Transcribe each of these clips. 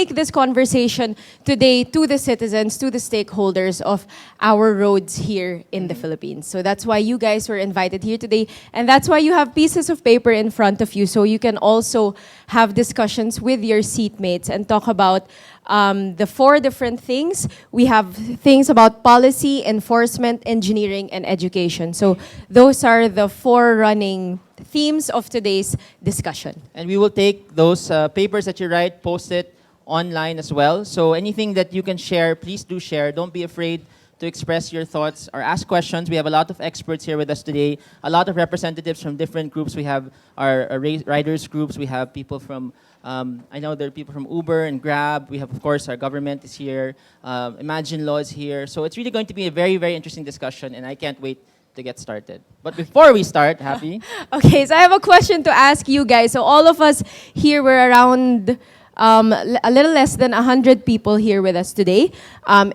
take this conversation today to the citizens, to the stakeholders of our roads here in the Philippines. So that's why you guys were invited here today. And that's why you have pieces of paper in front of you, so you can also have discussions with your seatmates and talk about the 4 different things. We have things about policy, enforcement, engineering, and education. So those are the 4 running themes of today's discussion. And we will take those papers that you write, post it online as well. So anything that you can share, please do share. Don't be afraid to express your thoughts or ask questions. We have a lot of experts here with us today, a lot of representatives from different groups. We have our riders groups. We have people from, I know there are people from Uber and Grab. We have, of course, our government is here. Imagine Law is here. So it's really going to be a very, very interesting discussion, and I can't wait to get started. But before we start, Happy? Okay, so I have a question to ask you guys. So all of us here, we're around a little less than 100 people here with us today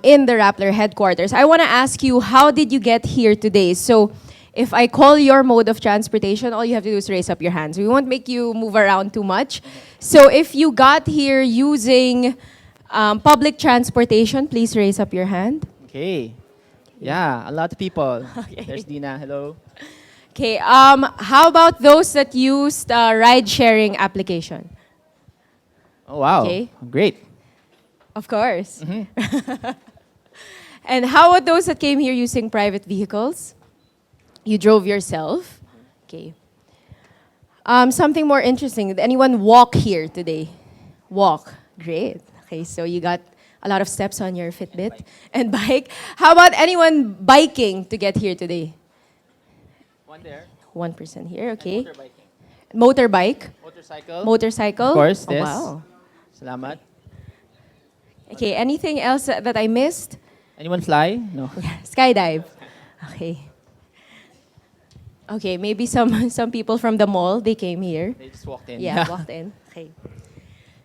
in the Rappler headquarters. I want to ask you, how did you get here today? So if I call your mode of transportation, all you have to do is raise up your hands. We won't make you move around too much. So if you got here using public transportation, please raise up your hand. Okay. Yeah, a lot of people. Okay. There's Dina. Hello. Okay, how about those that used ride-sharing application? Oh, wow. Okay. Great. Of course. And how about those that came here using private vehicles? You drove yourself. Okay. Something more interesting. Did anyone walk here today? Walk. Great. Okay, so you got a lot of steps on your Fitbit and bike. How about anyone biking to get here today? One there. 1% here, okay. Motorbiking. Motorbike. Motorcycle. Motorcycle. Of course, Oh, this. wow. Salamat. Okay, anything else that I missed? Anyone fly? No. Skydive. Okay. Okay, maybe some people from the mall, they came here. They just walked in. Yeah, walked in. Okay.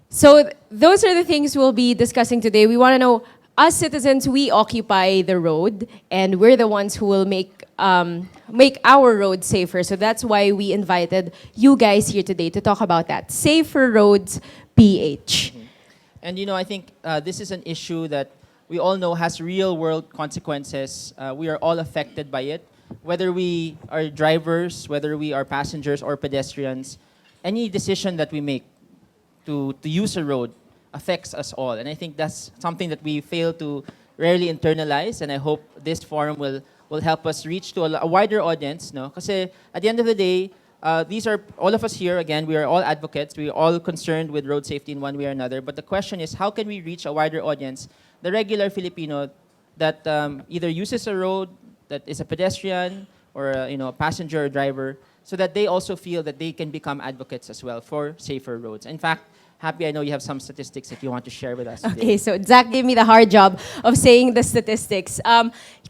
So those are the things we'll be discussing today. We want to know, us citizens, we occupy the road, and we're the ones who will make our road safer. So that's why we invited you guys here today to talk about that. Safer Roads PH. And you know, I think this is an issue that we all know has real-world consequences. We are all affected by it, whether we are drivers, whether we are passengers or pedestrians. Any decision that we make to use a road affects us all. And I think that's something that we fail to rarely internalize, and I hope this forum will help us reach to a wider audience. No? Kasi at the end of the day, these are all of us here, again, we are all advocates. We are all concerned with road safety in one way or another. But the question is, how can we reach a wider audience, the regular Filipino that either uses a road, that is a pedestrian, or a passenger or driver, so that they also feel that they can become advocates as well for safer roads. In fact, Happy, I know you have some statistics that you want to share with us today. Okay, so Zach gave me the hard job of saying the statistics.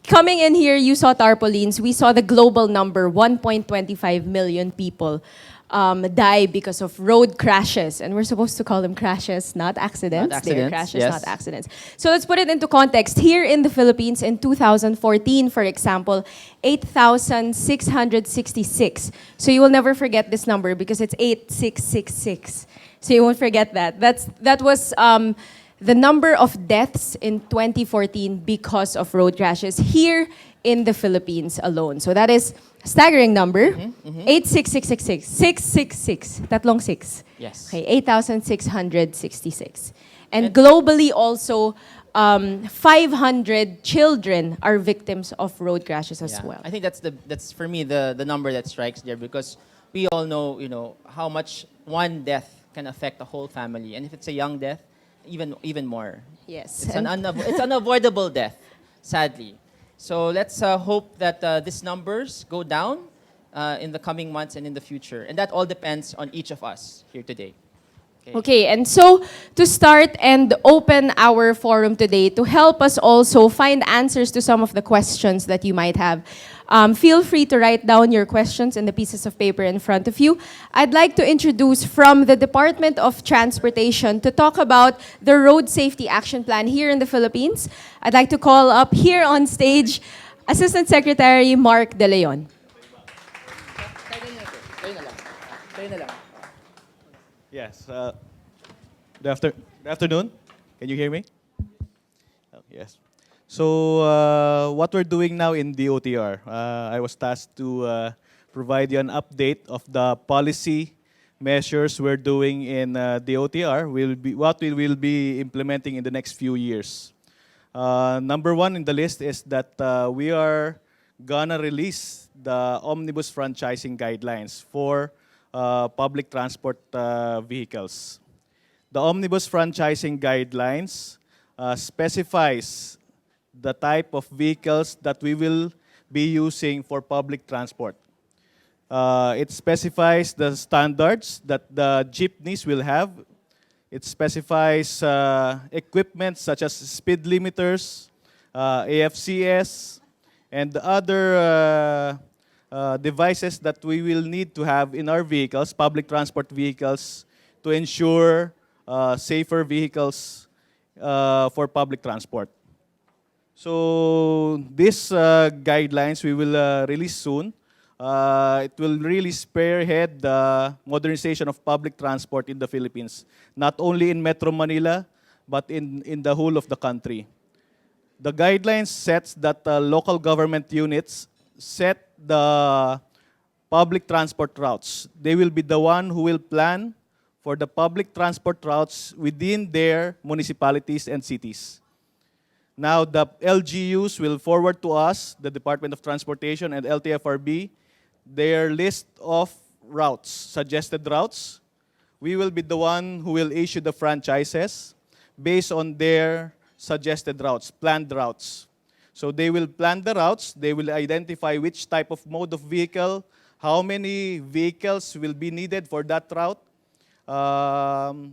Coming in here, you saw tarpaulins. We saw the global number, 1.25 million people die because of road crashes. And we're supposed to call them crashes, not accidents. Not accidents, They're crashes, yes. not accidents. So let's put it into context. Here in the Philippines in 2014, for example, 8,666. So you will never forget this number because it's 8666. So you won't forget that. That was the number of deaths in 2014 because of road crashes here in the Philippines alone. So that is a staggering number. 86666. 666. Tatlong 6. Yes. Okay, 8,666. And globally also, 500 children are victims of road crashes as well. I think that's for me the number that strikes there, because we all know, how much one death can affect a whole family, and if it's a young death, even more. Yes. It's it's unavoidable death, sadly. So let's hope that these numbers go down in the coming months and in the future, and that all depends on each of us here today. Okay, and so to start and open our forum today, to help us also find answers to some of the questions that you might have, feel free to write down your questions in the pieces of paper in front of you. I'd like to introduce from the Department of Transportation to talk about the Road Safety Action Plan here in the Philippines. I'd like to call up here on stage Assistant Secretary Mark De Leon. Yes. Good afternoon. Can you hear me? Oh, yes. So what we're doing now in the OTR, I was tasked to provide you an update of the policy measures we're doing in the OTR. What we will be implementing in the next few years. Number one in the list is that we are gonna release the omnibus franchising guidelines for public transport vehicles. The omnibus franchising guidelines specifies the type of vehicles that we will be using for public transport. It specifies the standards that the jeepneys will have. It specifies equipment such as speed limiters, AFCS, and the other devices that we will need to have in our vehicles, public transport vehicles, to ensure safer vehicles for public transport. So these guidelines we will release soon. It will really spearhead the modernization of public transport in the Philippines, not only in Metro Manila, but in the whole of the country. The guidelines sets that local government units set the public transport routes. They will be the one who will plan for the public transport routes within their municipalities and cities. Now, the LGUs will forward to us, the Department of Transportation and LTFRB, their list of routes, suggested routes. We will be the one who will issue the franchises based on their suggested routes, planned routes. So they will plan the routes, they will identify which type of mode of vehicle, how many vehicles will be needed for that route,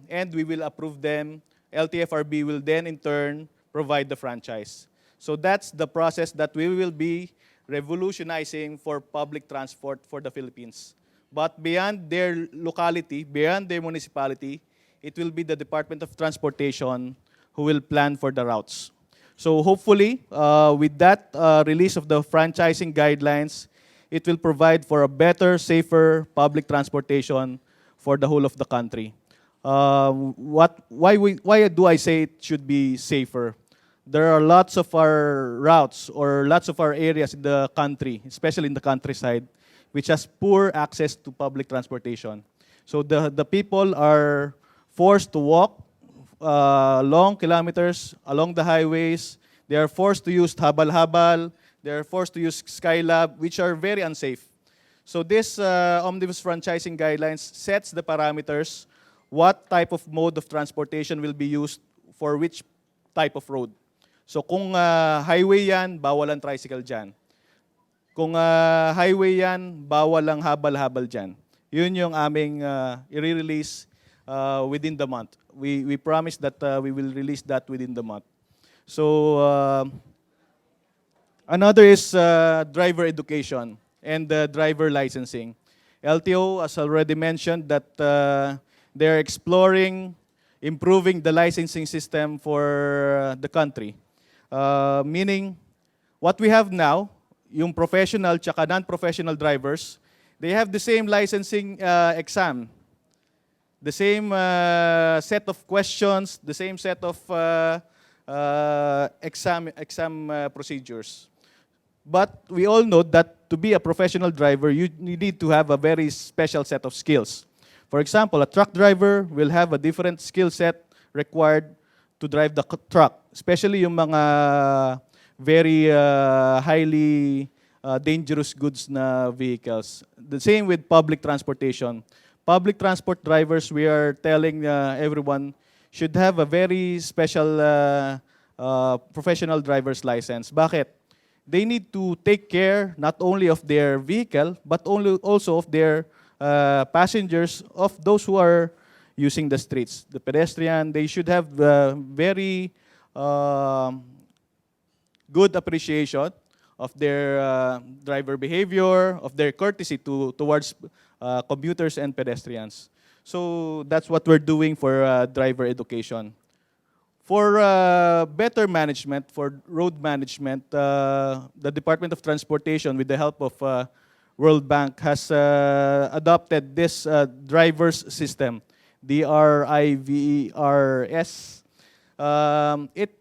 and we will approve them. LTFRB will then in turn provide the franchise. So that's the process that we will be revolutionizing for public transport for the Philippines. But beyond their locality, beyond their municipality, it will be the Department of Transportation who will plan for the routes. So hopefully, with that release of the franchising guidelines, it will provide for a better, safer public transportation for the whole of the country. Why do I say it should be safer? There are lots of our routes or lots of our areas in the country, especially in the countryside, which has poor access to public transportation. So the people are forced to walk long kilometers along the highways. They are forced to use habal-habal. They are forced to use Skylab, which are very unsafe. So this omnibus franchising guidelines sets the parameters, what type of mode of transportation will be used for which type of road. So kung highway yan, bawal ang tricycle dyan. Kung highway yan, bawal ang habal-habal dyan. Yun yung aming i-release within the month. We promise that we will release that within the month. So another is driver education and driver licensing. LTO has already mentioned that they're exploring improving the licensing system for the country. Meaning, what we have now, yung professional tsaka non-professional drivers, they have the same licensing exam, the same set of questions, the same set of exam procedures. But we all know that to be a professional driver, you need to have a very special set of skills. For example, a truck driver will have a different skill set required to drive the truck, especially yung mga very highly dangerous goods na vehicles. The same with public transportation. Public transport drivers, we are telling everyone, should have a very special professional driver's license. Bakit? They need to take care not only of their vehicle, but also of their passengers, of those who are using the streets. The pedestrian, they should have very good appreciation of their driver behavior, of their courtesy towards commuters and pedestrians. So that's what we're doing for driver education. For better management, for road management, the Department of Transportation, with the help of World Bank, has adopted this driver's system, DRIVERS. It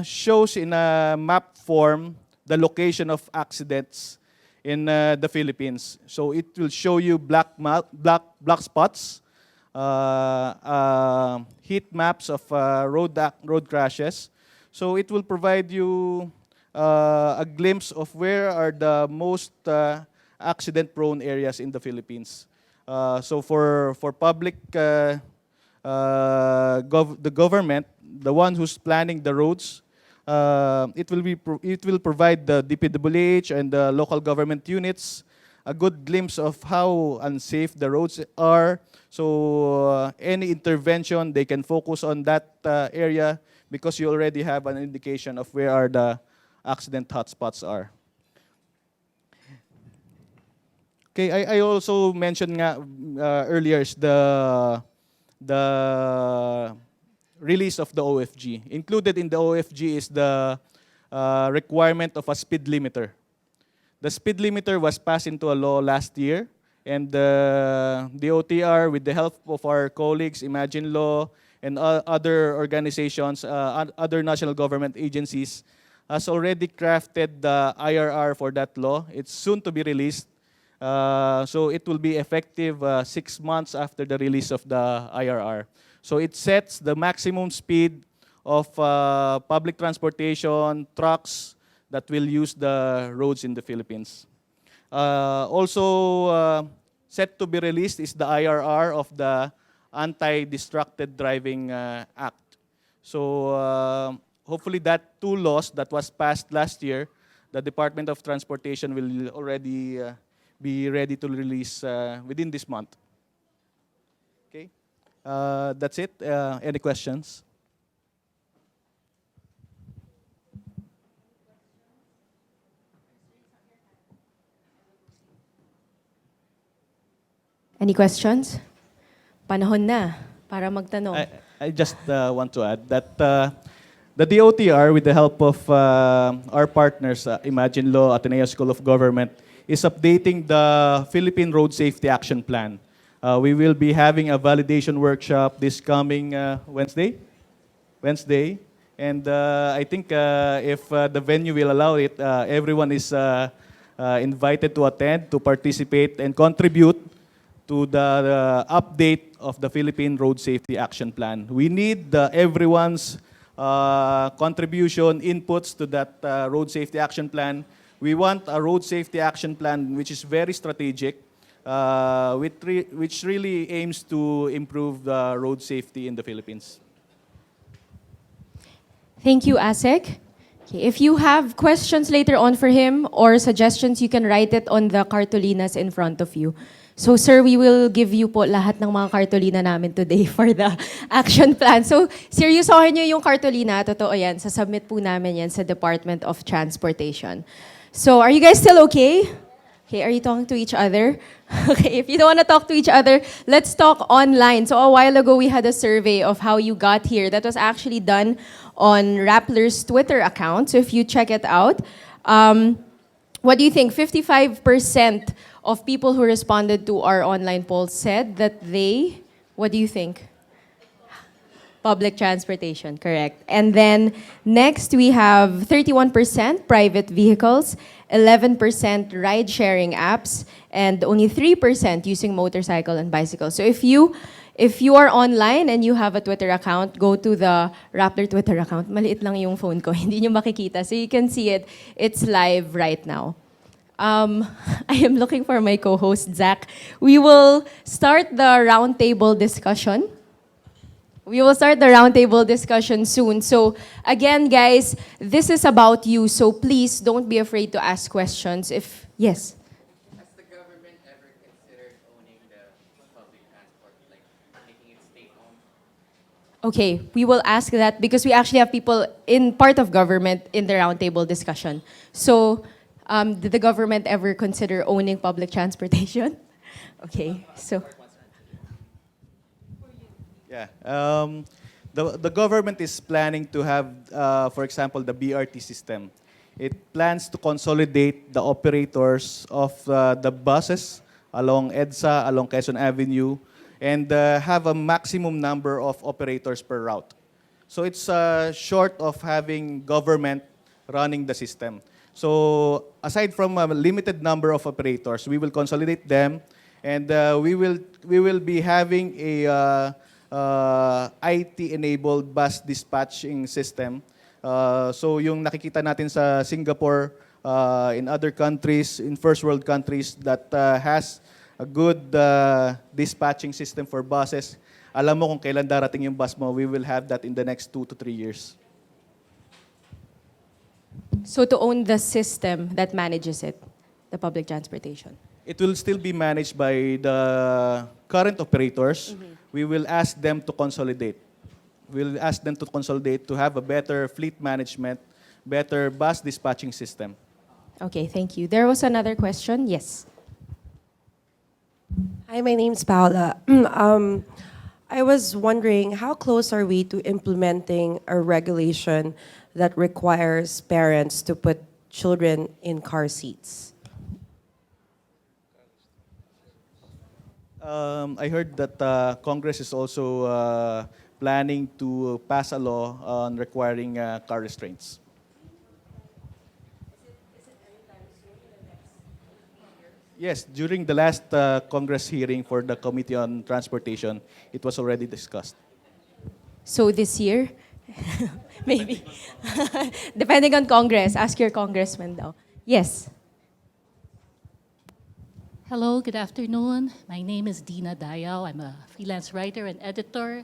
shows in a map form the location of accidents in the Philippines. So it will show you black spots, heat maps of road crashes. So it will provide you a glimpse of where are the most accident-prone areas in the Philippines. So for public, the government, the one who's planning the roads, it will provide the DPWH and the local government units a good glimpse of how unsafe the roads are. So any intervention, they can focus on that area because you already have an indication of where are the accident hotspots are. Okay, I also mentioned nga, earlier is the release of the OFG. Included in the OFG is the requirement of a speed limiter. The speed limiter was passed into a law last year, and the OTR, with the help of our colleagues, Imagine Law, and other organizations, other national government agencies, has already crafted the IRR for that law. It's soon to be released. So it will be effective 6 months after the release of the IRR. So it sets the maximum speed of public transportation, trucks that will use the roads in the Philippines. Also set to be released is the IRR of the Anti-Distracted Driving Act. So hopefully that two laws that was passed last year, the Department of Transportation will already be ready to release within this month. Okay, that's it. Any questions? Any questions? Panahon na para magtanong. I just want to add that the DOTR, with the help of our partners, Imagine Law, Ateneo School of Government, is updating the Philippine Road Safety Action Plan. We will be having a validation workshop this coming Wednesday. And I think if the venue will allow it, everyone is invited to attend, to participate, and contribute to the update of the Philippine Road Safety Action Plan. We need everyone's contribution, inputs to that Road Safety Action Plan. We want a Road Safety Action Plan which is very strategic, which really aims to improve the road safety in the Philippines. Thank you, Asek. Okay, if you have questions later on for him or suggestions, you can write it on the cartulinas in front of you. So, sir, we will give you po lahat ng mga cartulina namin today for the action plan. So, seryosohin nyo yung cartulina. Totoo yan. Sasubmit po namin yan sa Department of Transportation. So, are you guys still okay? Okay, are you talking to each other? Okay, if you don't want to talk to each other, let's talk online. So, a while ago, we had a survey of how you got here. That was actually done on Rappler's Twitter account. So, if you check it out, what do you think? 55% of people who responded to our online poll said that they, what do you think? Public transportation, correct. And then next we have 31% private vehicles, 11% ride-sharing apps, and only 3% using motorcycle and bicycle. So if you are online and you have a Twitter account, go to the Rappler Twitter account. Maliit lang yung phone ko, hindi nyo makikita. So you can see it. It's live right now. I am looking for my co-host, Zach. We will start the roundtable discussion. We will start the roundtable discussion soon. So again, guys, this is about you. So please don't be afraid to ask questions. Yes. Has the government ever considered owning the public transport, like making it state-owned? Okay, we will ask that because we actually have people in part of government in the roundtable discussion. So, did the government ever consider owning public transportation? Okay, so. Yeah. The government is planning to have, for example, the BRT system. It plans to consolidate the operators of the buses along EDSA, along Quezon Avenue, and have a maximum number of operators per route. So it's short of having government running the system. So aside from a limited number of operators, we will consolidate them, and we will be having a IT-enabled bus dispatching system. So yung nakikita natin sa Singapore, in other countries, in first world countries that has a good dispatching system for buses. Alam mo kung kailan darating yung bus mo, we will have that in the next 2 to 3 years. So to own the system that manages it, the public transportation. It will still be managed by the current operators. We will ask them to consolidate. We'll ask them to consolidate to have a better fleet management, better bus dispatching system. Okay, thank you. There was another question. Yes. Hi, my name's Paula. I was wondering, how close are we to implementing a regulation that requires parents to put children in car seats? I heard that Congress is also planning to pass a law on requiring car restraints. Yes, during the last Congress hearing for the Committee on Transportation, it was already discussed. So this year? Maybe. Depending on Congress. Ask your congressman daw. Yes. Hello, good afternoon. My name is Dina Dayao. I'm a freelance writer and editor,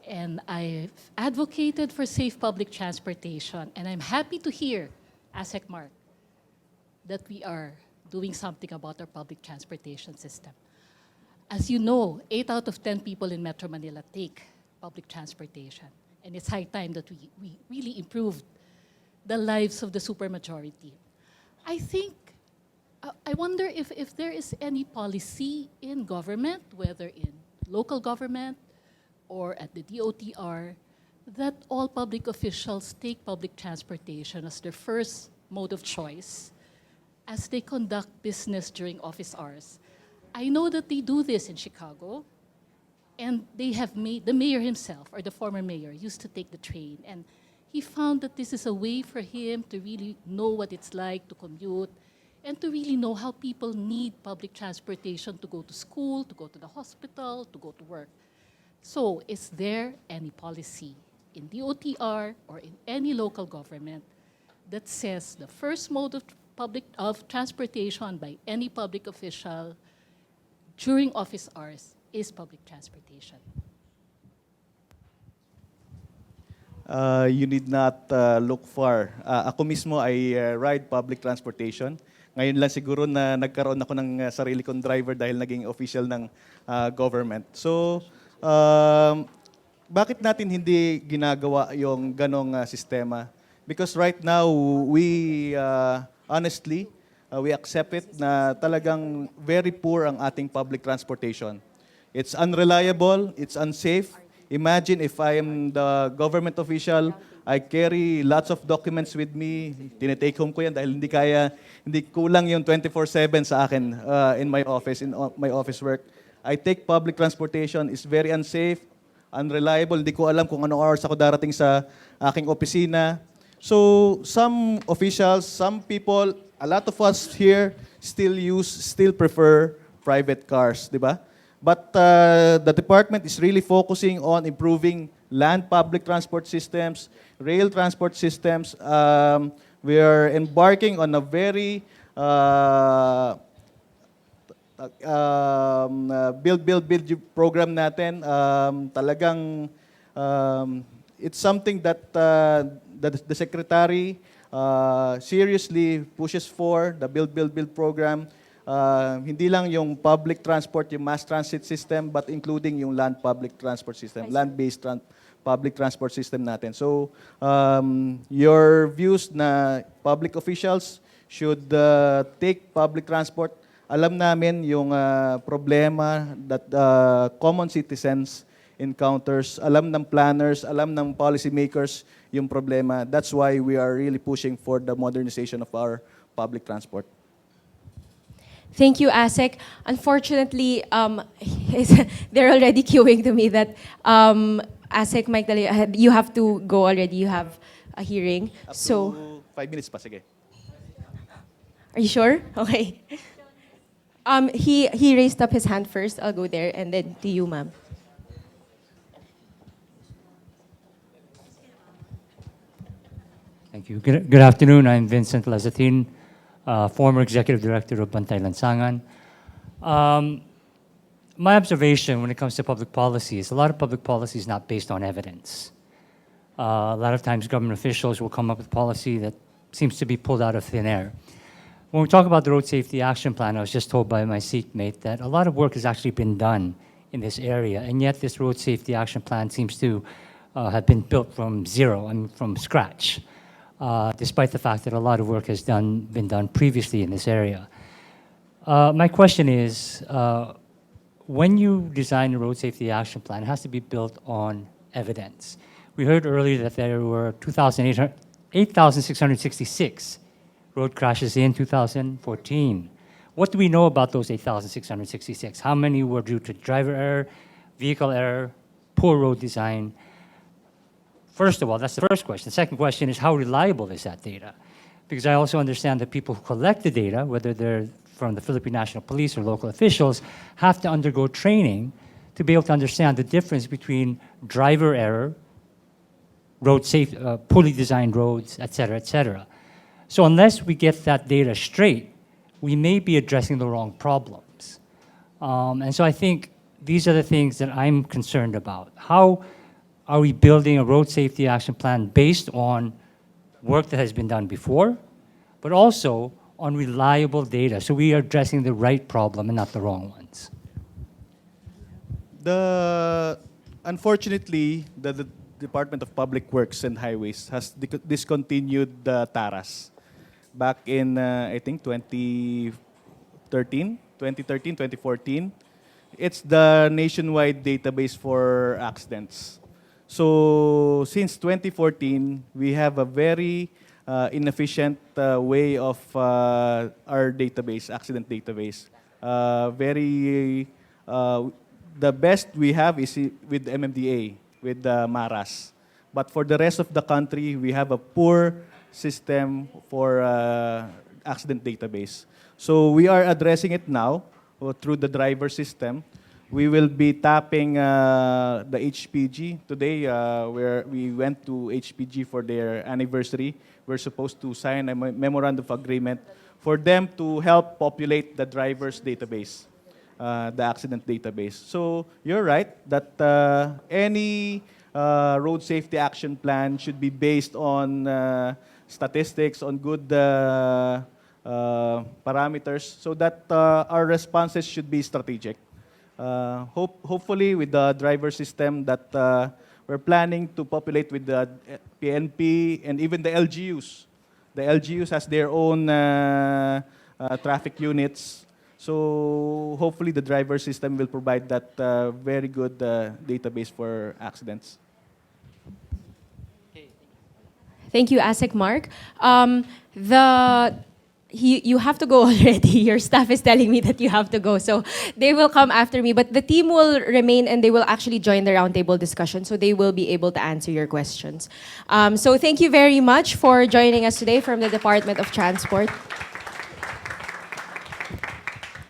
and I've advocated for safe public transportation. And I'm happy to hear, ASEC Mark, that we are doing something about our public transportation system. As you know, 8 out of 10 people in Metro Manila take public transportation. And it's high time that we really improved the lives of the supermajority. I think, I wonder if there is any policy in government, whether in local government or at the DOTR, that all public officials take public transportation as their first mode of choice as they conduct business during office hours. I know that they do this in Chicago, and they have made, the mayor himself, or the former mayor, used to take the train, and he found that this is a way for him to really know what it's like to commute, and to really know how people need public transportation to go to school, to go to the hospital, to go to work. So is there any policy in DOTR or in any local government that says the first mode of transportation by any public official during office hours is public transportation? You need not look far. Ako mismo ay ride public transportation. Ngayon lang siguro na nagkaroon ako ng sarili kong driver dahil naging official ng government. So, bakit natin hindi ginagawa yung ganong sistema? Because right now, we honestly, we accept it na talagang very poor ang ating public transportation. It's unreliable, it's unsafe. Imagine if I am the government official, I carry lots of documents with me, tinitake home ko yan dahil hindi kulang yung 24/7 sa akin in my office work. I take public transportation, it's very unsafe, unreliable, hindi ko alam kung anong hours ako darating sa aking opisina. So some officials, some people, a lot of us here still prefer private cars, di ba? But the department is really focusing on improving land public transport systems, rail transport systems. We are embarking on a very build program natin. Talagang it's something that the secretary seriously pushes for, the build program. Hindi lang yung public transport, yung mass transit system, but including yung land public transport system, land-based public transport system natin. So, your views na public officials should take public transport. Alam namin yung problema that common citizens encounters. Alam ng planners, alam ng policymakers yung problema. That's why we are really pushing for the modernization of our public transport. Thank you, ASEC. Unfortunately, they're already queuing to me that ASEC Mike Dalia, you have to go already. You have a hearing. Up So, to 5 minutes pa, sige. are you sure? Okay. He raised up his hand first. I'll go there, and then to you, ma'am. Thank you. Good afternoon. I'm Vincent Lazatin, former executive director of Bantay Lansangan. My observation when it comes to public policy is a lot of public policy is not based on evidence. A lot of times government officials will come up with policy that seems to be pulled out of thin air. When we talk about the Road Safety Action Plan, I was just told by my seatmate that a lot of work has actually been done in this area, and yet this Road Safety Action Plan seems to have been built from zero and from scratch, despite the fact that a lot of work has been done previously in this area. My question is, when you design a road safety action plan, it has to be built on evidence. We heard earlier that there were 8,666 road crashes in 2014. What do we know about those 8,666? How many were due to driver error, vehicle error, poor road design? First of all, that's the first question. The second question is, how reliable is that data? Because I also understand that people who collect the data, whether they're from the Philippine National Police or local officials, have to undergo training to be able to understand the difference between driver error, poorly designed roads, et cetera, et cetera. So unless we get that data straight, we may be addressing the wrong problems. And so I think these are the things that I'm concerned about. How are we building a road safety action plan based on work that has been done before, but also on reliable data, so we are addressing the right problem and not the wrong ones? Unfortunately, the Department of Public Works and Highways has discontinued the TARAS back in, I think, 2014. It's the nationwide database for accidents. So since 2014, we have a very inefficient way of our database, accident database. The best we have is with MMDA, with the MARAS. But for the rest of the country, we have a poor system for accident database. So we are addressing it now through the driver system. We will be tapping the HPG today. Where we went to HPG for their anniversary. We're supposed to sign a memorandum of agreement for them to help populate the driver's database, the accident database. So you're right that any road safety action plan should be based on statistics, on good parameters, so that our responses should be strategic. Hopefully, with the driver system that we're planning to populate with the PNP and even the LGUs. The LGUs has their own traffic units. So hopefully the driver system will provide that very good database for accidents. Thank you, ASEC Mark. You have to go already. Your staff is telling me that you have to go. So they will come after me. But the team will remain and they will actually join the roundtable discussion. So they will be able to answer your questions. So thank you very much for joining us today from the Department of Transport.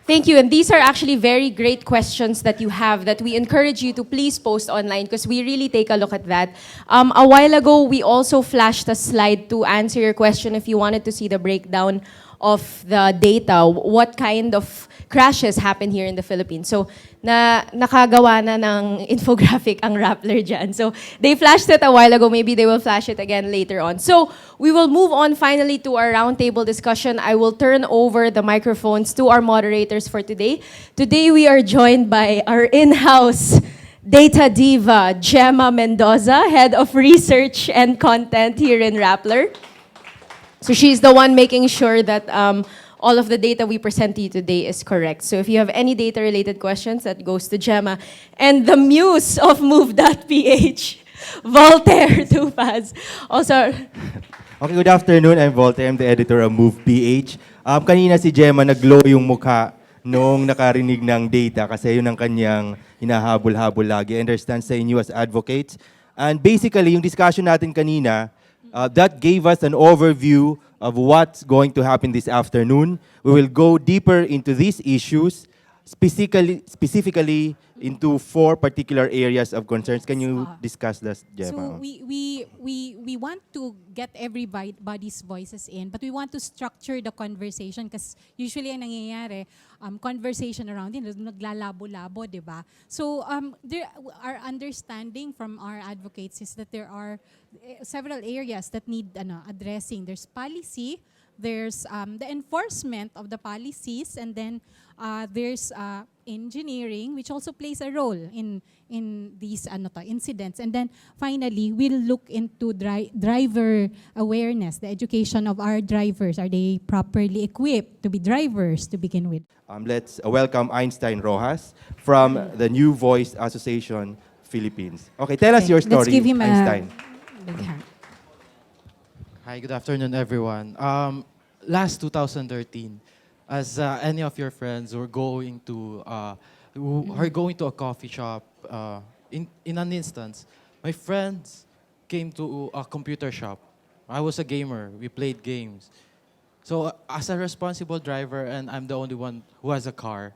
Thank you. And these are actually very great questions that you have that we encourage you to please post online because we really take a look at that. A while ago, we also flashed a slide to answer your question if you wanted to see the breakdown of the data, what kind of crashes happen here in the Philippines. So, nakagawa na ng infographic ang Rappler dyan. So, they flashed it a while ago. Maybe they will flash it again later on. So, we will move on finally to our roundtable discussion. I will turn over the microphones to our moderators for today. Today, we are joined by our in-house data diva, Gemma Mendoza, Head of Research and Content here in Rappler. So she's the one making sure that all of the data we present to you today is correct. So if you have any data-related questions, that goes to Gemma. And the muse of Move.ph, Voltaire Tupaz. Also, Okay, good afternoon. I'm Voltaire. I'm the editor of Move.ph. Kanina si Gemma nag-glow yung mukha noong nakarinig ng data kasi yun ang kanyang hinahabol-habol lagi. I understand sa inyo as advocates. And basically, yung discussion natin kanina, that gave us an overview of what's going to happen this afternoon. We will go deeper into these issues, specifically into 4 particular areas of concerns. Can you discuss this, So Gemma? we want to get everybody's voices in, but we want to structure the conversation because usually ang nangyayari, conversation around din, naglalabo-labo, di ba? So our understanding from our advocates is that there are several areas that need addressing. There's policy, there's the enforcement of the policies, and then there's engineering, which also plays a role in these incidents. And then finally, we'll look into driver awareness, the education of our drivers. Are they properly equipped to be drivers to begin with? Let's welcome Einstein Rojas from the New Voice Association, Philippines. Okay, tell us Okay, your story, let's give him Einstein. a big hand. Hi, good afternoon, everyone. Last 2013, as any of your friends were going to who are going to a coffee shop, in an instance, my friends came to a computer shop. I was a gamer. We played games. So as a responsible driver, and I'm the only one who has a car,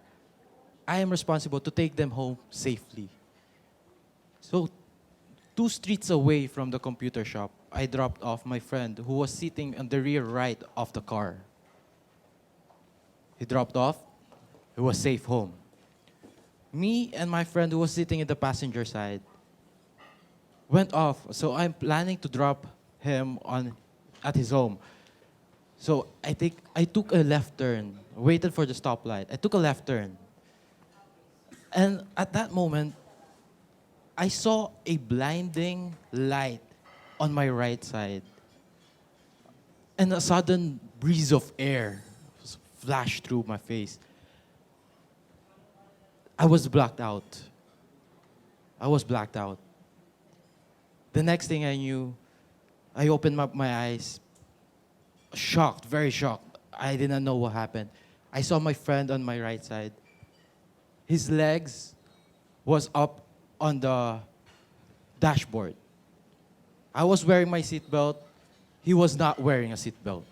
I am responsible to take them home safely. So 2 streets away from the computer shop, I dropped off my friend who was sitting on the rear right of the car. He dropped off. He was safe home. Me and my friend who was sitting in the passenger side went off. So I'm planning to drop him at his home. So I took a left turn, waited for the stoplight. I took a left turn. And at that moment, I saw a blinding light on my right side. And a sudden breeze of air flashed through my face. I was blacked out. I was blacked out. The next thing I knew, I opened up my eyes, shocked, very shocked. I didn't know what happened. I saw my friend on my right side. His legs was up on the dashboard. I was wearing my seatbelt. He was not wearing a seatbelt.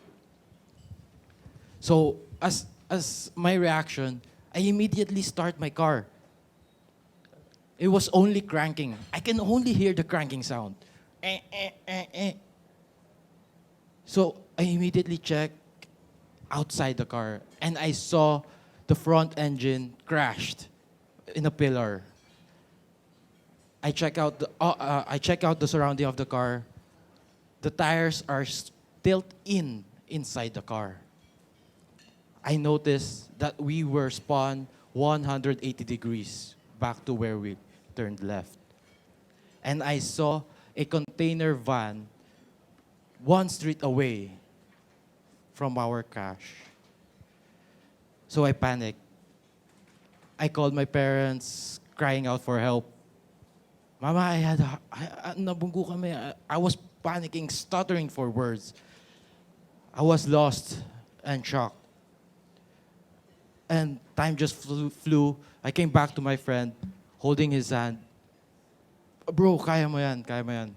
So as my reaction, I immediately start my car. It was only cranking. I can only hear the cranking sound. So I immediately checked outside the car, and I saw the front engine crashed in a pillar. I check out the surrounding of the car. The tires are tilt inside the car. I noticed that we were spun 180 degrees back to where we turned left. And I saw a container van 1 street away from our crash. So I panicked. I called my parents, crying out for help. Mama, nabunggo kami. I was panicking, stuttering for words. I was lost and shocked. And time just flew. I came back to my friend, holding his hand. Bro, kaya mo yan, kaya mo yan.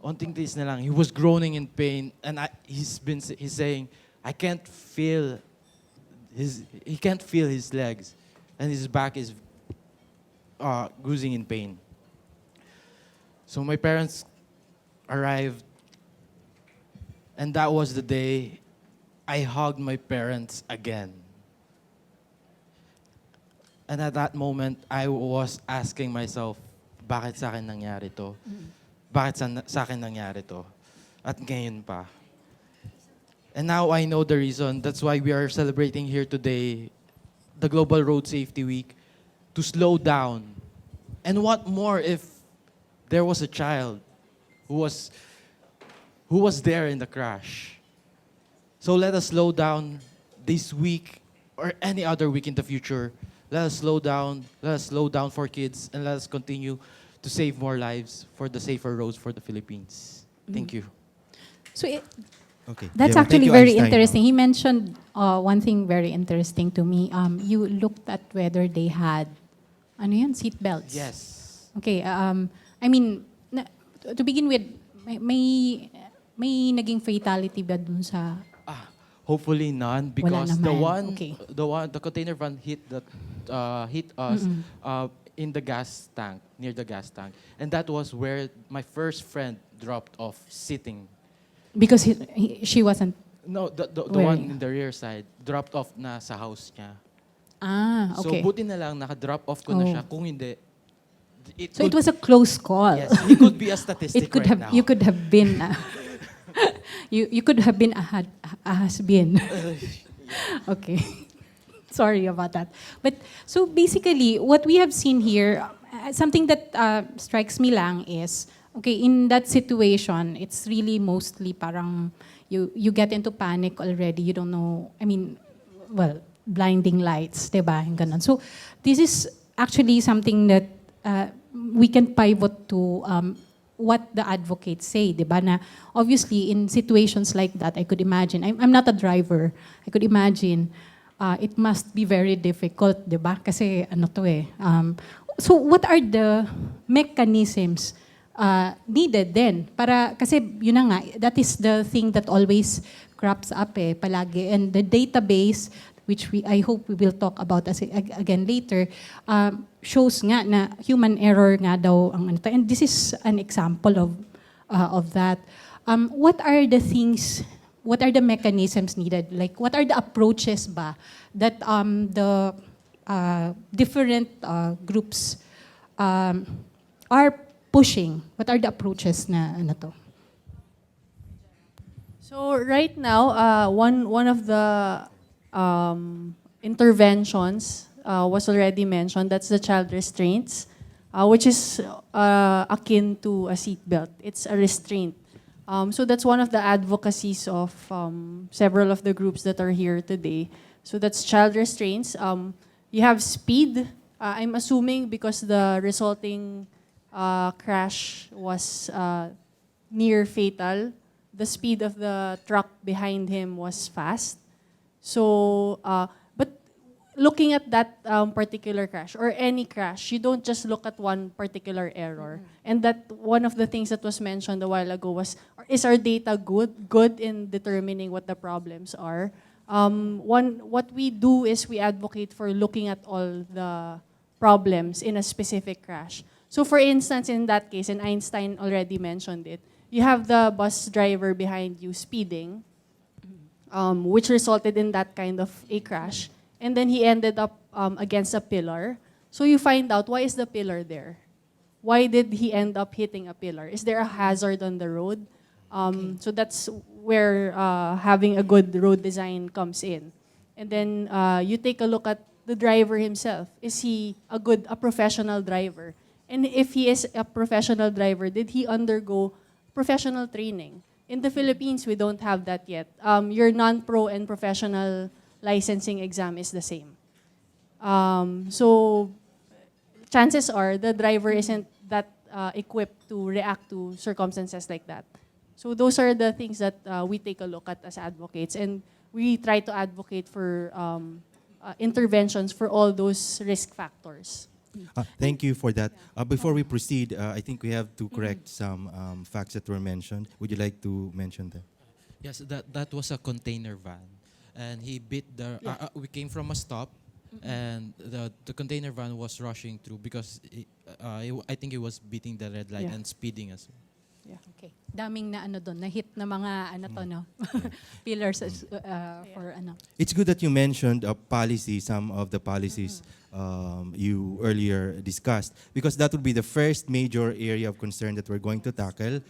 Onting tiis na lang. He was groaning in pain, and he's saying, he can't feel his legs, and his back is bruising in pain. So my parents arrived, and that was the day I hugged my parents again. And at that moment, I was asking myself, bakit sa akin nangyari to? Bakit sa akin nangyari to? At ngayon pa. And now I know the reason. That's why we are celebrating here today, the Global Road Safety Week, to slow down. And what more if there was a child who was there in the crash? So let us slow down this week or any other week in the future. Let us slow down. Let us slow down for kids, and let us continue to save more lives for the safer roads for the Philippines. Thank you. So Okay. that's Gemma, thank actually you, very Einstein. interesting. He mentioned one thing very interesting to me. You looked at whether they had ano yan, seatbelts? Yes. Okay, I mean, to begin with, may naging fatality ba dun sa... Hopefully none, because naman. Okay. the container van hit us in the gas tank, near the gas tank, and that was where my first friend dropped off sitting. Because she wasn't... No, the Where? one in the rear side dropped off na sa house niya. Okay. So buti na lang naka-drop off ko na siya. Kung hindi, So it was a close call. yes, he could be a statistic It could right have now. you could have been you could have been a has-been. Okay. Sorry about that. But so basically what we have seen here, something that strikes me lang is, okay, in that situation, it's really mostly parang you get into panic already. You don't know, I mean, well, blinding lights, diba? Yung ganun. So this is actually something that we can pivot to what the advocates say, di ba? Na obviously in situations like that, I could imagine, I'm not a driver, I could imagine it must be very difficult, di ba? Kasi ano to eh. So what are the mechanisms needed then? Para, kasi yun na nga, that is the thing that always crops up eh, palagi. And the database, which I hope we will talk about again later, shows nga na human error nga daw ang ano to. And this is an example of that. What are the things, what are the mechanisms needed? Like, what are the approaches ba that the different groups are pushing? What are the approaches na ano to? So right now, one of the interventions was already mentioned. That's the child restraints, which is akin to a seatbelt. It's a restraint. So that's one of the advocacies of several of the groups that are here today. So that's child restraints. You have speed. I'm assuming because the resulting crash was near fatal, the speed of the truck behind him was fast. So, but looking at that particular crash or any crash, you don't just look at one particular error. And that one of the things that was mentioned a while ago was, is our data good in determining what the problems are? What we do is we advocate for looking at all the problems in a specific crash. So for instance, in that case, and Einstein already mentioned it, you have the bus driver behind you speeding, which resulted in that kind of a crash. And then he ended up against a pillar. So you find out, why is the pillar there? Why did he end up hitting a pillar? Is there a hazard on the road? So that's where having a good road design comes in. And then you take a look at the driver himself. Is he a professional driver? And if he is a professional driver, did he undergo professional training? In the Philippines, we don't have that yet. Your non-pro and professional licensing exam is the same. So chances are the driver isn't that equipped to react to circumstances like that. So those are the things that we take a look at as advocates, and we try to advocate for interventions for all those risk factors. Thank you for that. Before we proceed, I think we have to correct some facts that were mentioned. Would you like to mention them? Yes, that was a container van, and he beat the. We came from a stop, and the container van was rushing through because I think he was beating the red light and speeding as well. Yeah. Okay. Daming na ano doon, na hit na mga ano to no. Pillars for ano. It's good that you mentioned policy, some of the policies you earlier discussed, because that would be the first major area of concern that we're going to tackle.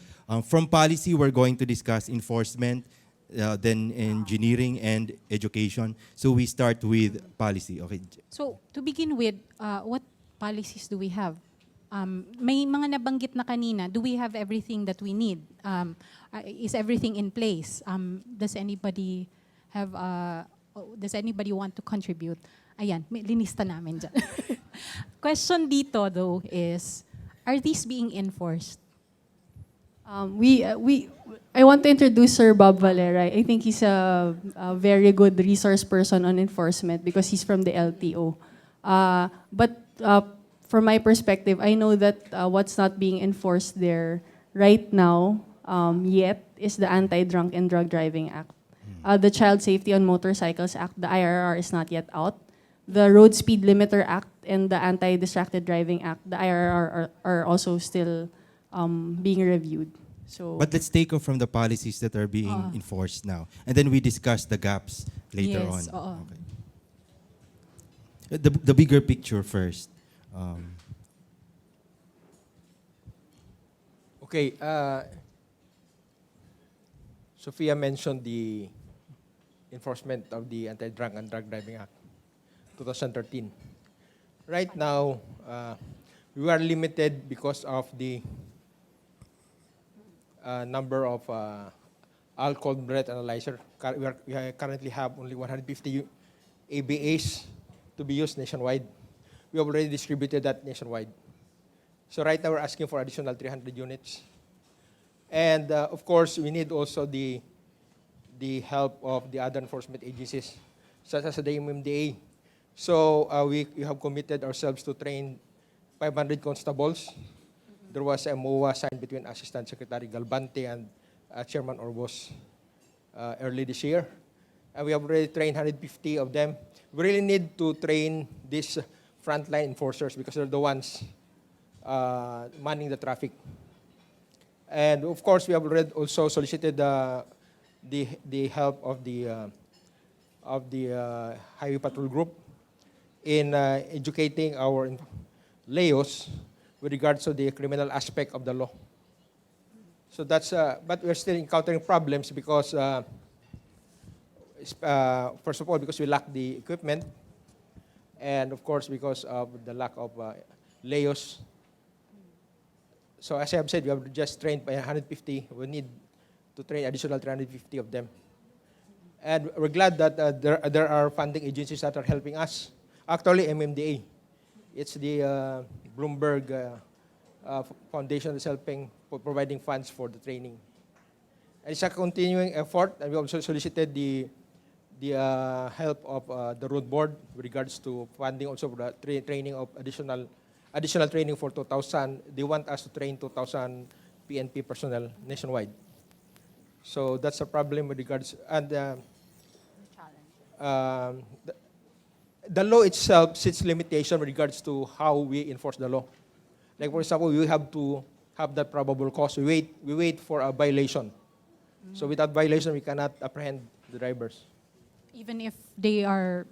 From policy, we're going to discuss enforcement, then engineering and education. So we start with policy. Okay. So to begin with, what policies do we have? May mga nabanggit na kanina. Do we have everything that we need? Is everything in place? Does anybody have? Does anybody want to contribute? Ayan, may linista namin dyan. Question dito though is, are these being enforced? I want to introduce Sir Bob Valera. I think he's a very good resource person on enforcement because he's from the LTO. But from my perspective, I know that what's not being enforced there right now yet is the Anti-Drunk and Drug Driving Act. The Child Safety on Motorcycles Act, the IRR, is not yet out. The Road Speed Limiter Act and the Anti-Distracted Driving Act, the IRR, are also still being reviewed. So, But let's take off from the policies that are being enforced now, and then we discuss the gaps later yes, on. oo. Okay. The bigger picture first. Okay, Sophia mentioned the enforcement of the Anti-Drunk and Drug Driving Act, 2013. Right now, we are limited because of the number of alcohol breath analyzer. We currently have only 150 ABAs to be used nationwide. We already distributed that nationwide. So right now we're asking for additional 300 units. And of course, we need also the help of the other enforcement agencies, such as the MMDA. So we have committed ourselves to train 500 constables. There was a MOA signed between Assistant Secretary Galbante and Chairman Orbos early this year. And we have already trained 150 of them. We really need to train these frontline enforcers because they're the ones manning the traffic. And of course, we have already also solicited the help of the Highway Patrol Group in educating our LEOs with regards to the criminal aspect of the law. So that's, but we're still encountering problems because, first of all, because we lack the equipment, and of course, because of the lack of LEOs. So as I have said, we have just trained by 150. We need to train additional 350 of them. And we're glad that there are funding agencies that are helping us. Actually, MMDA. It's the Bloomberg Foundation that's helping, providing funds for the training. And it's a continuing effort, and we also solicited the help of the road board with regards to funding also for the training of additional training for 2,000. They want us to train 2,000 PNP personnel nationwide. So that's a problem with regards, and the law itself sets limitation with regards to how we enforce the law. Like for example, we have to have that probable cause. We wait for a violation. So without violation, we cannot apprehend the drivers. Even if they are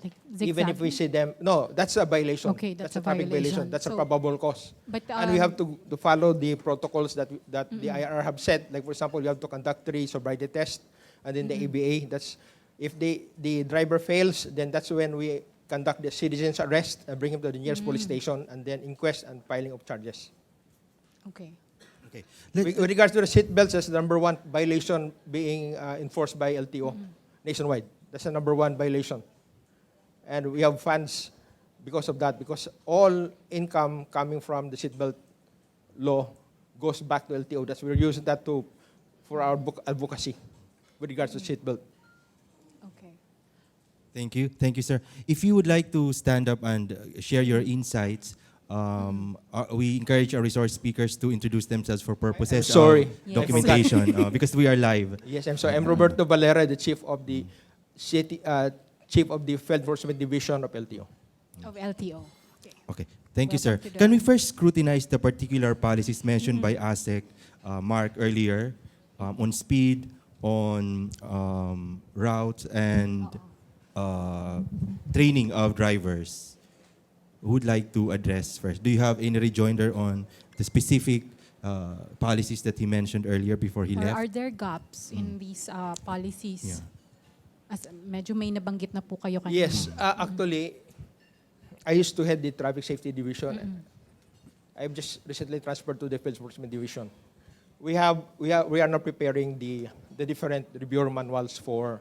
like zigzagging? Even if we see them, no, that's a violation. Okay, that's a traffic violation. violation. That's a So- probable cause. But, And we have to follow the protocols that the IRR have set. Like for example, you have to conduct 3 sobriety tests, and then the ABA. That's if the driver fails, then that's when we conduct the citizen's arrest and bring him to the nearest police station, and then inquest and filing of charges. Okay. Okay. With regards to the seat belts, that's the number one violation being enforced by LTO nationwide. That's the number one violation. And we have funds because of that, because all income coming from the seatbelt law goes back to LTO. That's we're using that for our advocacy with regards to seatbelt. Okay. Thank you, sir. If you would like to stand up and share your insights, we encourage our resource speakers to introduce themselves for purposes sorry. of Yes. documentation, because we are live. Yes, I'm sorry. I'm Roberto Valera, the chief of the Field Enforcement Division of LTO. Of LTO. Okay. Okay, thank you, sir. Welcome to the- Can we first scrutinize the particular policies mentioned by ASEC, Mark, earlier, on speed, on routes, and training of drivers? Who would like to address first? Do you have any rejoinder on the specific policies that he mentioned earlier before he Or left? are there gaps in these policies? Yeah. As medyo may nabanggit na po kayo kanina. Yes, actually, I used to head the Traffic Safety Division. I've just recently transferred to the Field Enforcement Division. We are now preparing the different reviewer manuals for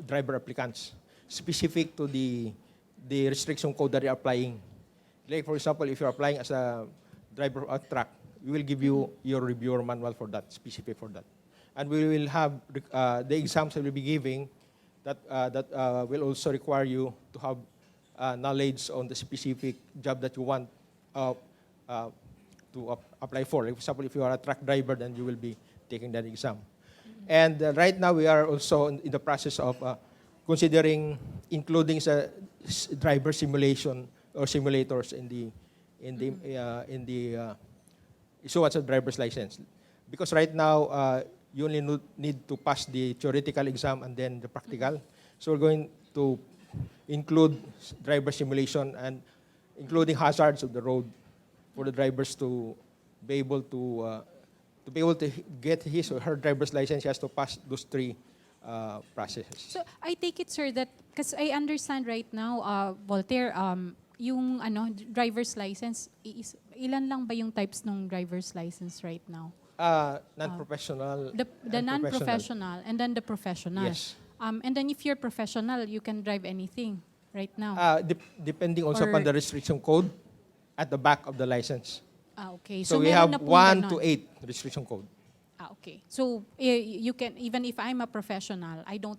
driver applicants, specific to the restriction code that you're applying. Like for example, if you're applying as a driver of a truck, we will give you your reviewer manual for that, specific for that. And we will have the exams that we'll be giving that will also require you to have knowledge on the specific job that you want uh, apply for. Like, for example, if you are a truck driver, then you will be taking that exam. And right now, we are also in the process of considering including sa driver simulation or simulators in the issuance of driver's license. Because right now, you only need to pass the theoretical exam and then the practical. So we're going to include driver simulation and including hazards of the road for the drivers to be able to get his or her driver's license. He has to pass those three processes. So I take it, sir, that because I understand right now, Voltaire, yung driver's license, ilan lang ba yung types ng driver's license right now? Non-professional. The non-professional and then the professional. Yes. And then if you're professional, you can drive anything right now. Depending also upon the restriction code at the back of the license. Okay. So we meron have na pong 1 ganon. to 8 restriction code. Okay. So you can, even if I'm a professional, I will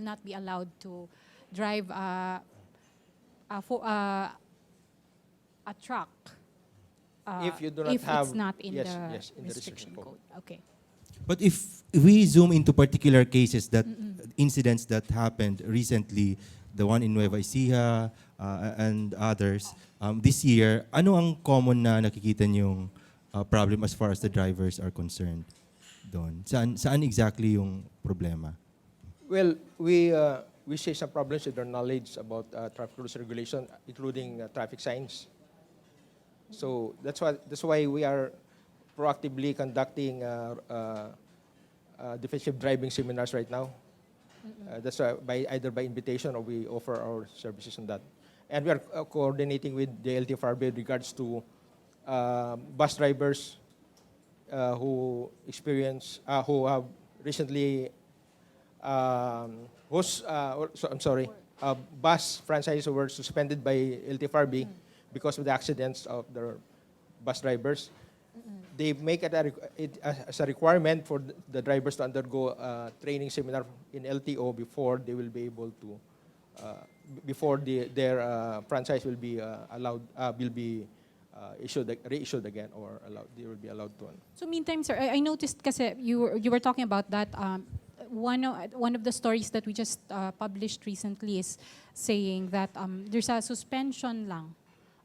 not be allowed to drive a truck. If you do not if have, it's not in yes, the yes, in the restriction code. Okay. But if we zoom into particular cases that incidents that happened recently, the one in Nueva Ecija and others, this year, ano ang common na nakikita niyong problem as far as the drivers are concerned doon? Saan exactly yung problema? Well, we see some problems with our knowledge about traffic rules regulation, including traffic signs. So that's why we are proactively conducting defensive driving seminars right now. That's why either by invitation or we offer our services on that. And we are coordinating with the LTFRB with regards to bus drivers who have recently, bus franchises who were suspended by LTFRB because of the accidents of their bus drivers. They make it as a requirement for the drivers to undergo a training seminar in LTO before they will be able to, before their franchise will be reissued again, or they will be allowed to. So meantime, sir, I noticed kasi you were talking about that. One of the stories that we just published recently is saying that there's a suspension lang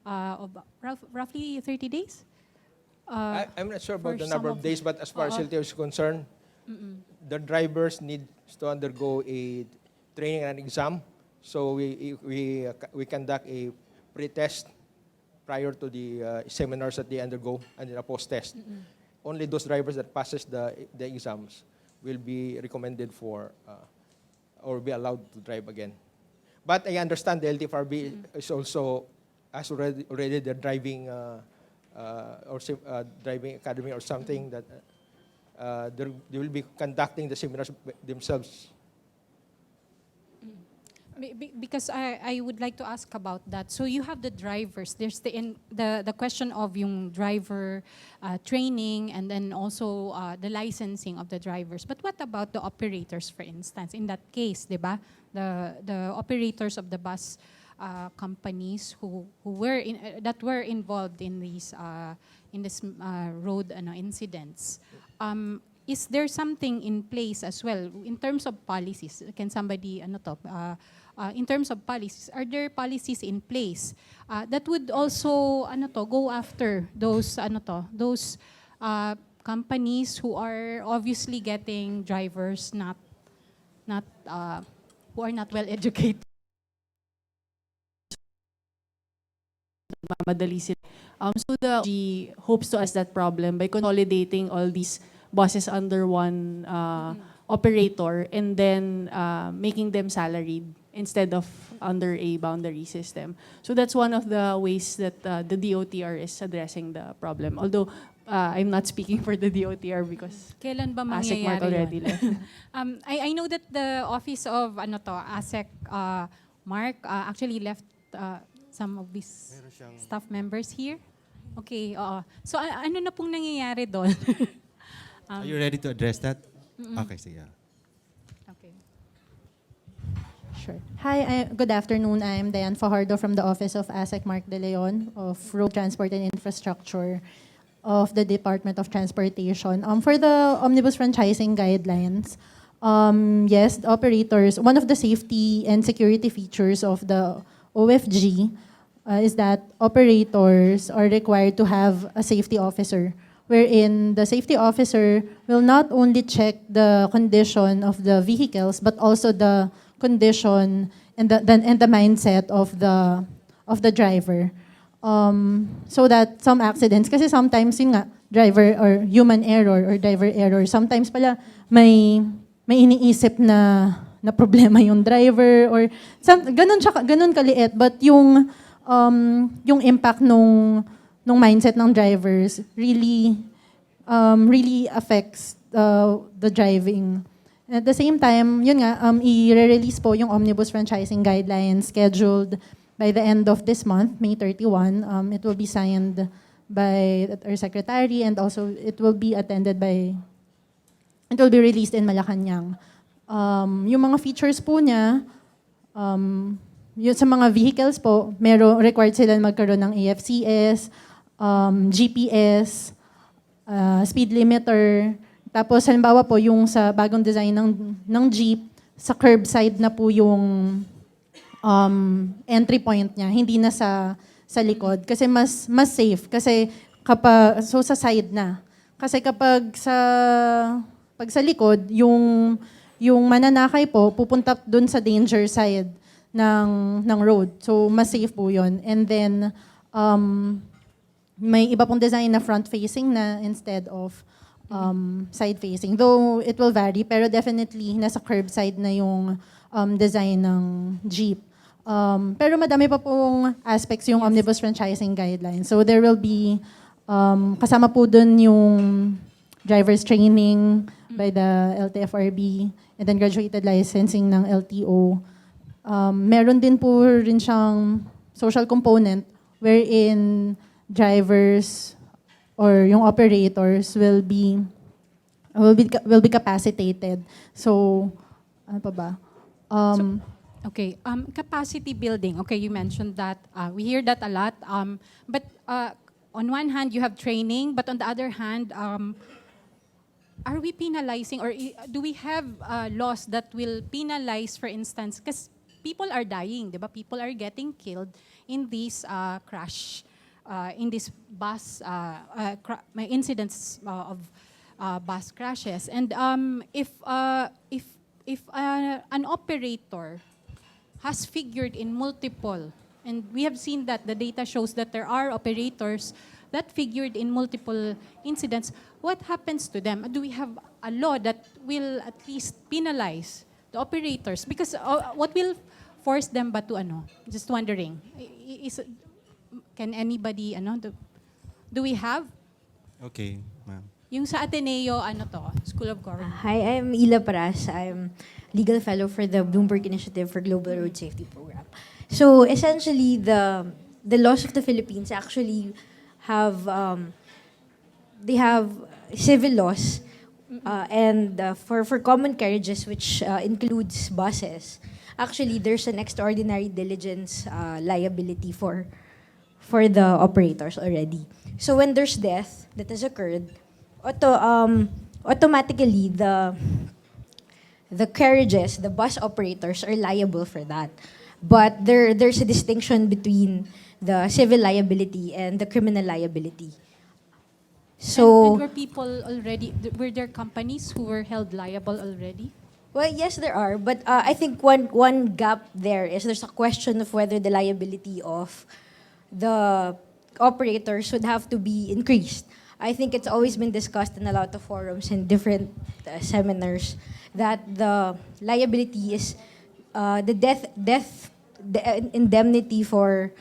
of roughly 30 days. I'm not sure about for the number some of days, but as far as LTO is concerned, the drivers need to undergo a training and exam. So we conduct a pre-test prior to the seminars that they undergo, and then a post-test. Only those drivers that passes the exams will be recommended for or be allowed to drive again. But I understand the LTFRB is also has already the driving driving academy or something that they will be conducting the seminars themselves. Because I would like to ask about that. So you have the drivers. There's the question of yung driver training, and then also the licensing of the drivers. But what about the operators, for instance? In that case, di ba? The operators of the bus companies who were involved in these road incidents. Is there something in place as well in terms of policies? Can somebody in terms of policies, are there policies in place that would also go after those companies who are obviously getting drivers who are not well educated? Madali sila. So the G hopes to address that problem by consolidating all these buses under one operator, and then making them salaried instead of under a boundary system. So that's one of the ways that the DOTR is addressing the problem. Although I'm not speaking for the DOTR because Kailan ba ASEC Mark mangyayari already yun? left. I know that the office of ASEC Mark actually left some of these staff members here. Okay, so ano na pong nangyayari doon? Are you ready to address that? Okay, sige. Okay. Sure. Hi, good afternoon. I'm Diane Fajardo from the Office of ASEC Mark De Leon of Road Transport and Infrastructure of the Department of Transportation. For the omnibus franchising guidelines, yes, the operators, one of the safety and security features of the OFG is that operators are required to have a safety officer, wherein the safety officer will not only check the condition of the vehicles, but also the condition and the mindset of the driver. So that some accidents, kasi sometimes yun nga, driver or human error or driver error, sometimes pala may iniisip na problema yung driver or ganun kaliit, but yung impact nung mindset ng drivers really affects the driving. At the same time, yun nga, i-release po yung omnibus franchising guidelines scheduled by the end of this month, May 31. It will be signed by our secretary, and also it will be released in Malacanang. Yung mga features po niya, yun sa mga vehicles po, required sila magkaroon ng AFCS, GPS, speed limiter. Tapos halimbawa po yung sa bagong design ng Jeep, sa curbside na po yung entry point niya, hindi na sa likod kasi mas safe kasi sa side na. Kasi pag sa likod, yung mananakay po pupunta dun sa danger side ng road. So mas safe po 'yon. And then may iba pong design na front-facing na instead of side-facing. Though it will vary, pero definitely nasa curbside na yung design ng Jeep. Pero madami pa pong aspects yung omnibus franchising guidelines. So there will be, kasama po dun yung driver's training by the LTFRB and then graduated licensing ng LTO. Meron din po rin siyang social component wherein drivers or yung operators will be capacitated. So, ano pa ba? Okay, capacity building. Okay, you mentioned that. We hear that a lot. But on one hand, you have training, but on the other hand, are we penalizing or do we have laws that will penalize, for instance, because people are dying, diba? People are getting killed in these crash, in these bus incidents of bus crashes. And if an operator has figured in multiple, and we have seen that the data shows that there are operators that figured in multiple incidents, what happens to them? Do we have a law that will at least penalize the operators? Because what will force them ba to ano? Just wondering. Can anybody, do we have? Okay, ma'am. Yung sa Ateneo, School of Government. Hi, I'm Ila Paras. I'm legal fellow for the Bloomberg Initiative for Global Road Safety Program. So essentially, the laws of the Philippines actually have they have civil laws and for common carriages, which includes buses. Actually, there's an extraordinary diligence liability for the operators already. So when there's death that has occurred, automatically the carriages, the bus operators are liable for that. But there's a distinction between the civil liability and the criminal liability. So and were there companies who were held liable already? Well, yes, there are. But I think one gap there is there's a question of whether the liability of the operators would have to be increased. I think it's always been discussed in a lot of forums and different seminars that the liability is the indemnity for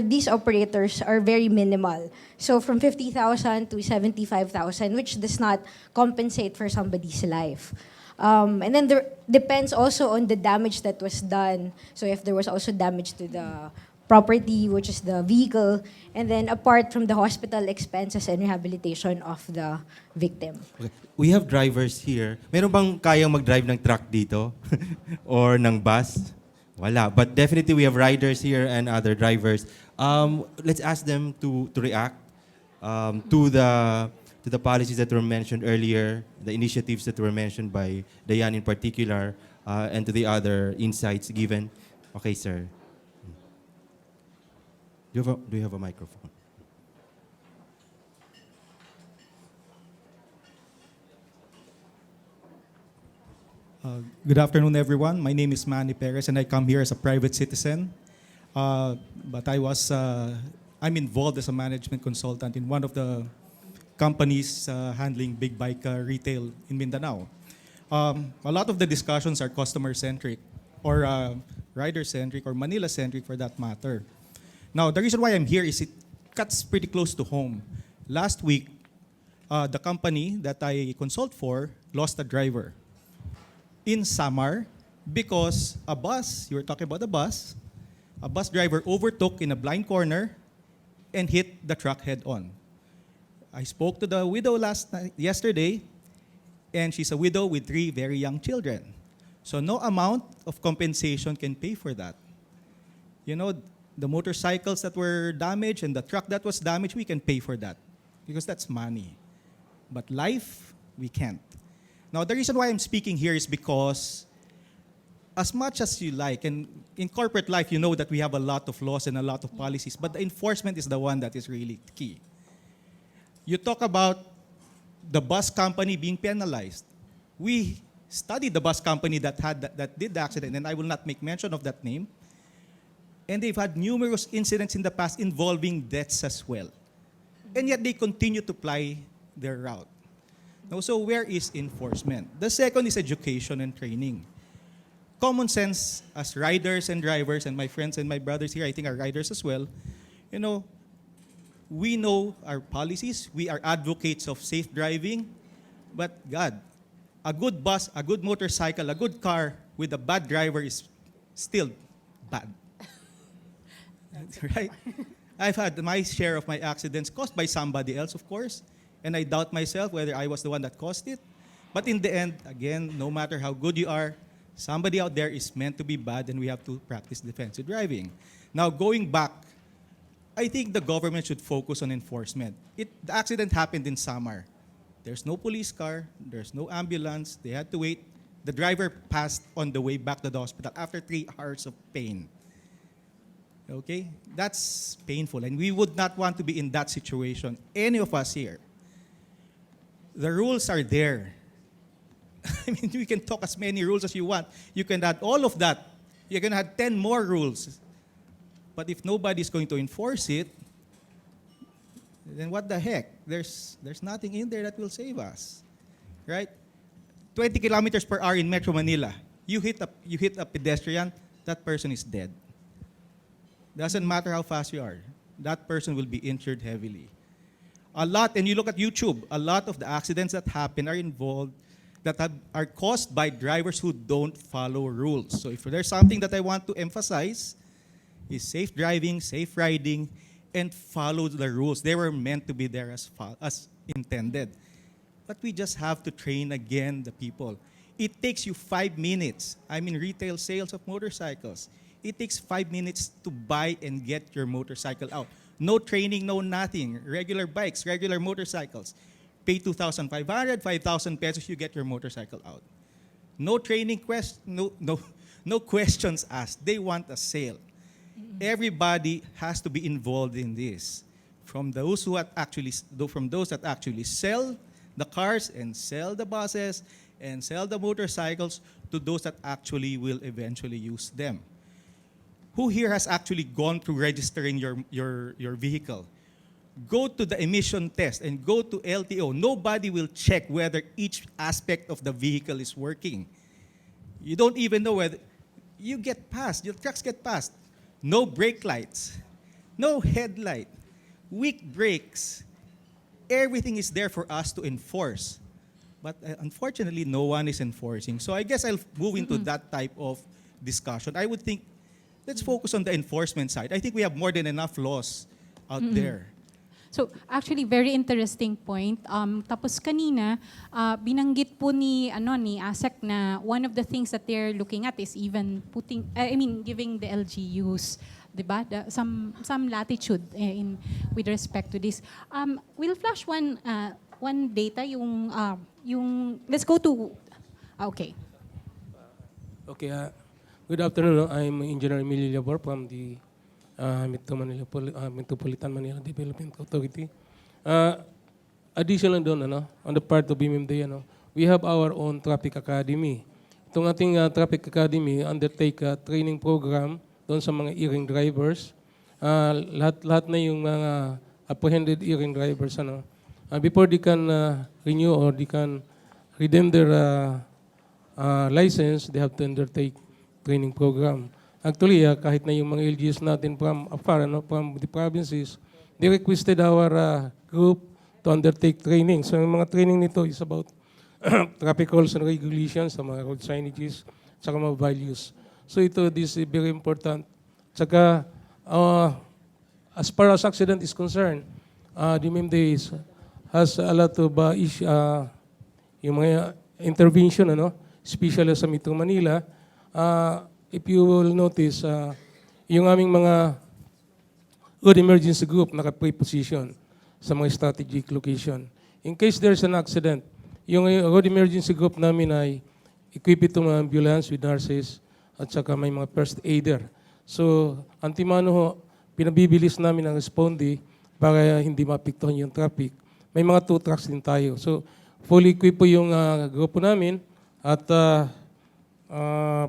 these operators are very minimal. So from 50,000 to 75,000, which does not compensate for somebody's life. And then there depends also on the damage that was done. So if there was also damage to the property, which is the vehicle, and then apart from the hospital expenses and rehabilitation of the victim. Okay. We have drivers here. Meron bang kayang mag-drive ng truck dito? Or ng bus? Wala. But definitely we have riders here and other drivers. Let's ask them to react to the policies that were mentioned earlier, the initiatives that were mentioned by Dayan in particular, and to the other insights given. Okay, sir. Do you have a microphone? Good afternoon, everyone. My name is Manny Perez, and I come here as a private citizen. But I'm involved as a management consultant in one of the companies handling big bike retail in Mindanao. A lot of the discussions are customer-centric, or rider-centric, or Manila-centric for that matter. Now, the reason why I'm here is it cuts pretty close to home. Last week, the company that I consult for lost a driver in Samar because a bus, you were talking about a bus driver overtook in a blind corner and hit the truck head on. I spoke to the widow yesterday, and she's a widow with 3 very young children. So no amount of compensation can pay for that. You know, the motorcycles that were damaged and the truck that was damaged, we can pay for that because that's money. But life, we can't. Now, the reason why I'm speaking here is because as much as you like, and in corporate life, you know that we have a lot of laws and a lot of policies, but the enforcement is the one that is really key. You talk about the bus company being penalized. We studied the bus company that did the accident, and I will not make mention of that name. And they've had numerous incidents in the past involving deaths as well. And yet they continue to ply their route. Now, so where is enforcement? The second is education and training. Common sense as riders and drivers, and my friends and my brothers here, I think are riders as well, you know, we know our policies, we are advocates of safe driving, but God, a good bus, a good motorcycle, a good car with a bad driver is still bad. Right? I've had my share of my accidents caused by somebody else, of course, and I doubt myself whether I was the one that caused it. But in the end, again, no matter how good you are, somebody out there is meant to be bad, and we have to practice defensive driving. Now, going back, I think the government should focus on enforcement. The accident happened in Samar. There's no police car, there's no ambulance, they had to wait. The driver passed on the way back to the hospital after 3 hours of pain. Okay? That's painful, and we would not want to be in that situation, any of us here. The rules are there. I mean, you can talk as many rules as you want. You can add all of that. You're going to add 10 more rules. But if nobody's going to enforce it, then what the heck? There's nothing in there that will save us. Right? 20 kilometers per hour in Metro Manila. You hit a pedestrian, that person is dead. Doesn't matter how fast you are. That person will be injured heavily. And you look at YouTube, a lot of the accidents that happen are caused by drivers who don't follow rules. So if there's something that I want to emphasize, is safe driving, safe riding, and follow the rules. They were meant to be there as intended. But we just have to train again the people. It takes you 5 minutes. I'm in retail sales of motorcycles. It takes 5 minutes to buy and get your motorcycle out. No training, no nothing. Regular bikes, regular motorcycles. Pay 2,500, 5,000 pesos, you get your motorcycle out. No training, no questions asked. They want a sale. Everybody has to be involved in this. From those that actually sell the cars and sell the buses and sell the motorcycles to those that actually will eventually use them. Who here has actually gone through registering your vehicle? Go to the emission test and go to LTO. Nobody will check whether each aspect of the vehicle is working. You don't even know whether you get past, your trucks get past. No brake lights, no headlight, weak brakes. Everything is there for us to enforce. But unfortunately, no one is enforcing. So I guess I'll move into that type of discussion. I would think Let's focus on the enforcement side. I think we have more than enough laws out there. So actually very interesting point. Tapos kanina binanggit po ni ASEC na one of the things that they're looking at is even giving the LGUs, 'di ba? Some latitude in with respect to this. We'll flash one data yung let's go to okay. Okay, good afternoon. I'm Engineer Emilio Labor from the Metropolitan Manila Development Authority. Additional doon, on the part of MMDA, we have our own traffic academy. Itong ating traffic academy undertake a training program doon sa mga e-ring drivers. Lahat na yung mga apprehended e-ring drivers, before they can renew or they can redeem their license, they have to undertake training program. Actually, kahit na yung mga LGUs natin from afar, from the provinces, they requested our group to undertake training. So yung mga training nito is about traffic rules and regulations, sa mga road signages, saka mga values. So this is very important. Saka, as far as accident is concerned, the MMDA has a lot of yung mga intervention, especially sa Metro Manila. If you will notice, yung aming mga road emergency group naka-pre-position sa mga strategic location. In case there's an accident, yung road emergency group namin ay equipped itong ambulance with nurses at saka may mga first aider. So, antimano ho, pinabibilis namin ang responde para hindi mapiktuhan yung traffic. May mga tow trucks din tayo. So, fully equipped po yung grupo namin at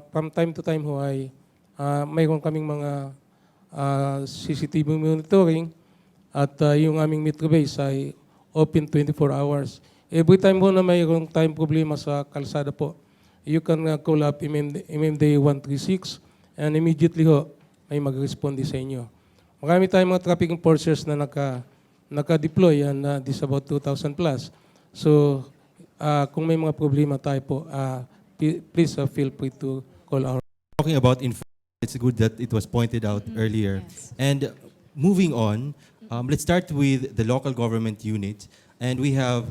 from time to time ho ay mayroon kaming mga CCTV monitoring at yung aming metro base ay open 24 hours. Every time ho na mayroong time problema sa kalsada po, you can call up MMDA 136 and immediately ho may mag-responde sa inyo. Marami tayong mga traffic enforcers na naka-deploy and this about 2,000 plus. So kung may mga problema tayo po, please feel free to call our. Talking about it's good that it was pointed out earlier. Yes. And moving on, let's start with the local government unit. And we have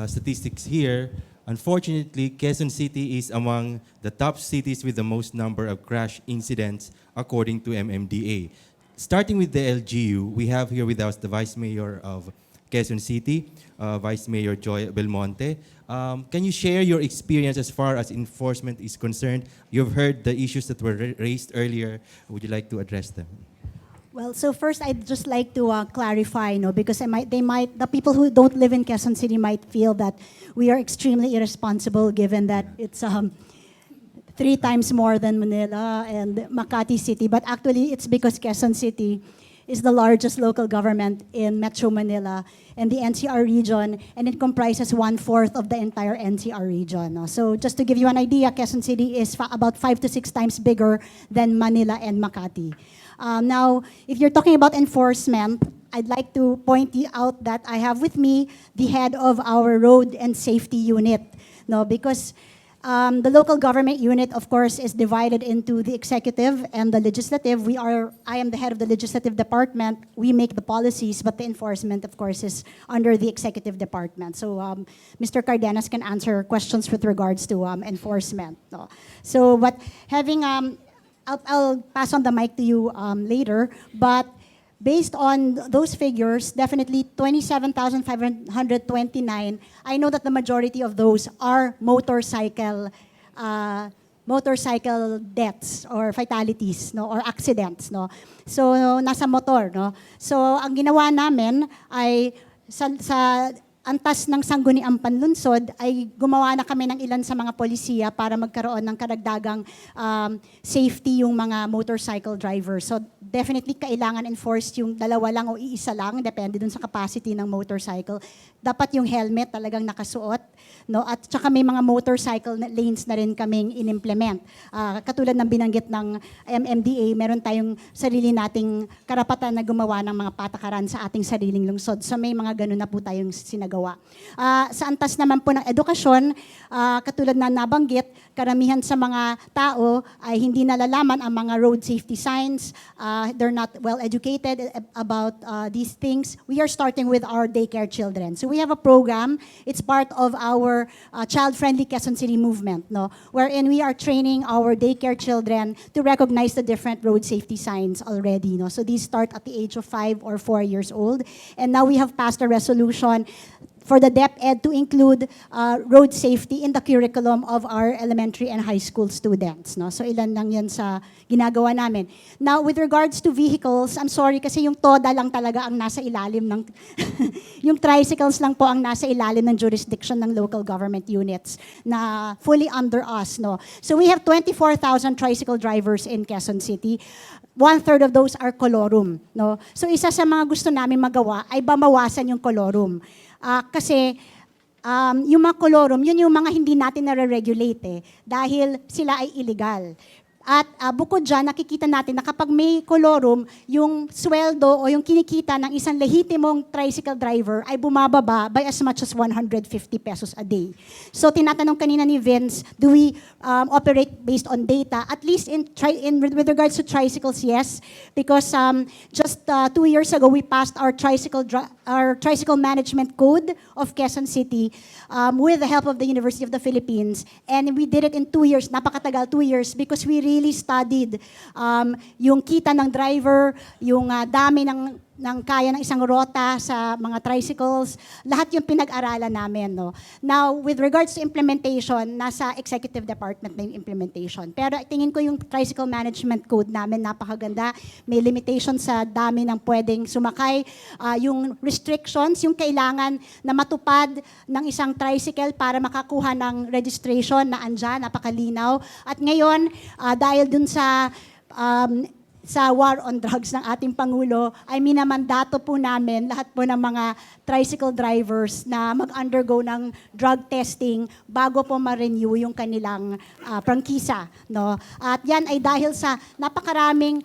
statistics here. Unfortunately, Quezon City is among the top cities with the most number of crash incidents according to MMDA. Starting with the LGU, we have here with us the Vice Mayor of Quezon City, Vice Mayor Joy Belmonte. Can you share your experience as far as enforcement is concerned? You've heard the issues that were raised earlier. Would you like to address them? Well, so first I'd just like to clarify, because the people who don't live in Quezon City might feel that we are extremely irresponsible given that it's 3 times more than Manila and Makati City. But actually, it's because Quezon City is the largest local government in Metro Manila and the NCR region, and it comprises 1/4 of the entire NCR region. So just to give you an idea, Quezon City is about 5 to 6 times bigger than Manila and Makati. Now, if you're talking about enforcement, I'd like to point out that I have with me the head of our road and safety unit, because the local government unit, of course, is divided into the executive and the legislative. I am the head of the legislative department. We make the policies, but the enforcement, of course, is under the executive department. So Mr. Cardenas can answer questions with regards to enforcement. So, but having, I'll pass on the mic to you later, but based on those figures, definitely 27,529, I know that the majority of those are motorcycle deaths or fatalities, or accidents. So, nasa motor. So, ang ginawa namin ay sa antas ng sangguniang panlunsod ay gumawa na kami ng ilan sa mga polisiya para magkaroon ng karagdagang safety yung mga motorcycle drivers. So definitely kailangan enforced yung 2 lang o iisa lang, depende dun sa capacity ng motorcycle. Dapat yung helmet talagang nakasuot, at saka may mga motorcycle lanes na rin kaming inimplement. Katulad ng binanggit ng MMDA, meron tayong sarili nating karapatan na gumawa ng mga patakaran sa ating sariling lungsod. So may mga ganun na po tayong ginagawa. Sa antas naman po ng edukasyon, katulad na nabanggit, karamihan sa mga tao ay hindi nalalaman ang mga road safety signs. They're not well educated about these things. We are starting with our daycare children. So we have a program. It's part of our child-friendly Quezon City movement, no, wherein we are training our daycare children to recognize the different road safety signs already. No? So these start at the age of 5 or 4 years old. And now we have passed a resolution for the DepEd to include road safety in the curriculum of our elementary and high school students. No? So ilan lang yan sa ginagawa namin. Now, with regards to vehicles, I'm sorry kasi yung TODA lang talaga ang nasa ilalim ng, yung tricycles lang po ang nasa ilalim ng jurisdiction ng local government units na fully under us. No? So we have 24,000 tricycle drivers in Quezon City. 1/3 of those are colorum. No? So isa sa mga gusto namin magawa ay bawasan yung colorum. Kasi yung mga colorum, yun yung mga hindi natin nare-regulate dahil sila ay illegal. At bukod dyan, nakikita natin na kapag may colorum, yung sweldo o yung kinikita ng isang lehitimong tricycle driver ay bumababa by as much as 150 pesos a day. So tinatanong kanina ni Vince, do we operate based on data? At least with regards to tricycles, yes. Because just 2 years ago, we passed our tricycle management code of Quezon City with the help of the University of the Philippines. And we did it in 2 years, napakatagal, 2 years, because we really studied yung kita ng driver, yung dami ng kaya ng isang rota sa mga tricycles, lahat yung pinag-aralan namin. No? Now, with regards to implementation, nasa executive department na yung implementation. Pero tingin ko yung tricycle management code namin napakaganda. May limitation sa dami ng pwedeng sumakay. Yung restrictions, yung kailangan na matupad ng isang tricycle para makakuha ng registration na andyan, napakalinaw. At ngayon, dahil dun sa war on drugs ng ating Pangulo, ay minamandato po namin lahat po ng mga tricycle drivers na mag-undergo ng drug testing bago po ma-renew yung kanilang prangkisa. No? At yan ay dahil sa napakaraming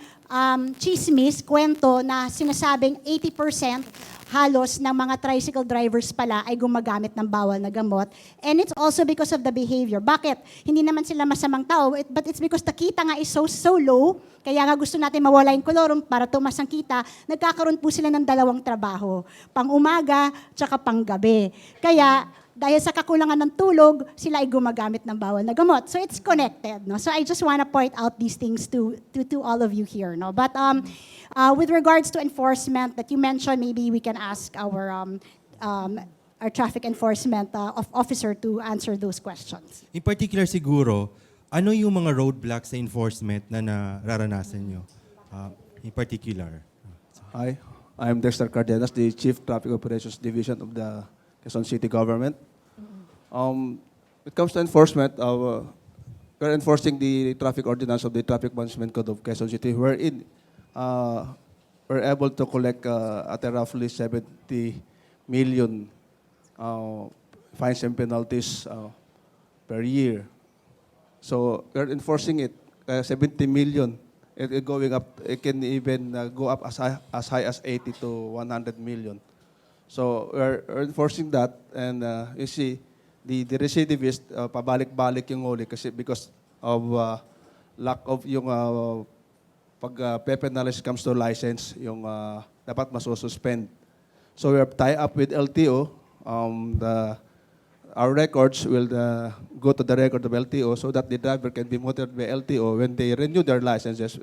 chismis, kwento na sinasabing 80% halos ng mga tricycle drivers pala ay gumagamit ng bawal na gamot. And it's also because of the behavior. Bakit? Hindi naman sila masamang tao, but it's because the kita nga is so low, kaya nga gusto natin mawala yung colorum para tumas ang kita, nagkakaroon po sila ng dalawang trabaho, pang umaga, tsaka pang gabi. Kaya, dahil sa kakulangan ng tulog, sila ay gumagamit ng bawal na gamot. So it's connected. No? So I just want to point out these things to all of you here. No? But with regards to enforcement that you mentioned, maybe we can ask our traffic enforcement officer to answer those questions. In particular siguro, ano yung mga roadblocks sa enforcement na nararanasan nyo? In particular. Hi, I'm Dexter Cardenas, the Chief Traffic Operations Division of the Quezon City Government. When it comes to enforcement, we're enforcing the traffic ordinance of the Traffic Management Code of Quezon City, wherein we're able to collect at a roughly 70 million fines and penalties per year. So we're enforcing it, 70 million. It going up, it can even go up as high as 80 to 100 million. So we're enforcing that, and you see, the recidivist, pabalik-balik yung huli kasi because of lack of yung pag pe-penalize comes to license, yung dapat masususpend. So we are tie up with LTO. Our records will go to the record of LTO so that the driver can be monitored by LTO when they renew their licenses.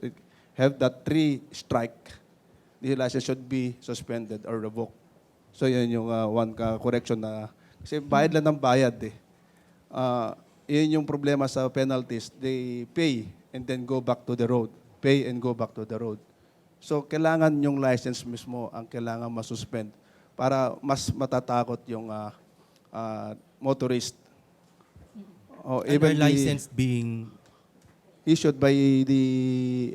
Have that 3 strike, the license should be suspended or revoked. So yan yung one correction na, kasi bayad lang ng bayad yun yung problema sa penalties. They pay and then go back to the road. Pay and go back to the road. So kailangan yung license mismo ang kailangan masuspend para mas matatakot yung motorist. Even license being issued by the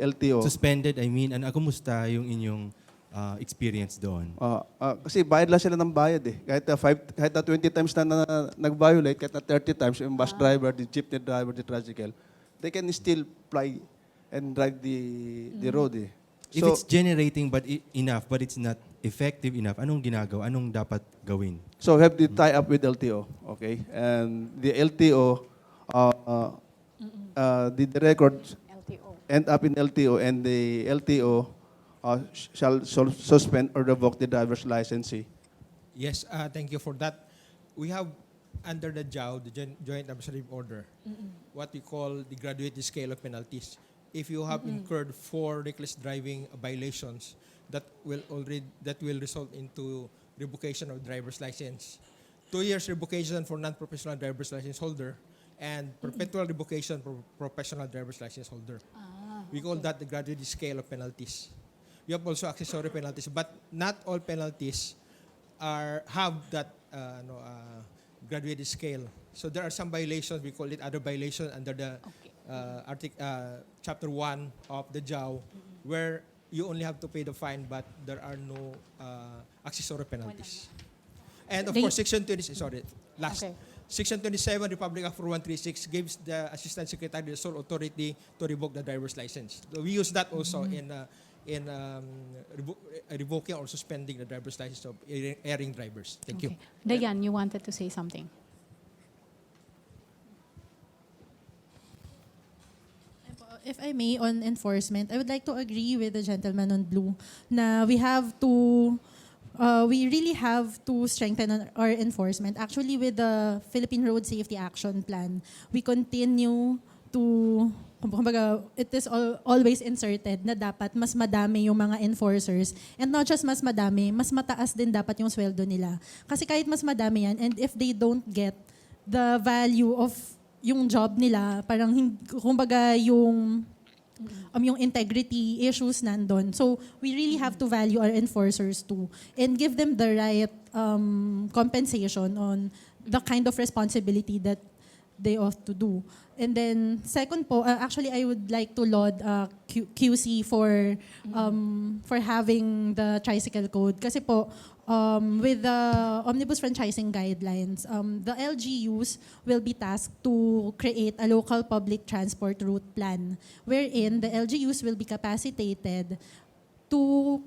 LTO. Suspended, I mean, kumusta yung inyong experience doon? Kasi bayad lang sila ng bayad Kahit na 20 times na nag-violate, kahit na 30 times, yung bus driver, the jeepney driver, the tricycle, they can still fly and drive the road If it's generating enough, but it's not effective enough? Anong ginagawa? Anong dapat gawin? So we have to tie up with LTO, okay? And the LTO, the records end up in LTO, and the LTO shall suspend or revoke the driver's license. Yes, thank you for that. We have under the JAO, the Joint Administrative Order, what we call the graduated scale of penalties. If you have incurred 4 reckless driving violations, that will result into revocation of driver's license. 2 years revocation for non-professional driver's license holder, and perpetual revocation for professional driver's license holder. We call that the graduated scale of penalties. We have also accessory penalties, but not all penalties have that graduated scale. So there are some violations, we call it other violations under the Chapter 1 of the JAO, where you only have to pay the fine, but there are no accessory penalties. And of course, Section 20, Section 27, Republic Act 4136 gives the Assistant Secretary the sole authority to revoke the driver's license. So we use that also in revoking or suspending the driver's license of erring drivers. Thank you. Dayan, you wanted to say something. If I may, on enforcement, I would like to agree with the gentleman on blue na we really have to strengthen our enforcement. Actually, with the Philippine Road Safety Action Plan, we continue to, kumbaga, it is always inserted na dapat mas madami yung mga enforcers. And not just mas madami, mas mataas din dapat yung sweldo nila. Kasi kahit mas madami yan, and if they don't get the value of yung job nila, parang kumbaga yung integrity issues nandun. So we really have to value our enforcers too and give them the right compensation on the kind of responsibility that they ought to do. And then second po, actually I would like to laud QC for having the tricycle code. Kasi po, with the Omnibus Franchising Guidelines, the LGUs will be tasked to create a local public transport route plan wherein the LGUs will be capacitated to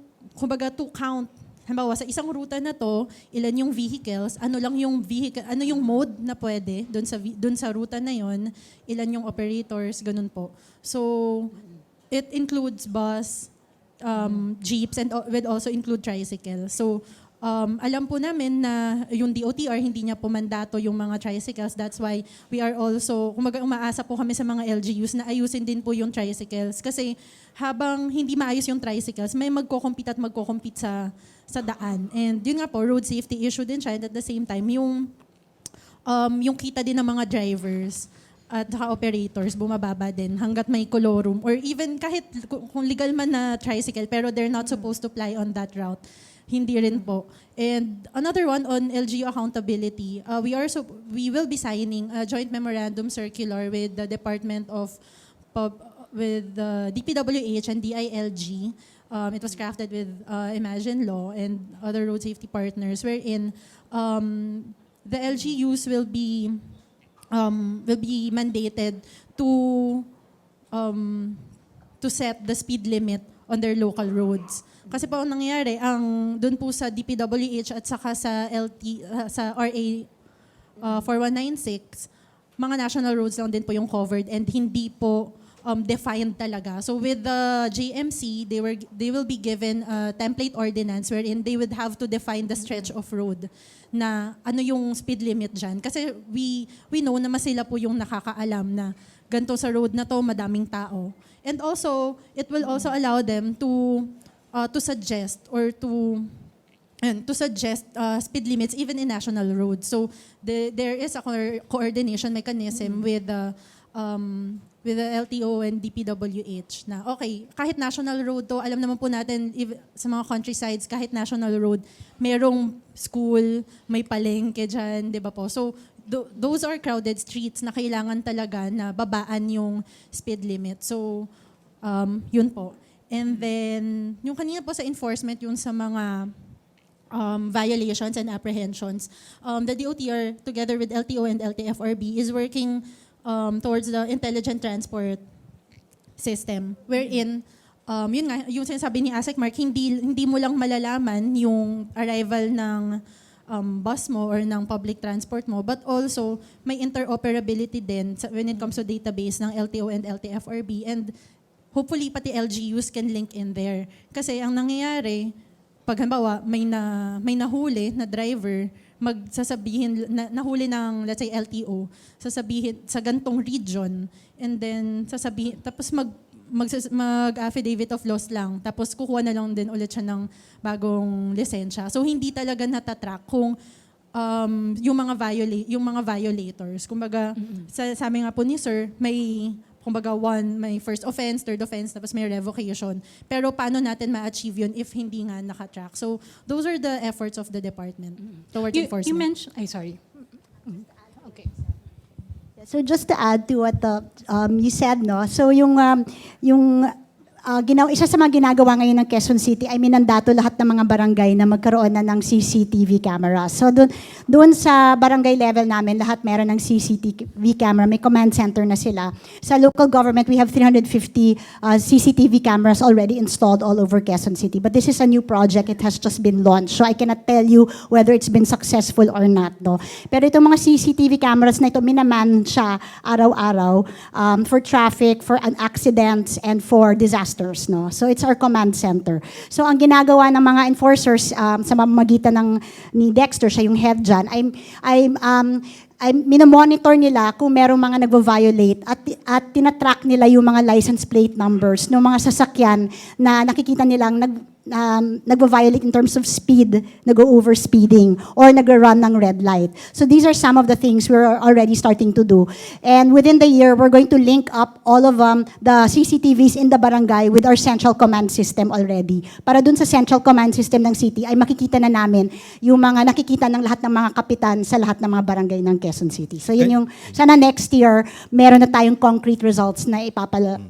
count. Halimbawa, sa isang ruta na to, ilan yung vehicles, ano yung mode na pwede doon sa ruta na yon, ilan yung operators, ganun po. So, it includes bus, jeeps, and would also include tricycles. So, alam po namin na yung DOTR hindi niya po mandato yung mga tricycles. That's why we are also, umaasa po kami sa mga LGUs na ayusin din po yung tricycles. Kasi habang hindi maayos yung tricycles, may magko-compete sa daan. And yun nga po, road safety issue din siya. And at the same time, yung kita din ng mga drivers at operators, bumababa din hanggat may colorum. Or even kahit kung legal man na tricycle, pero they're not supposed to fly on that route. Hindi rin po. And another one on LGU accountability, we will be signing a joint memorandum circular with the Department of with the DPWH and DILG. It was crafted with Imagine Law and other road safety partners, wherein the LGUs will be mandated to set the speed limit on their local roads. Kasi po ang nangyayari, doon po sa DPWH at saka sa RA 4196, mga national roads lang din po yung covered and hindi po defined talaga. So with the JMC, they will be given a template ordinance wherein they would have to define the stretch of road na ano yung speed limit dyan. Kasi we know na mas sila po yung nakakaalam na ganito sa road na to, madaming tao. And also, it will also allow them to suggest or to suggest speed limits even in national roads. So there is a coordination mechanism with the LTO and DPWH na okay, kahit national road to, alam naman po natin sa mga countrysides, kahit national road, merong school, may palengke dyan, di ba po? So those are crowded streets na kailangan talaga na babaan yung speed limit. So yun po. And then, yung kanina po sa enforcement, yung sa mga violations and apprehensions, the DOTR, together with LTO and LTFRB, is working towards the intelligent transport system, wherein yun nga, yung sinasabi ni Asek Mark, hindi mo lang malalaman yung arrival ng bus mo or ng public transport mo, but also may interoperability din when it comes to database ng LTO and LTFRB, and hopefully pati LGUs can link in there. Kasi ang nangyayari, pag halimbawa may nahuli na driver, magsasabihin, nahuli ng, let's say, LTO, sasabihin sa gantong region, and then sasabihin, tapos mag-affidavit of loss lang, tapos kukuha na lang din ulit siya ng bagong lisensya. So hindi talaga natatrack kung yung mga violators. Kumbaga, sabi nga po ni Sir, may may first offense, third offense, tapos may revocation. Pero paano natin ma-achieve yun if hindi nga nakatrack? So those are the efforts of the department towards enforcement. You mentioned, sorry. Okay. So just to add to what you said, no? So isa sa mga ginagawa ngayon ng Quezon City ay minandato lahat ng mga barangay na magkaroon na ng CCTV camera. So doon sa barangay level namin, lahat meron ng CCTV camera. May command center na sila. Sa local government, we have 350 CCTV cameras already installed all over Quezon City. But this is a new project. It has just been launched. So I cannot tell you whether it's been successful or not. No? Pero itong mga CCTV cameras na ito, minaman siya araw-araw for traffic, for accidents, and for disasters. No? So it's our command center. So ang ginagawa ng mga enforcers sa mamamagitan ni Dexter, siya yung head dyan, ay minomonitor nila kung merong mga nagvo-violate at tinatrack nila yung mga license plate numbers ng mga sasakyan na nakikita nilang nagvo-violate in terms of speed, nag-over speeding, or nag-run ng red light. So these are some of the things we're already starting to do. And within the year, we're going to link up all of the CCTVs in the barangay with our central command system already. Para dun sa central command system ng city, ay makikita na namin yung mga nakikita ng lahat ng mga kapitan sa lahat ng mga barangay ng Quezon City. So yun yung, sana next year, meron na tayong concrete results na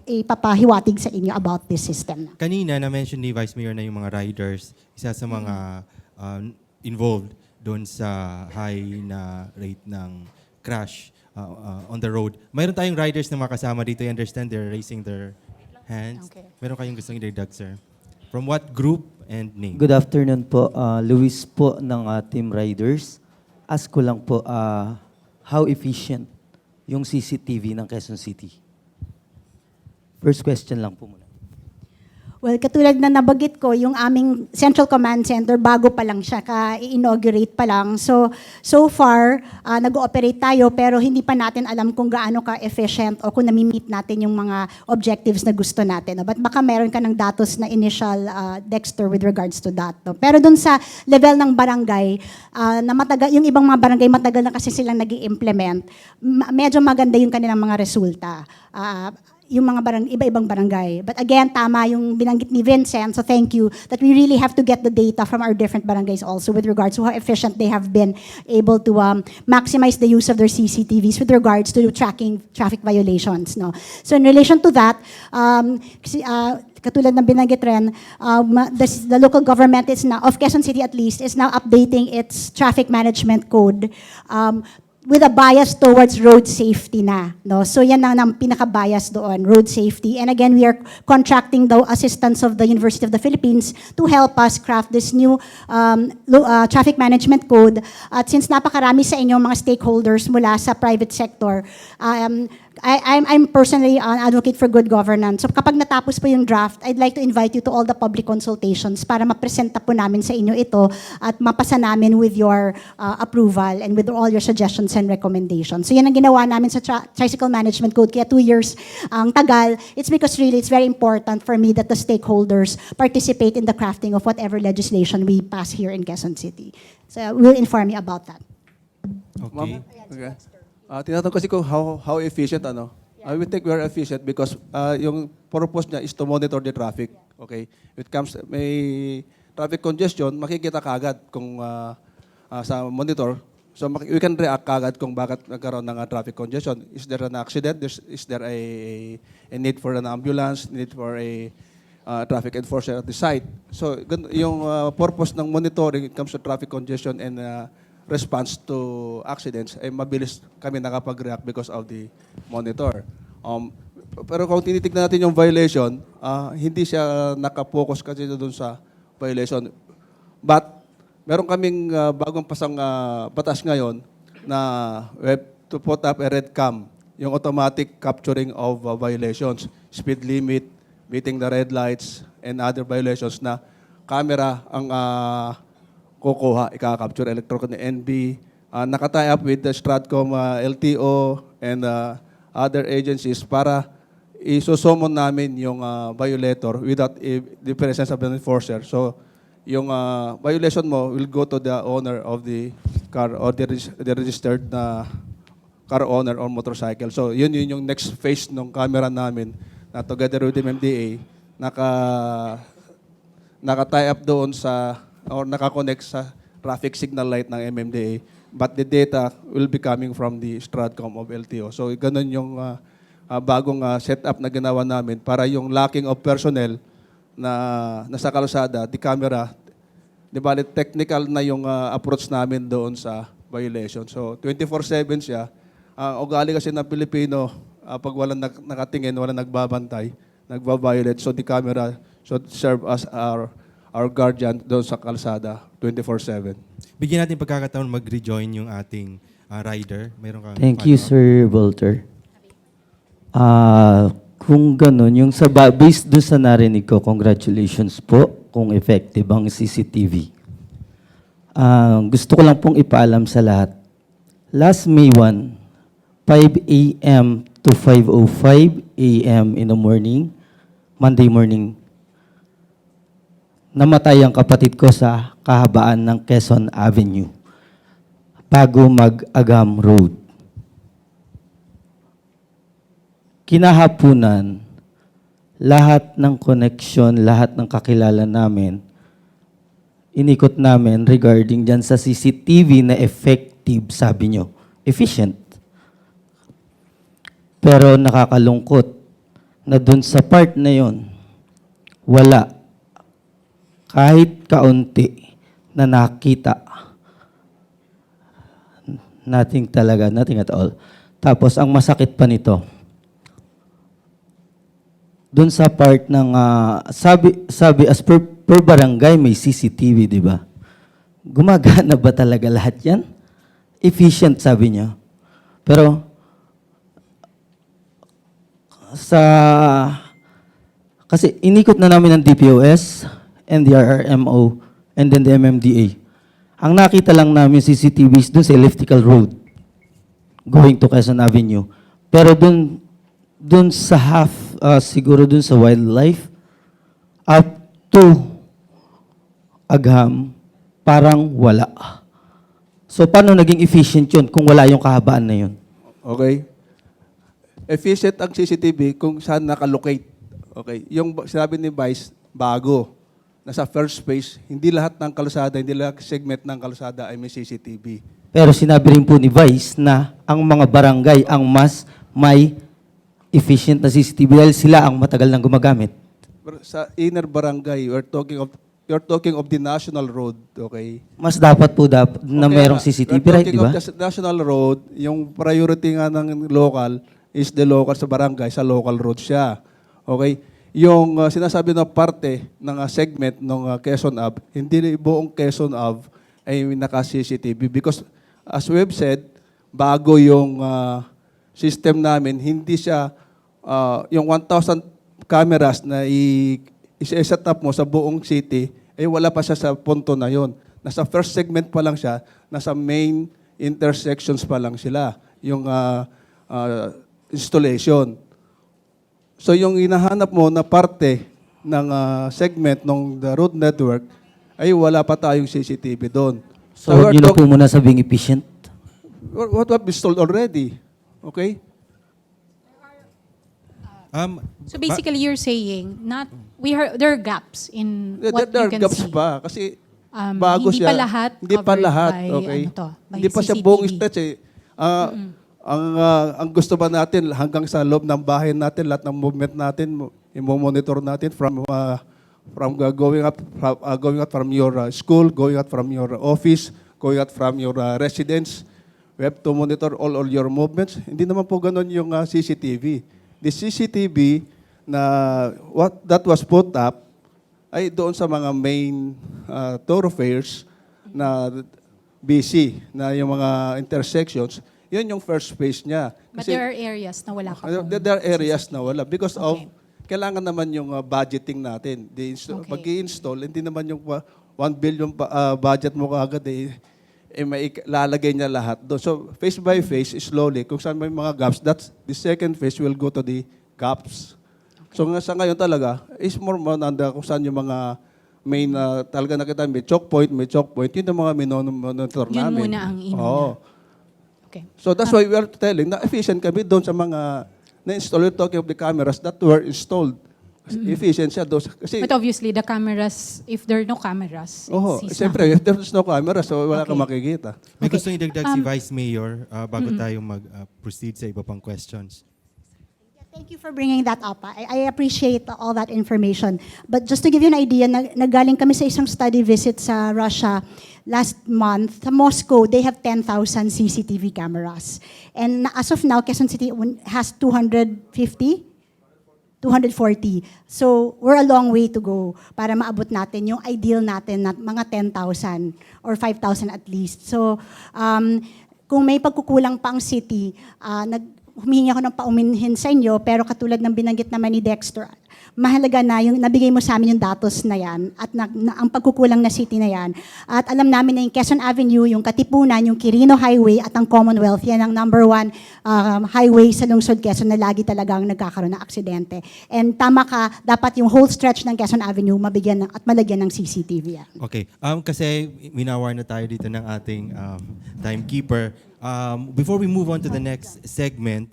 ipapahiwatig sa inyo about this system. Kanina na-mention ni Vice Mayor na yung mga riders, isa sa mga involved doon sa high na rate ng crash on the road. Mayroon tayong riders na makasama dito. I understand they're raising their hands. Okay. Meron kayong gustong i-deduct, sir? From what group and name? Good afternoon po. Luis po ng Team Riders. Ask ko lang po, how efficient yung CCTV ng Quezon City? First question lang po muna. Well, katulad na nabanggit ko, yung aming Central Command Center, bago pa lang siya, ka-inaugurate pa lang. So far, nag-ooperate tayo, pero hindi pa natin alam kung gaano ka-efficient o kung nami-meet natin yung mga objectives na gusto natin. No? But baka meron ka ng datos na initial, Dexter, with regards to that. No? Pero dun sa level ng barangay, na yung ibang mga barangay, matagal na kasi silang nag-i-implement, medyo maganda yung kanilang mga resulta. Yung mga iba-ibang barangay. But again, tama yung binanggit ni Vincent, so thank you, that we really have to get the data from our different barangays also with regards to how efficient they have been able to maximize the use of their CCTVs with regards to tracking traffic violations. No? So in relation to that, katulad ng binanggit rin, the local government of Quezon City at least, is now updating its traffic management code with a bias towards road safety na. No? So yan ang pinaka-bias doon, road safety. And again, we are contracting the assistance of the University of the Philippines to help us craft this new traffic management code. At since napakarami sa inyo mga stakeholders mula sa private sector, I'm personally an advocate for good governance. So kapag natapos po yung draft, I'd like to invite you to all the public consultations para mapresenta po namin sa inyo ito at mapasa namin with your approval and with all your suggestions and recommendations. So yan ang ginawa namin sa Tricycle Management Code. Kaya 2 years ang tagal. It's because really it's very important for me that the stakeholders participate in the crafting of whatever legislation we pass here in Quezon City. So we'll inform you about that. Okay. Okay. Tinatanong kasi ko how efficient ano. I would think we are efficient because yung purpose niya is to monitor the traffic. Okay? If it comes may traffic congestion, makikita kaagad kung sa monitor. So we can react kaagad kung bakit nagkaroon ng traffic congestion. Is there an accident? Is there a need for an ambulance? Need for a traffic enforcer at the site? So yung purpose ng monitoring, it comes to traffic congestion and response to accidents, ay mabilis kami nakapag-react because of the monitor. pero kung tinitignan natin yung violation, hindi siya nakapokus kasi doon sa violation. But meron kaming bagong pasang batas ngayon na we have to put up a red cam, yung automatic capturing of violations, speed limit, meeting the red lights, and other violations na camera ang kukuha, ika-capture electronic NB. Naka-tie up with the Stratcom LTO and other agencies para isusumon namin yung violator without the presence of an enforcer. So, yung violation mo will go to the owner of the car or the registered na car owner or motorcycle. So, yun yung next phase ng camera namin na together with the MMDA, naka-tie up doon sa or naka-connect sa traffic signal light ng MMDA. But the data will be coming from the Stratcom of LTO. So, ganun yung bagong setup na ginawa namin para yung lacking of personnel na nasa kalsada, the camera, di ba, technical na yung approach namin doon sa violation. So, 24/7 siya. Ugali kasi ng Pilipino, pag walang nakatingin, walang nagbabantay, nagbabiolate. So, the camera should serve as our guardian doon sa kalsada, 24/7. Bigyan natin pagkakataon mag-rejoin yung ating rider. Mayroon kang Thank you, Sir Walter. Kung ganun, yung based doon sa narinig ko, congratulations po kung effective ang CCTV. Gusto ko lang pong ipaalam sa lahat. Last May 1, 5 a.m. to 5:05 a.m. in the morning, Monday morning, namatay ang kapatid ko sa kahabaan ng Quezon Avenue, bago mag-Agam Road. Kinahapunan, lahat ng connection, lahat ng kakilala namin, inikot namin regarding dyan sa CCTV na effective, sabi nyo, efficient. Pero nakakalungkot na dun sa part na yon, wala kahit kaunti na nakita. Nothing talaga, nothing at all. Tapos ang masakit pa nito, dun sa part ng, sabi as per barangay may CCTV, di ba? Gumagana ba talaga lahat yan? Efficient, sabi niya. Pero, kasi inikot na namin ng DPOS, and the RRMO, and then the MMDA. Ang nakita lang namin CCTVs dun sa elliptical road, going to Quezon Avenue. Pero dun sa siguro dun sa wildlife, up to Agham, parang wala. So, paano naging efficient yun kung wala yung kahabaan na yun? Okay. Efficient ang CCTV kung saan nakalocate. Okay. Yung sinabi ni Vice, bago. Nasa first phase, hindi lahat ng kalsada, hindi lahat segment ng kalsada ay may CCTV. Pero sinabi rin po ni Vice na ang mga barangay ang mas may efficient na CCTV dahil sila ang matagal nang gumagamit. Pero sa inner barangay, you're talking of the national road, okay? Mas dapat po na mayroong CCTV, right, di ba? We're talking of the national road, yung priority nga ng local is the local sa barangay, sa local road siya. Okay? Yung sinasabi na parte ng segment ng Quezon Ave, hindi buong Quezon Ave ay naka-CCTV because as we've said, bago yung system namin, hindi siya yung 1,000 cameras na i-set up mo sa buong city, eh wala pa siya sa punto na yon. Nasa first segment pa lang siya, nasa main intersections pa lang sila, yung installation. So yung hinahanap mo na parte ng segment ng the road network, ay wala pa tayong CCTV doon. So huwag nyo na po muna sabing efficient? What we've installed already. Okay? So basically, you're saying there are gaps in what there you can are gaps see. pa kasi bago hindi siya. pa lahat Hindi pa covered lahat. by, Okay? by Hindi pa siya CCTV. buong stretch eh. Ang gusto ba natin hanggang sa loob ng bahay natin, lahat ng movement natin, i-monitor natin from going out from your school, going out from your office, going out from your residence. We have to monitor all your movements. Hindi naman po ganun yung CCTV. the CCTV na that was put up ay doon sa mga main thoroughfares na busy, na yung mga intersections, yun yung first phase niya. But there are areas na wala pa pong There are areas na wala because of kailangan naman yung budgeting natin. Pag i-install, hindi naman yung 1 billion budget mo kaagad may lalagay niya lahat doon. So phase by phase, slowly, kung saan may mga gaps, that's the second phase will go to the gaps. So sa ngayon talaga, is more mananda kung saan yung mga main talaga nakita, may choke point, yun yung mga monitor namin. Yun muna ang inuna. Oo. Okay. So that's why we are telling na efficient kami doon sa mga na-install. We're talking of the cameras that were installed. Efficient siya doon. Kasi, But obviously, the cameras, if there are no cameras, siyempre, if there's no camera, so wala kang makikita. May gusto idagdag si Vice Mayor bago tayo mag-proceed sa iba pang questions. Thank you for bringing that up. I appreciate all that information. But just to give you an idea, nagaling kami sa isang study visit sa Russia last month. Sa Moscow, they have 10,000 CCTV cameras. And as of now, Quezon City has 250? 240. So, we're a long way to go para maabot natin yung ideal natin na mga 10,000 or 5,000 at least. So, kung may pagkukulang pa ang city, humingi ako ng pauminhin sa inyo, pero katulad ng binanggit naman ni Dexter, mahalaga na yung nabigay mo sa amin yung datos na yan at ang pagkukulang na city na yan. At alam namin na yung Quezon Avenue, yung Katipunan, yung Quirino Highway at ang Commonwealth, yan ang #1 highway sa lungsod Quezon na lagi talagang nagkakaroon ng aksidente. And tama ka, dapat yung whole stretch ng Quezon Avenue mabigyan at malagyan ng CCTV yan. Okay. Kasi minawar na tayo dito ng ating timekeeper. Before we move on to the next segment,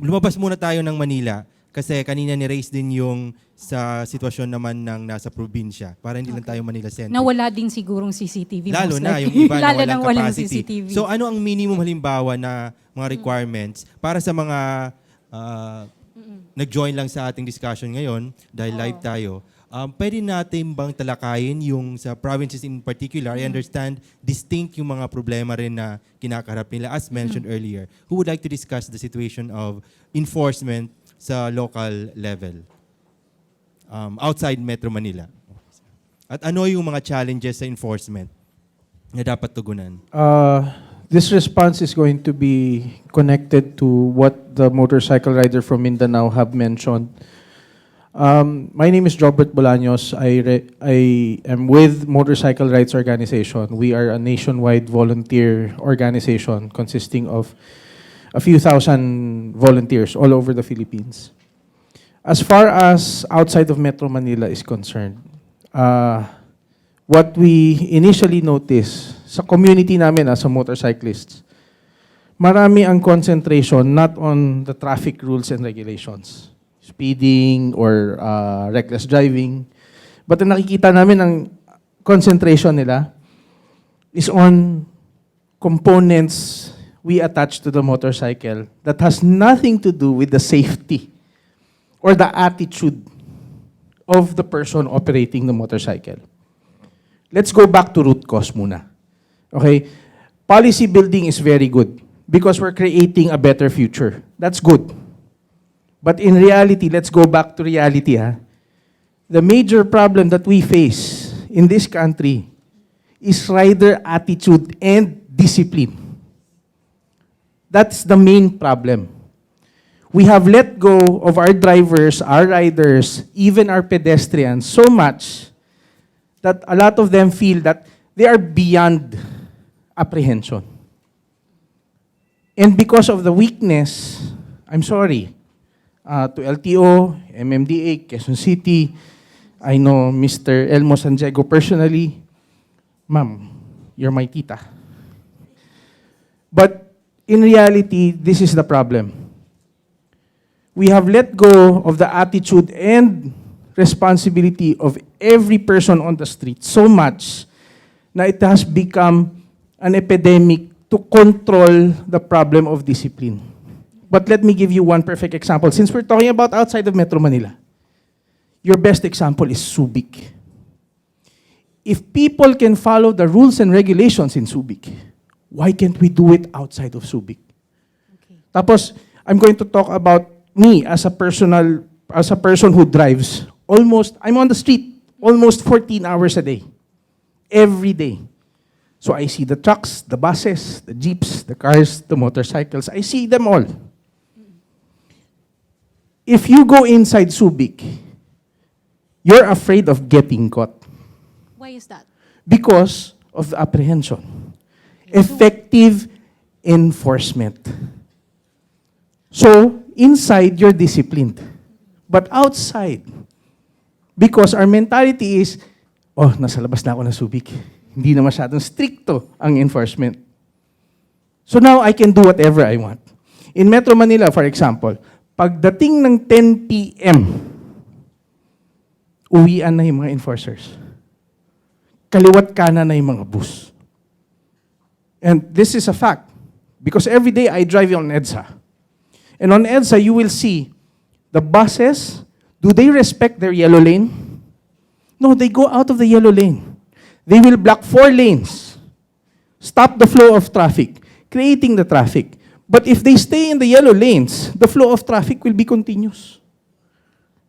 lumabas muna tayo ng Manila. Kasi kanina ni-raise din yung sa sitwasyon naman ng nasa probinsya. Para hindi lang tayo Manila-centric. Nawala din sigurong CCTV. Lalo most na likely. yung iba na Lalo walang walang capacity. CCTV. So ano ang minimum halimbawa na mga requirements para sa mga nag-join lang sa ating discussion ngayon dahil live tayo? Pwede natin bang talakayin yung sa provinces in particular? I understand distinct yung mga problema rin na kinakaharap nila as mentioned earlier. Who would like to discuss the situation of enforcement sa local level outside Metro Manila? At ano yung mga challenges sa enforcement na dapat tugunan? This response is going to be connected to what the motorcycle rider from Mindanao have mentioned. My name is Robert Bolaños. I am with Motorcycle Rights Organization. We are a nationwide volunteer organization consisting of a few thousand volunteers all over the Philippines. As far as outside of Metro Manila is concerned, what we initially noticed sa community namin as a motorcyclists, marami ang concentration not on the traffic rules and regulations, speeding or reckless driving, but ang nakikita namin ang concentration nila is on components we attach to the motorcycle that has nothing to do with the safety or the attitude of the person operating the motorcycle. Let's go back to root cause muna. Okay? Policy building is very good because we're creating a better future. That's good. But in reality, let's go back to reality. The major problem that we face in this country is rider attitude and discipline. That's the main problem. We have let go of our drivers, our riders, even our pedestrians so much that a lot of them feel that they are beyond apprehension. And because of the weakness, I'm sorry, to LTO, MMDA, Quezon City, I know Mr. Elmo Sanjego personally, ma'am, you're my tita. But in reality, this is the problem. We have let go of the attitude and responsibility of every person on the street so much na it has become an epidemic to control the problem of discipline. But let me give you one perfect example. Since we're talking about outside of Metro Manila, your best example is Subic. If people can follow the rules and regulations in Subic, why can't we do it outside of Subic? Tapos, I'm going to talk about me as a person who drives, I'm on the street almost 14 hours a day, every day. So I see the trucks, the buses, the jeeps, the cars, the motorcycles. I see them all. If you go inside Subic, you're afraid of getting caught Why is that? because of the apprehension. Effective enforcement. So, inside, you're disciplined. But outside, because our mentality is, oh, nasa labas na ako ng Subic. Hindi na masyadong stricto ang enforcement. So now, I can do whatever I want. In Metro Manila, for example, pagdating ng 10 p.m., uwian na yung mga enforcers. Kaliwat kanan na yung mga bus. And this is a fact. Because every day I drive on EDSA. And on EDSA, you will see the buses, do they respect their yellow lane? No, they go out of the yellow lane. They will block 4 lanes, stop the flow of traffic, creating the traffic. But if they stay in the yellow lanes, the flow of traffic will be continuous.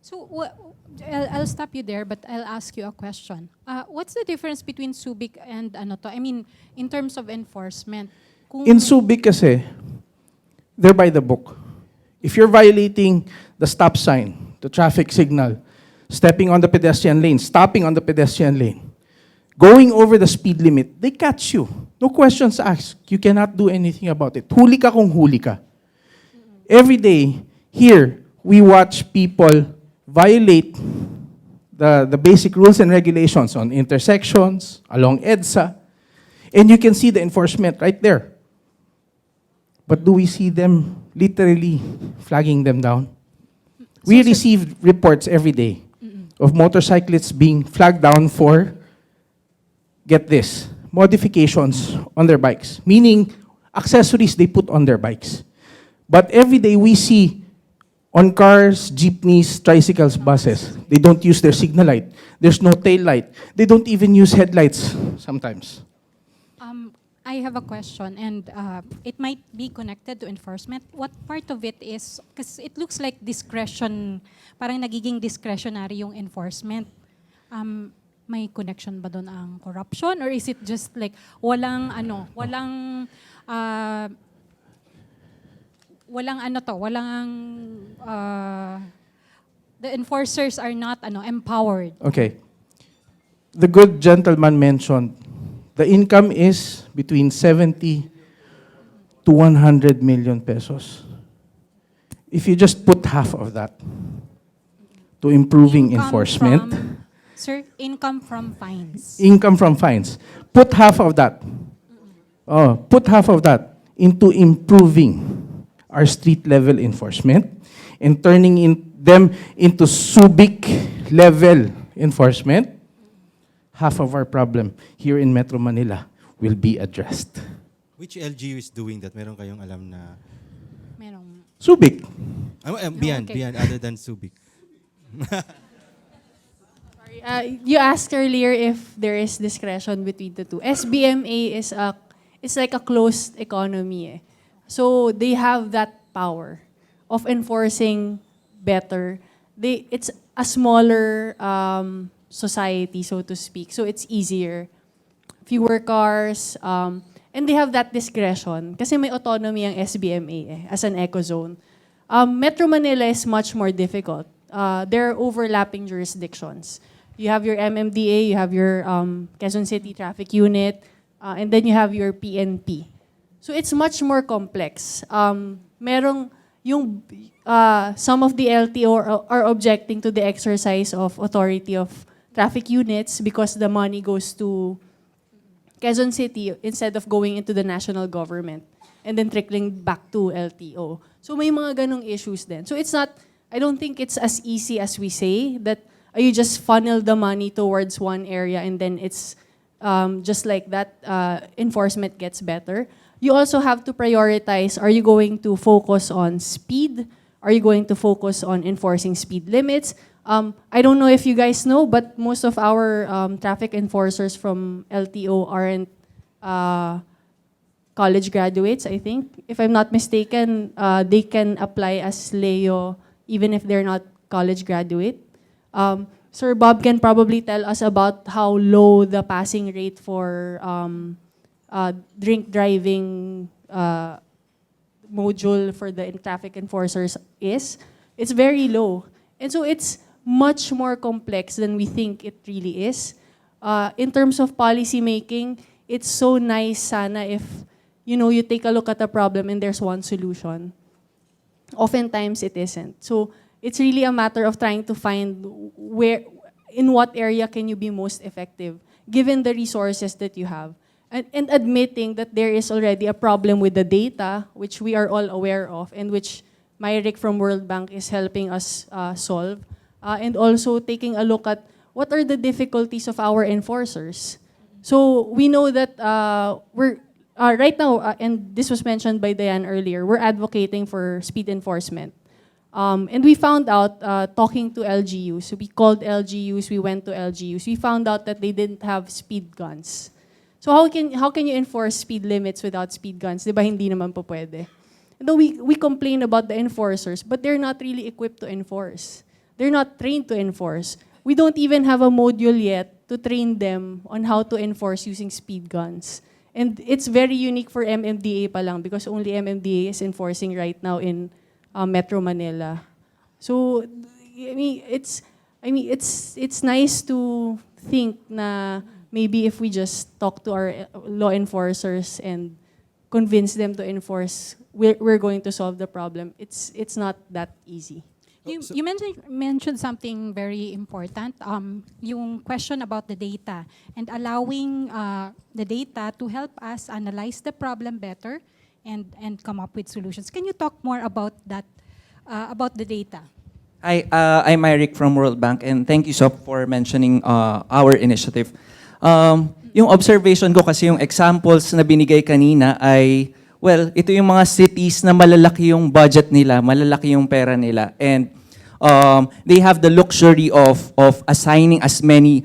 So I'll stop you there, but I'll ask you a question. What's the difference between Subic and ano to? I mean, in terms of enforcement. In Subic kasi, they're by the book. If you're violating the stop sign, the traffic signal, stepping on the pedestrian lane, stopping on the pedestrian lane, going over the speed limit, they catch you. No questions asked. You cannot do anything about it. Huli ka kung huli ka. Every day, here, we watch people violate the basic rules and regulations on intersections, along EDSA, and you can see the enforcement right there. But do we see them literally flagging them down? We receive reports every day of motorcyclists being flagged down for, get this, modifications on their bikes, meaning accessories they put on their bikes. But every day we see on cars, jeepneys, tricycles, buses, they don't use their signal light. There's no tail light. They don't even use headlights sometimes. I have a question, and it might be connected to enforcement. What part of it is, because it looks like discretion, parang nagiging discretionary yung enforcement. May connection ba doon ang corruption? Or is it just like walang the enforcers are not empowered? Okay. The good gentleman mentioned the income is between 70 to 100 million pesos. If you just put half of that to improving enforcement, Sir, income from fines. income from fines, put half of that. Put half of that into improving our street level enforcement and turning them into Subic level enforcement. Half of our problem here in Metro Manila will be addressed. Which LGU is doing that? Meron kayong alam na? Merong. Subic. Beyond, other than Subic. You asked earlier if there is discretion between the two. SBMA is like a closed economy. So they have that power of enforcing better. It's a smaller society, so to speak. So it's easier. Fewer cars, and they have that discretion. Kasi may autonomy ang SBMA as an eco zone. Metro Manila is much more difficult. There are overlapping jurisdictions. You have your MMDA, you have your Quezon City Traffic Unit, and then you have your PNP. So it's much more complex. Merong yung some of the LTO are objecting to the exercise of authority of traffic units because the money goes to Quezon City instead of going into the national government and then trickling back to LTO. So may mga ganong issues din. So it's not, I don't think it's as easy as we say that you just funnel the money towards one area and then it's just like that, enforcement gets better. You also have to prioritize, are you going to focus on speed? Are you going to focus on enforcing speed limits? I don't know if you guys know, but most of our traffic enforcers from LTO aren't college graduates, I think. If I'm not mistaken, they can apply as Leo even if they're not college graduate. Sir Bob can probably tell us about how low the passing rate for drink driving module for the traffic enforcers is. It's very low. And so it's much more complex than we think it really is. In terms of policy making, it's so nice sana if you take a look at a problem and there's one solution. Oftentimes it isn't. So it's really a matter of trying to find in what area can you be most effective, given the resources that you have. And admitting that there is already a problem with the data, which we are all aware of, and which Myrick from World Bank is helping us solve. And also taking a look at what are the difficulties of our enforcers. So we know that we're, right now, and this was mentioned by Diane earlier, we're advocating for speed enforcement. And we found out, talking to LGUs, so we called LGUs, we went to LGUs, we found out that they didn't have speed guns. So how can you enforce speed limits without speed guns? Diba hindi naman po pwede. Though we complain about the enforcers, but they're not really equipped to enforce. They're not trained to enforce. We don't even have a module yet to train them on how to enforce using speed guns. And it's very unique for MMDA pa lang because only MMDA is enforcing right now in Metro Manila. So it's nice to think na maybe if we just talk to our law enforcers and convince them to enforce, we're going to solve the problem. It's not that easy. You mentioned something very important, yung question about the data and allowing the data to help us analyze the problem better and come up with solutions. Can you talk more about that, about the data? Hi, I'm Myrick from World Bank, and thank you so for mentioning our initiative. Yung observation ko kasi yung examples na binigay kanina ay, well, ito yung mga cities na malalaki yung budget nila, malalaki yung pera nila, and they have the luxury of assigning as many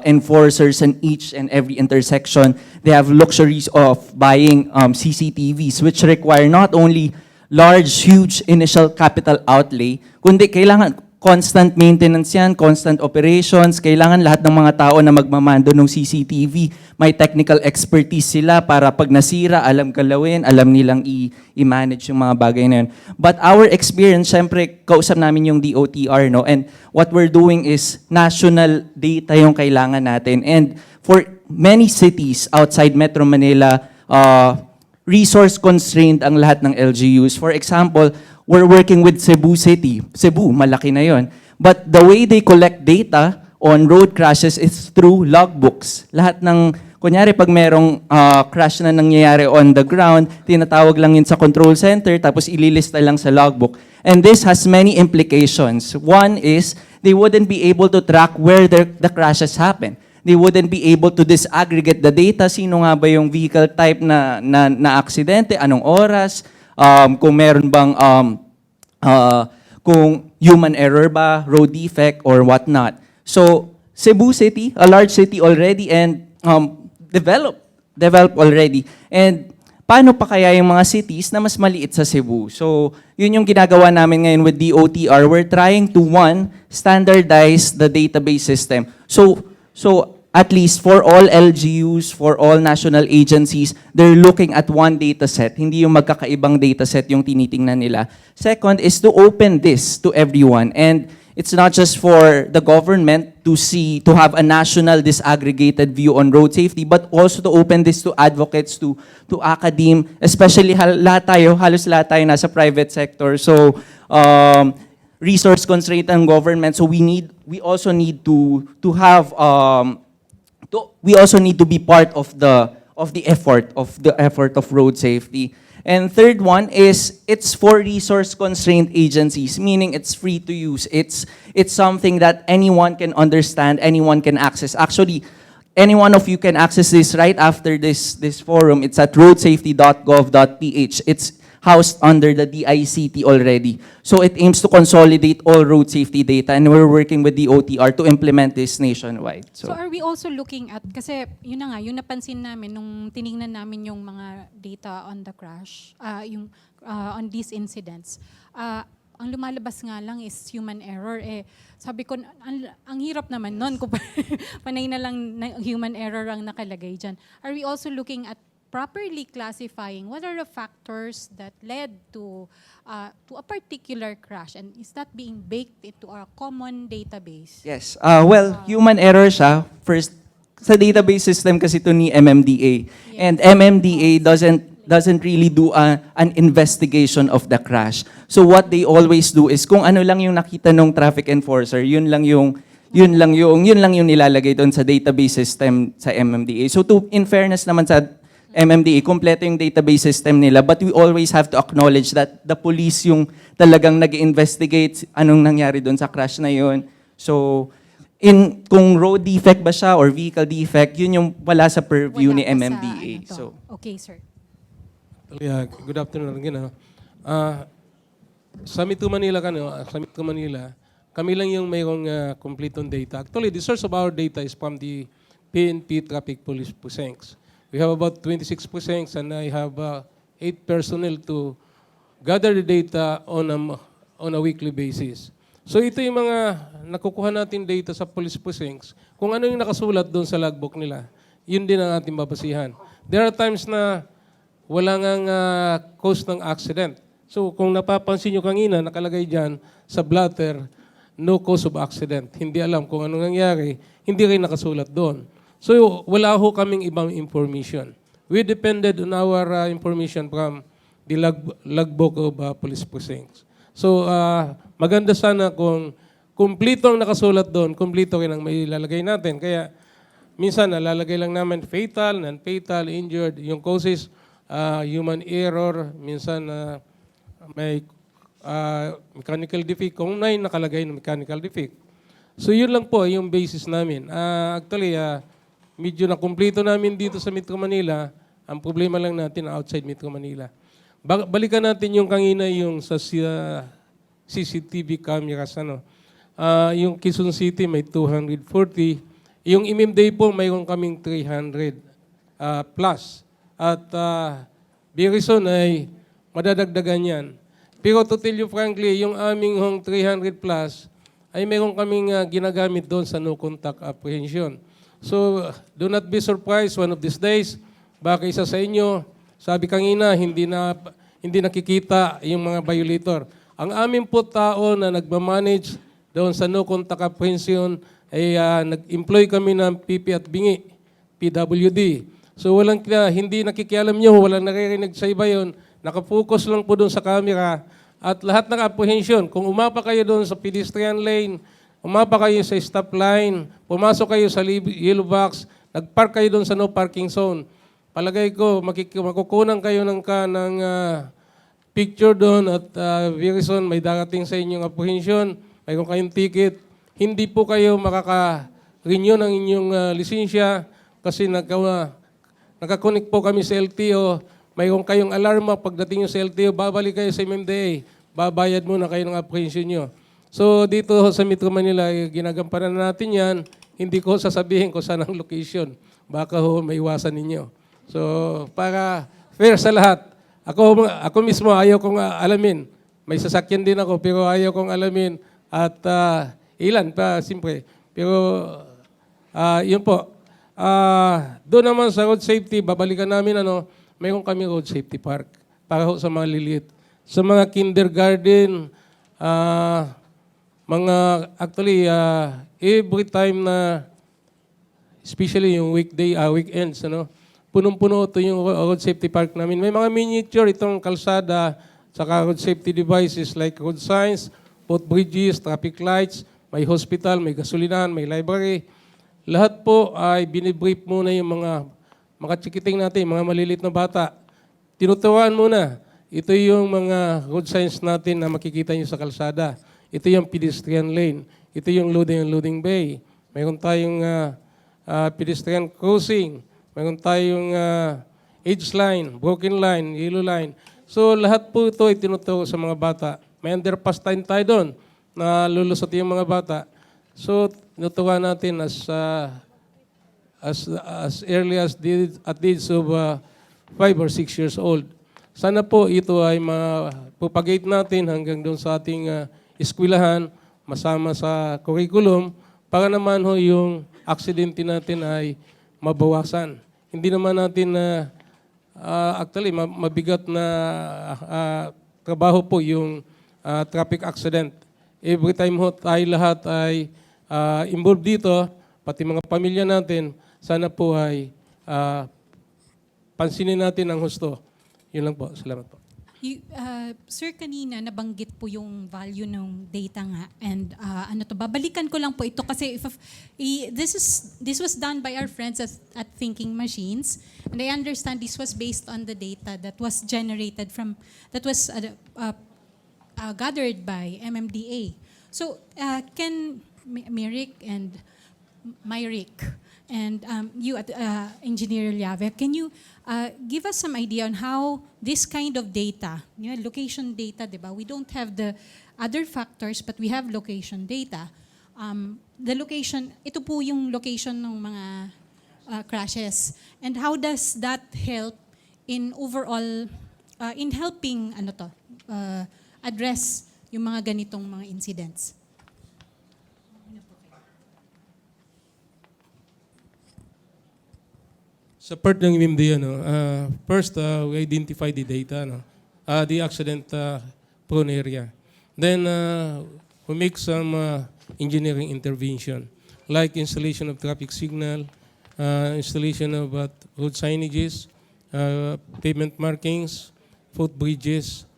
enforcers in each and every intersection. They have luxuries of buying CCTVs, which require not only large, huge initial capital outlay, kundi kailangan constant maintenance yan, constant operations, kailangan lahat ng mga tao na magmamando ng CCTV, may technical expertise sila para pag nasira, alam galawin, alam nilang i-manage yung mga bagay na yun. But our experience, syempre, kausap namin yung DOTR, no? And what we're doing is national data yung kailangan natin. And for many cities outside Metro Manila, resource-constrained ang lahat ng LGUs. For example, we're working with Cebu City. Cebu, malaki na yon. But the way they collect data on road crashes is through logbooks. Lahat ng, kunyari pag merong crash na nangyayari on the ground, tinatawag lang yun sa control center, tapos ililista lang sa logbook. And this has many implications. One is, they wouldn't be able to track where the crashes happen. They wouldn't be able to disaggregate the data. Sino nga ba yung vehicle type na aksidente, anong oras, kung meron bang, kung human error ba, road defect, or whatnot. So, Cebu City, a large city already, and developed already. And paano pa kaya yung mga cities na mas maliit sa Cebu? So, yun yung ginagawa namin ngayon with DOTR. We're trying to, one, standardize the database system. So at least for all LGUs, for all national agencies, they're looking at one data set. Hindi yung magkakaibang data set yung tinitingnan nila. Second is to open this to everyone. And it's not just for the government to have a national disaggregated view on road safety, but also to open this to advocates, to academe, especially halos lahat tayo nasa private sector. So, resource constraint ng government. So we also need to be part of the effort of road safety. And third one is it's for resource constrained agencies, meaning it's free to use. It's something that anyone can understand, anyone can access. Actually, any one of you can access this right after this forum. It's at roadsafety.gov.ph. It's housed under the DICT already. So it aims to consolidate all road safety data, and we're working with the OTR to implement this nationwide. So are we also looking at, kasi yun na nga, yung napansin namin nung tiningnan namin yung mga data on the crash, on these incidents, ang lumalabas nga lang is human error. Sabi ko, ang hirap naman nun kung panay na lang na human error ang nakalagay dyan. Are we also looking at properly classifying what are the factors that led to a particular crash, and is that being baked into our common database? Yes. Human error siya. First, sa database system kasi ito ni MMDA. And MMDA doesn't really do an investigation of the crash. So what they always do is kung ano lang yung nakita ng traffic enforcer, yun lang yung nilalagay doon sa database system sa MMDA. So in fairness naman sa MMDA, kompleto yung database system nila, but we always have to acknowledge that the police yung talagang nag-investigate anong nangyari doon sa crash na yun. So, kung road defect ba siya or vehicle defect, yun yung wala sa purview ni MMDA. So, okay, sir. Yeah, good afternoon again. Sa Metro Manila, kami lang yung mayroong complete on data. Actually, the source of our data is from the PNP Traffic Police Precincts. We have about 26 precincts, and I have 8 personnel to gather the data on a weekly basis. So ito yung mga nakukuha natin data sa police precincts. Kung ano yung nakasulat doon sa logbook nila, yun din ang ating babasihan. There are times na wala ngang cause ng accident. So kung napapansin nyo kanina, nakalagay dyan sa blotter, no cause of accident. Hindi alam kung anong nangyari, hindi rin nakasulat doon. So wala ho kaming ibang information. We depended on our information from the logbook of police precincts. So maganda sana kung kumplito ang nakasulat doon, kumplito rin ang may ilalagay natin. Kaya minsan nalalagay lang namin fatal, non-fatal, injured, yung causes, human error, minsan may mechanical defect, kung may nakalagay ng mechanical defect. So yun lang po yung basis namin. Actually, medyo na kumplito namin dito sa Metro Manila. Ang problema lang natin outside Metro Manila. Balikan natin yung kanina yung sa CCTV cameras. Yung Quezon City may 240. Yung MMDA po mayroon kaming 300 plus. At very soon ay madadagdagan yan. Pero to tell you frankly, yung aming 300 plus ay mayroon kaming ginagamit doon sa no contact apprehension. So, do not be surprised one of these days, baka isa sa inyo, sabi kanina, hindi nakikita yung mga violator. Ang amin po tao na nagmamanage doon sa no contact apprehension ay nag-employ kami ng PP at bingi, PWD. So, hindi nakikialam nyo, walang naririnig sa iba yun, nakafocus lang po doon sa camera at lahat ng apprehension. Kung umapa kayo doon sa pedestrian lane, umapa kayo sa stop line, pumasok kayo sa yellow box, nagpark kayo doon sa no parking zone. Palagay ko, makukunan kayo ng picture doon at very soon may darating sa inyong apprehension, mayroon kayong ticket. Hindi po kayo makaka-renew ng inyong lisensya kasi nakakonek po kami sa LTO, mayroon kayong alarma pagdating nyo sa LTO, babalik kayo sa MMDA, babayad muna kayo ng apprehension nyo. So dito sa Metro Manila, ginagampanan natin yan. Hindi ko sasabihin kung saan ang location. Baka may iwasan ninyo. So para fair sa lahat, ako mismo ayaw kong alamin. May sasakyan din ako pero ayaw kong alamin. At ilan pa, siyempre. Pero yun po. Doon naman sa road safety, babalikan namin mayroon kami road safety park para sa mga lilit. Sa mga kindergarten, actually, every time na, especially yung weekends, punong-puno ito yung road safety park namin. May mga miniature itong kalsada, saka road safety devices like road signs, footbridges, traffic lights, may hospital, may gasolinahan, may library. Lahat po ay binibrief muna yung mga chikiting natin, mga malilit na bata. Tinuturuan muna. Ito yung mga road signs natin na makikita nyo sa kalsada. Ito yung pedestrian lane. Ito yung loading and loading bay. Mayroon tayong pedestrian crossing. Mayroon tayong edge line, broken line, yellow line. So lahat po ito ay tinuturo sa mga bata. May underpass tayo doon na lulusot yung mga bata. So tinuturuan natin as early as at the age of 5 or 6 years old. Sana po ito ay mapropagate natin hanggang doon sa ating eskwelahan, masama sa curriculum, para naman ho yung aksidente natin ay mabawasan. Hindi naman natin actually mabigat na trabaho po yung traffic accident. Every time ho tayo lahat ay involved dito, pati mga pamilya natin, sana po ay pansinin natin ang husto. Yun lang po. Salamat po. Sir, kanina nabanggit po yung value ng data nga, and babalikan ko lang po ito kasi this was done by our friends at Thinking Machines, and I understand this was based on the data that was generated that was gathered by MMDA. So can Myrick and you at Engineer Llave, can you give us some idea on how this kind of data, location data, diba? We don't have the other factors, but we have location data. The location, ito po yung location ng mga crashes. And how does that help in overall, in helping address yung mga ganitong mga incidents? Sa part ng MMD, first, we identify the data, the accident prone area. Then, we make some engineering intervention, like installation of traffic signal, installation of road signages, pavement markings, footbridges,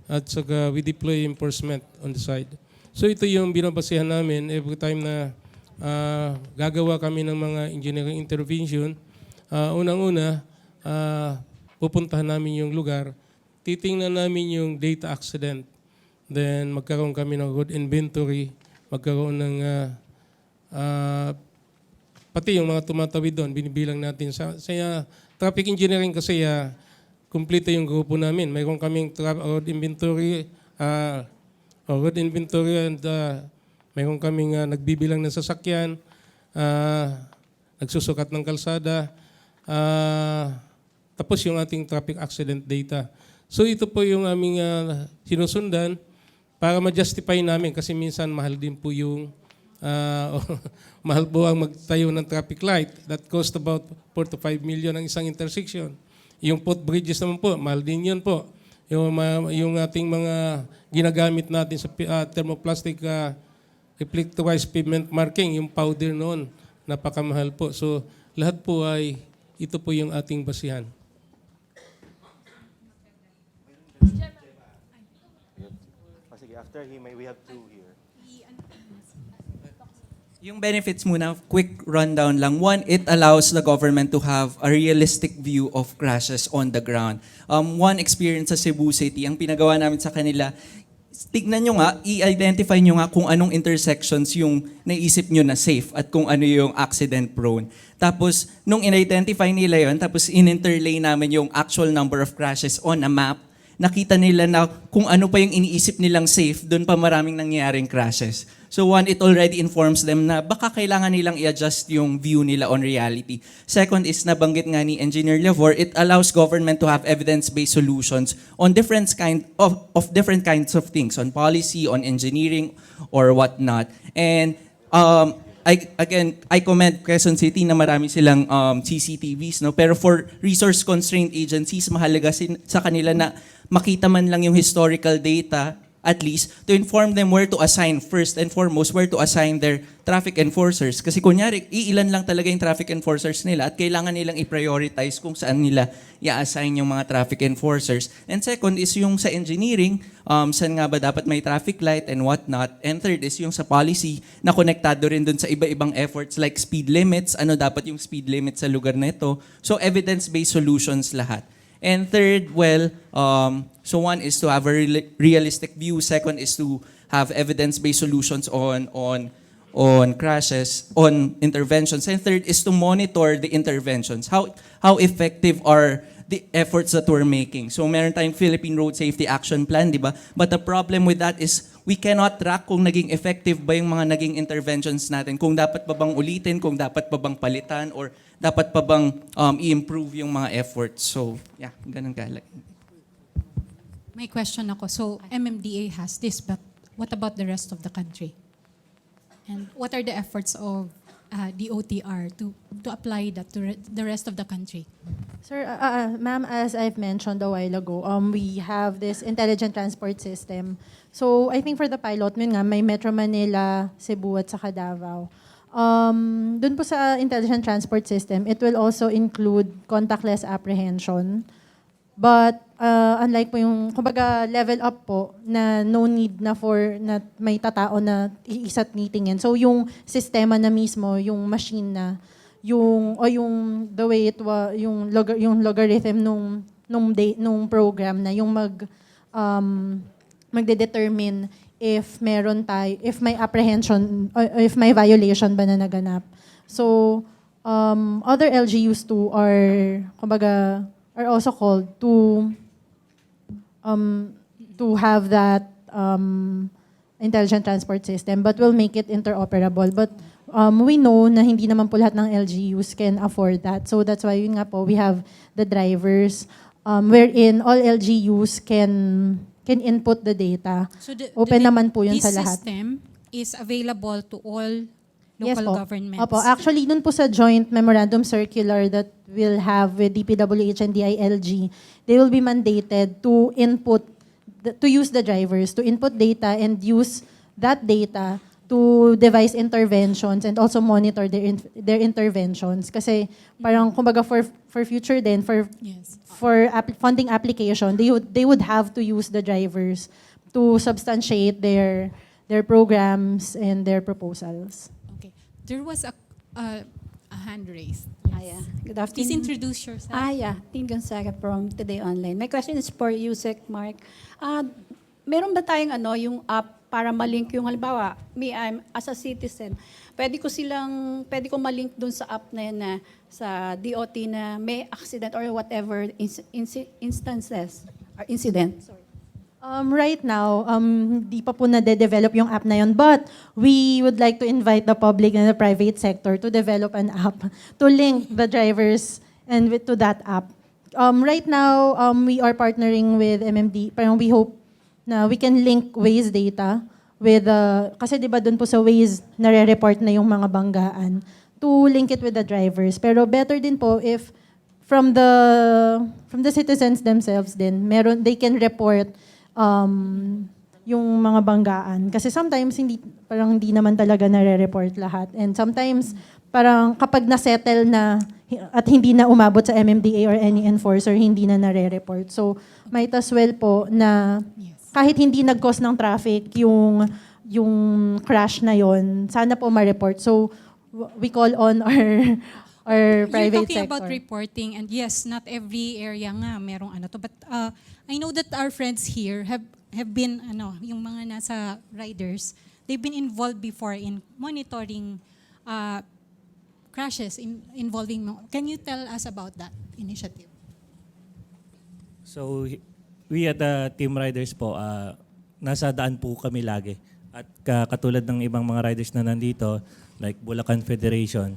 at saka we deploy enforcement on the side. So ito yung binabasehan namin every time na gagawa kami ng mga engineering intervention. Unang-una, pupuntahan namin yung lugar, titingnan namin yung data accident, then magkaroon kami ng road inventory, magkaroon ng pati yung mga tumatawid doon, binibilang natin. Sa traffic engineering kasi, kumplito yung grupo namin. Mayroon kaming road inventory, and mayroon kaming nagbibilang ng sasakyan, nagsusukat ng kalsada, tapos yung ating traffic accident data. So ito po yung aming sinusundan para ma-justify namin kasi minsan mahal din po yung mahal po ang magtayo ng traffic light. That cost about 4 to 5 million ang isang intersection. Yung footbridges naman po, mahal din yun po. Yung ating mga ginagamit natin sa thermoplastic reflectorized pavement marking, yung powder noon, napakamahal po. So lahat po ay ito po yung ating basihan. Sige, after him, we have two here. Yung benefits muna, quick rundown lang. One, it allows the government to have a realistic view of crashes on the ground. One experience sa Cebu City, ang pinagawa namin sa kanila, tignan nyo nga, i-identify nyo nga kung anong intersections yung naisip nyo na safe at kung ano yung accident prone. Tapos, nung in-identify nila yon, tapos in-interlay namin yung actual number of crashes on a map, nakita nila na kung ano pa yung iniisip nilang safe, doon pa maraming nangyayaring crashes. So one, it already informs them na baka kailangan nilang i-adjust yung view nila on reality. Second is, nabanggit nga ni Engineer Lavor, it allows government to have evidence-based solutions on different kinds of things, on policy, on engineering, or whatnot. And I commend Quezon City na marami silang CCTVs, no? Pero for resource-constrained agencies, mahalaga sa kanila na makita man lang yung historical data, at least, to inform them where to assign, first and foremost, where to assign their traffic enforcers. Kasi kunyari, iilan lang talaga yung traffic enforcers nila at kailangan nilang i-prioritize kung saan nila i-assign yung mga traffic enforcers. And second is yung sa engineering, saan nga ba dapat may traffic light and whatnot. And third is yung sa policy na konektado rin dun sa iba-ibang efforts like speed limits, ano dapat yung speed limit sa lugar na ito. So evidence-based solutions lahat. And third, so one is to have a realistic view. Second is to have evidence-based solutions on crashes, on interventions. And third is to monitor the interventions. How effective are the efforts that we're making. So meron tayong Philippine Road Safety Action Plan, di ba? But the problem with that is we cannot track kung naging effective ba yung mga naging interventions natin, kung dapat pa bang ulitin, kung dapat pa bang palitan, or dapat pa bang i-improve yung mga efforts. So, yeah, ganun kalaki. May question ako. So, MMDA has this, but what about the rest of the country? And what are the efforts of the OTR to apply that to the rest of the country? Sir, ma'am, as I've mentioned a while ago, we have this intelligent transport system. So I think for the pilot, yun nga, may Metro Manila, Cebu at saka Davao. Dun po sa intelligent transport system, it will also include contactless apprehension. But unlike po yung, kumbaga level up po, na no need na for, na may tatao na isa't titingin. So yung sistema na mismo, yung machine na, yung the way it was, yung logarithm nung program na yung magde-determine if meron tayo, if may apprehension, or if may violation ba na naganap. So other LGUs too are, kumbaga, are also called to have that intelligent transport system, but we'll make it interoperable. But we know na hindi naman po lahat ng LGUs can afford that. So that's why yun nga po, we have the drivers wherein all LGUs can input the data. So Open naman po yun this sa lahat. system is available to all Yes local po. governments. Opo. Actually, dun po sa joint memorandum circular that we'll have with DPWH and DILG, they will be mandated to input, to use the drivers, to input data and use that data to devise interventions and also monitor their interventions. Kasi parang kumbaga for future din, for funding application, they would have to use the drivers to substantiate their programs and their proposals. There was a hand raised. Yeah. Good afternoon. Please introduce yourself. Yeah. Tin Gonzaga from Today Online. My question is for you, Sec Mark. Meron ba tayong yung app para malink yung halimbawa, I'm as a citizen, pwede ko malink dun sa app na yan na sa DOT na may accident or whatever instances or incident. Sorry. Right now, di pa po na-develop yung app na yun. But we would like to invite the public and the private sector to develop an app to link the drivers and to that app. Right now, we are partnering with MMD. Parang we hope na we can link Waze data with, kasi di ba dun po sa Waze, nare-report na yung mga banggaan, to link it with the drivers. Pero better din po if from the citizens themselves din, they can report yung mga banggaan. Kasi sometimes parang hindi naman talaga nare-report lahat. And sometimes parang kapag na-settle na at hindi na umabot sa MMDA or any enforcer, hindi na nare-report. So might as well po na kahit hindi nag-cause ng traffic yung crash na yon, sana po ma-report. So we call on our private You're talking sector. about reporting, and yes, not every area nga merong to. But I know that our friends here have been, yung mga nasa riders, they've been involved before in monitoring crashes involving. Can you tell us about that initiative? So, we at the Team Riders po, nasa daan po kami lagi. At katulad ng ibang mga riders na nandito, like Bulacan Federation,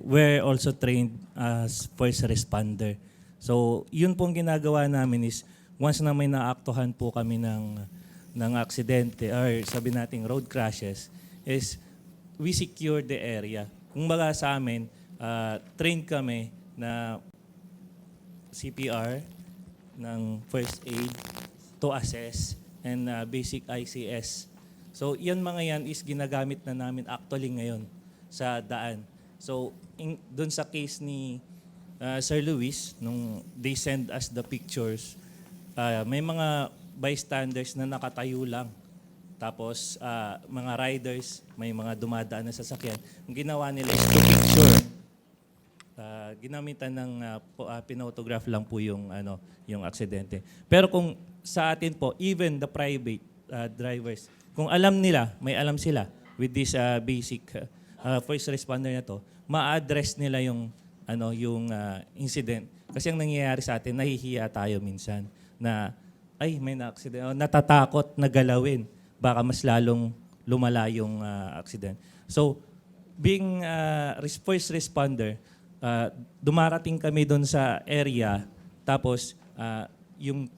we're also trained as first responder. So, yun pong ginagawa namin is, once na may naaktuhan po kami ng aksidente or sabi nating road crashes, is we secure the area. Kung baga sa amin, trained kami na CPR, ng first aid, to assess, and basic ICS. So, yan mga yan is ginagamit na namin actually ngayon sa daan. So, dun sa case ni Sir Luis, nung they send us the pictures, may mga bystanders na nakatayo lang. Tapos, mga riders, may mga dumadaan na sasakyan. Ang ginawa nila is to picture. Ginamitan ng pinotograph lang po yung aksidente. Pero kung sa atin po, even the private drivers, kung alam nila, may alam sila with this basic first responder na to, ma-address nila yung incident Kasi ang nangyayari sa atin, nahihiya tayo minsan na, ay, may na-accident. O, natatakot na galawin. Baka mas lalong lumala yung accident. So, being first responder, dumarating kami doon sa area, tapos yung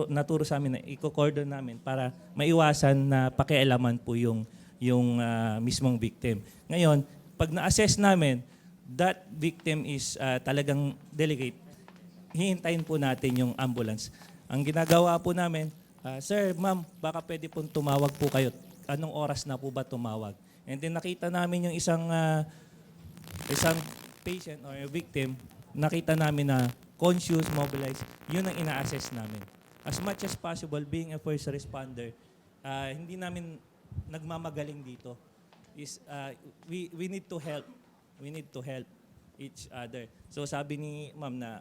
naturo sa amin na i-coordinate namin para maiwasan na pakialaman po yung mismong victim. Ngayon, pag na-assess namin, that victim is talagang delicate, hihintayin po natin yung ambulance. Ang ginagawa po namin, sir, ma'am, baka pwede pong tumawag po kayo. Anong oras na po ba tumawag? And then nakita namin yung isang patient or victim, nakita namin na conscious, mobilized, yun ang ina-assess namin. As much as possible, being a first responder, hindi namin nagmamagaling dito. We need to help. We need to help each other. So sabi ni ma'am na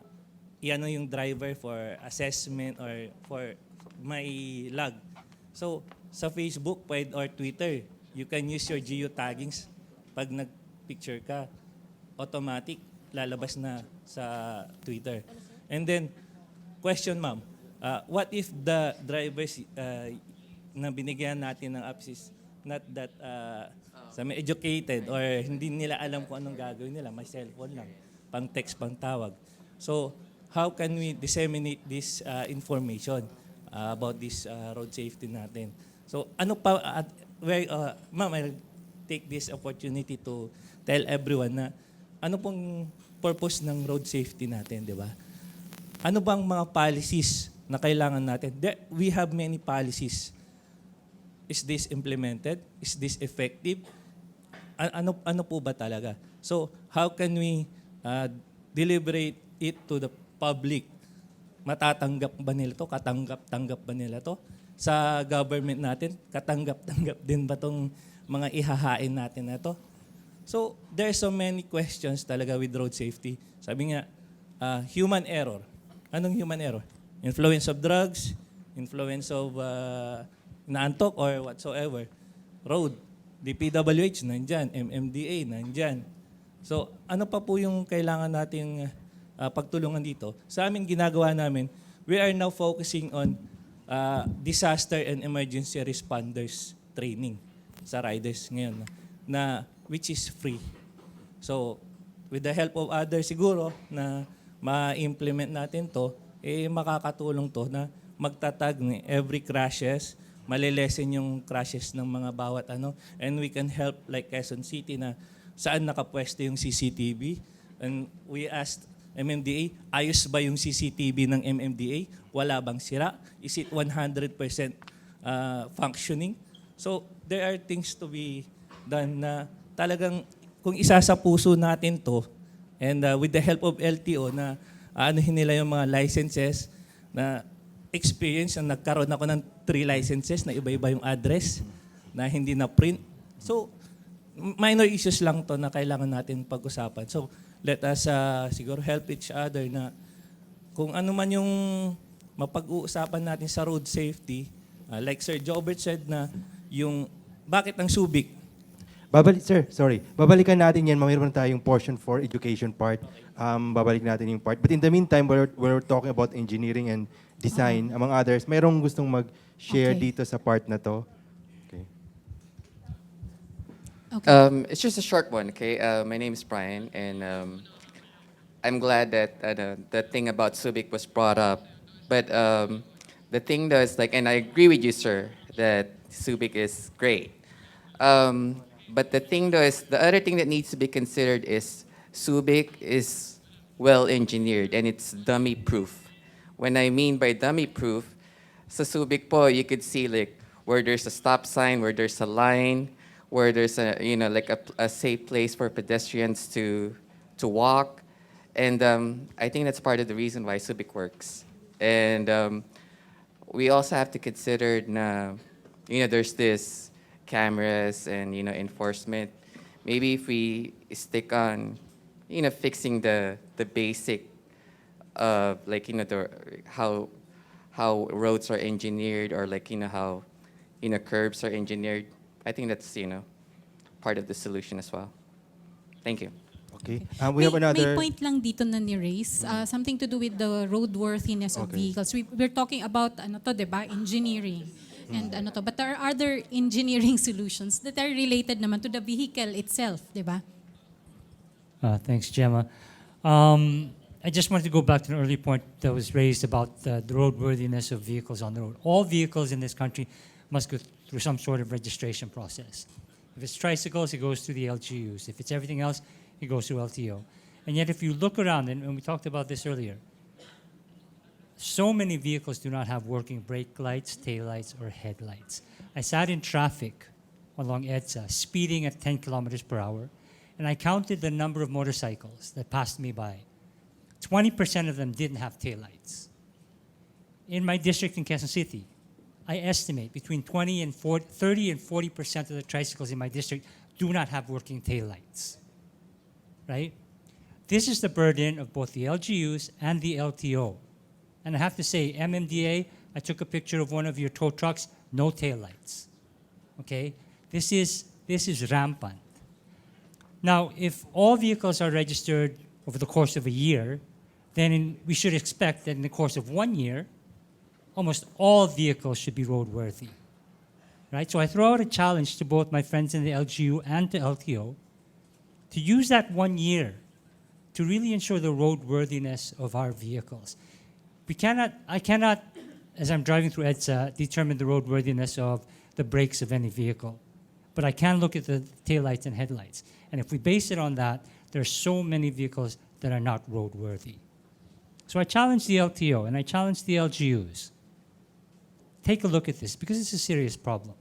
iano yung driver for assessment or for my log. So sa Facebook or Twitter, you can use your geotaggings. Pag nag-picture ka, automatic lalabas na sa Twitter. And then, question ma'am, what if the drivers na binigyan natin ng apps is not that educated or hindi nila alam kung anong gagawin nila, may cellphone lang, pang text, pang tawag. So, how can we disseminate this information about this road safety natin? So, ano pa, ma'am, I'll take this opportunity to tell everyone na ano pong purpose ng road safety natin, di ba? Ano bang mga policies na kailangan natin? We have many policies. Is this implemented? Is this effective? Ano po ba talaga? So, how can we deliberate it to the public? Matatanggap ba nila to? Katanggap-tanggap ba nila to? Sa government natin, katanggap-tanggap din ba tong mga ihahain natin na to? So, there's so many questions talaga with road safety. Sabi nga, human error. Anong human error? Influence of drugs, influence of naantok or whatsoever. Road, DPWH, nandyan. MMDA, nandyan. So, ano pa po yung kailangan nating pagtulungan dito? Sa amin, ginagawa namin, we are now focusing on disaster and emergency responders training sa riders ngayon na which is free. So, with the help of others siguro na ma-implement natin to, makakatulong to na magtatag ni every crashes, malilesen yung crashes ng mga bawat and we can help like Quezon City na saan nakapwesto yung CCTV. And we asked MMDA, ayos ba yung CCTV ng MMDA? Wala bang sira? Is it 100% functioning? So, there are things to be done na talagang kung isa sa puso natin to and with the help of LTO na anuhin nila yung mga licenses na experience na nagkaroon ako ng 3 licenses na iba-iba yung address na hindi na print. So, minor issues lang to na kailangan natin pag-usapan. So, let us siguro help each other na kung ano man yung mapag-uusapan natin sa road safety, like Sir Jobert said na yung bakit ang Subic. Babalikan natin yan. Mayroon tayong portion for education part. Babalik natin yung part. But in the meantime, we're talking about engineering and design, among others. Mayroong gustong mag-share dito sa part na to. Okay. It's just a short one, okay? My name is Brian, and I'm glad that the thing about Subic was brought up. But the thing though is and I agree with you, sir, that Subic is great. But the thing though is, the other thing that needs to be considered is Subic is well engineered and it's dummy proof. When I mean by dummy proof, sa Subic po, you could see where there's a stop sign, where there's a line, where there's a safe place for pedestrians to walk. And I think that's part of the reason why Subic works. And we also have to consider na, there's this cameras and enforcement. Maybe if we stick on fixing the basic of how roads are engineered or how curbs are engineered, I think that's part of the solution as well. Thank you. Okay. We have another. May point lang dito na ni-raise, something to do with the roadworthiness of vehicles. We're talking about ano to, 'di ba? Engineering. And ano to, but there are other engineering solutions that are related naman to the vehicle itself, 'di ba? Thanks, Gemma. I just wanted to go back to an early point that was raised about the roadworthiness of vehicles on the road. All vehicles in this country must go through some sort of registration process. If it's tricycles, it goes through the LGUs. If it's everything else, it goes through LTO. And yet, if you look around, and we talked about this earlier, so many vehicles do not have working brake lights, tail lights, or headlights. I sat in traffic along EDSA, speeding at 10 kilometers per hour, and I counted the number of motorcycles that passed me by. 20% of them didn't have taillights. In my district in Quezon City, I estimate between 30 and 40% of the tricycles in my district do not have working taillights. Right? This is the burden of both the LGUs and the LTO. And I have to say, MMDA, I took a picture of one of your tow trucks, no taillights. Okay? This is rampant. Now, if all vehicles are registered over the course of a year, then we should expect that in the course of 1 year, almost all vehicles should be roadworthy. Right? So I throw out a challenge to both my friends in the LGU and to LTO to use that 1 year to really ensure the roadworthiness of our vehicles. I cannot, as I'm driving through EDSA, determine the roadworthiness of the brakes of any vehicle. But I can look at the taillights and headlights. And if we base it on that, there are so many vehicles that are not roadworthy. So I challenge the LTO and I challenge the LGUs. Take a look at this because it's a serious problem.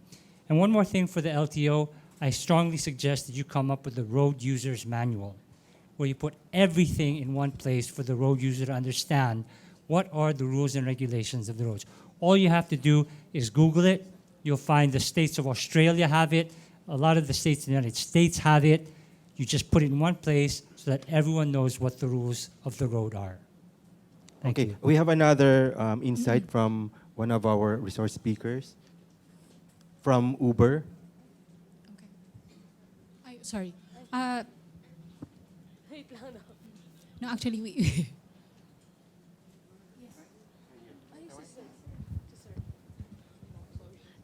And one more thing for the LTO, I strongly suggest that you come up with a road user's manual where you put everything in one place for the road user to understand what are the rules and regulations of the roads. All you have to do is Google it. You'll find the states of Australia have it. A lot of the states in the United States have it. You just put it in one place so that everyone knows what the rules of the road are. Thank you. We have another insight from one of our resource speakers from Uber. Sorry. No, actually, we...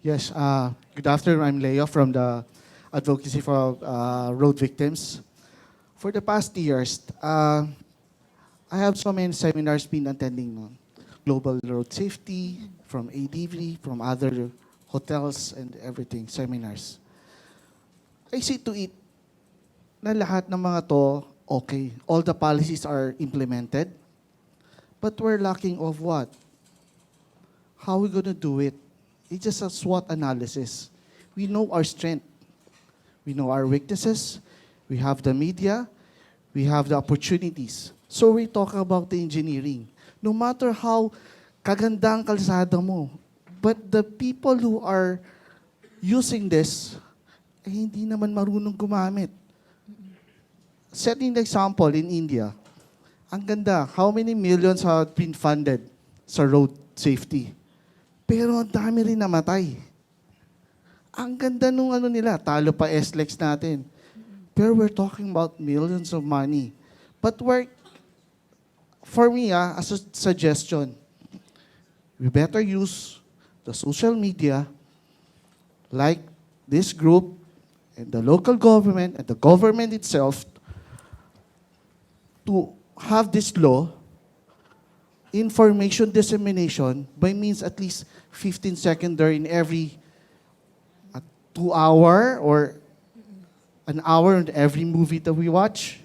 Yes, good afternoon. I'm Leo from the Advocacy for Road Victims. For the past years, I have so many seminars been attending on global road safety, from ADV, from other hotels and everything, seminars. I see to it na lahat ng mga to, okay, all the policies are implemented, but we're lacking of what? How are we going to do it? It's just a SWOT analysis. We know our strength. We know our weaknesses. We have the media. We have the opportunities. So we talk about the engineering. No matter how kaganda ang kalsada mo, but the people who are using this, hindi naman marunong gumamit. Setting the example in India, ang ganda, how many millions have been funded sa road safety? Pero ang dami rin namatay. Ang ganda nung ano nila, talo pa SLEX natin. Pero we're talking about millions of money. But for me, as a suggestion, we better use the social media like this group and the local government and the government itself to have this law, information dissemination by means at least 15 seconds there in every 2 hour or an hour in every movie that we watch.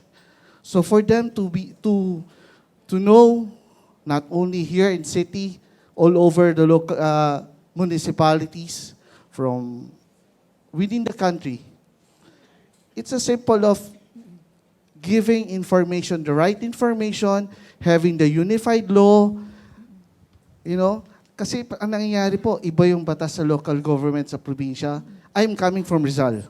So for them to know, not only here in city, all over the local municipalities from within the country, it's a simple of giving information, the right information, having the unified law, you know, kasi ang nangyayari po, iba yung batas sa local government sa probinsya. I'm coming from Rizal.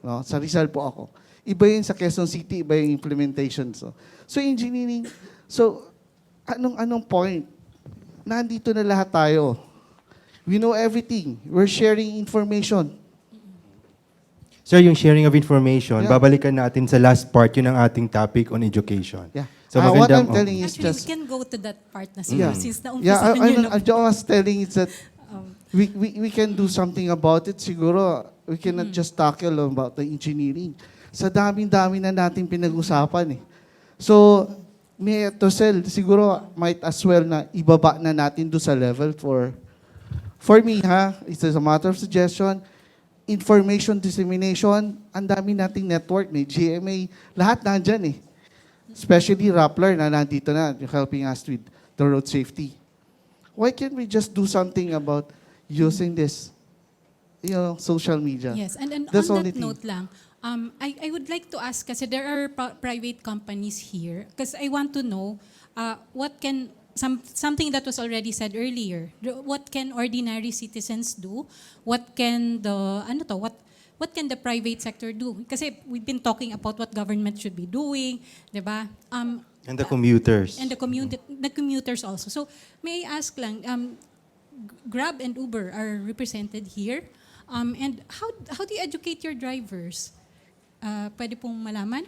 No? Sa Rizal po ako. Iba yung sa Quezon City, iba yung implementation. So engineering, so anong point? Nandito na lahat tayo. We know everything. We're sharing information. Sir, yung sharing of information, Yeah. babalikan natin sa last part, yun ang ating topic on education. Yeah. So What magandang- I'm telling is Actually, just... we can go to that part na Yeah, siguro since yeah, naumpisahan niyo na I po. was telling is that we can do something about it. Siguro, we cannot just tackle about the engineering. Sa daming-dami na natin pinag-usapan eh. So, may to sell, siguro might as well na ibaba na natin do sa level for me ha, it's a matter of suggestion, information dissemination, ang dami nating network, may GMA, lahat nandyan eh. Especially Rappler na nandito na, helping us with the road safety. Why can't we just do something about using this, social media? Yes, and then That's on only that thing. note lang, I would like to ask, kasi there are private companies here, because I want to know what can, something that was already said earlier, what can ordinary citizens do? What can what can the private sector do? Kasi we've been talking about what government should be doing, di ba? And the commuters. And the commuters also. So may I ask lang, Grab and Uber are represented here. And how do you educate your drivers? Pwede pong malaman?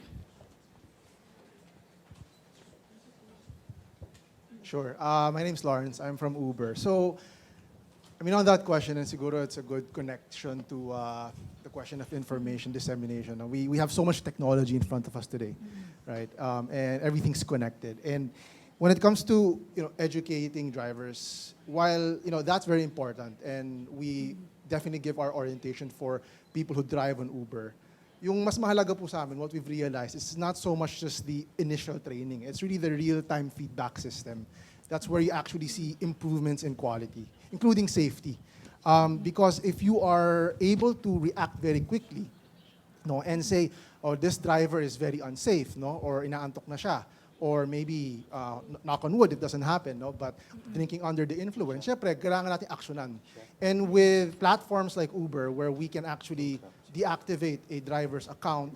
Sure. My name's Lawrence. I'm from Uber. So, on that question, and siguro it's a good connection to the question of information dissemination. We have so much technology in front of us today, right? And everything's connected. And when it comes to educating drivers, while that's very important, and we definitely give our orientation for people who drive on Uber. Yung mas mahalaga po sa amin, what we've realized is not so much just the initial training. It's really the real-time feedback system. That's where you actually see improvements in quality, including safety. Because if you are able to react very quickly, and say, oh, this driver is very unsafe, or inaantok na siya, or maybe, knock on wood, it doesn't happen, but drinking under the influence, syempre, kailangan natin aksyonan. And with platforms like Uber, where we can actually deactivate a driver's account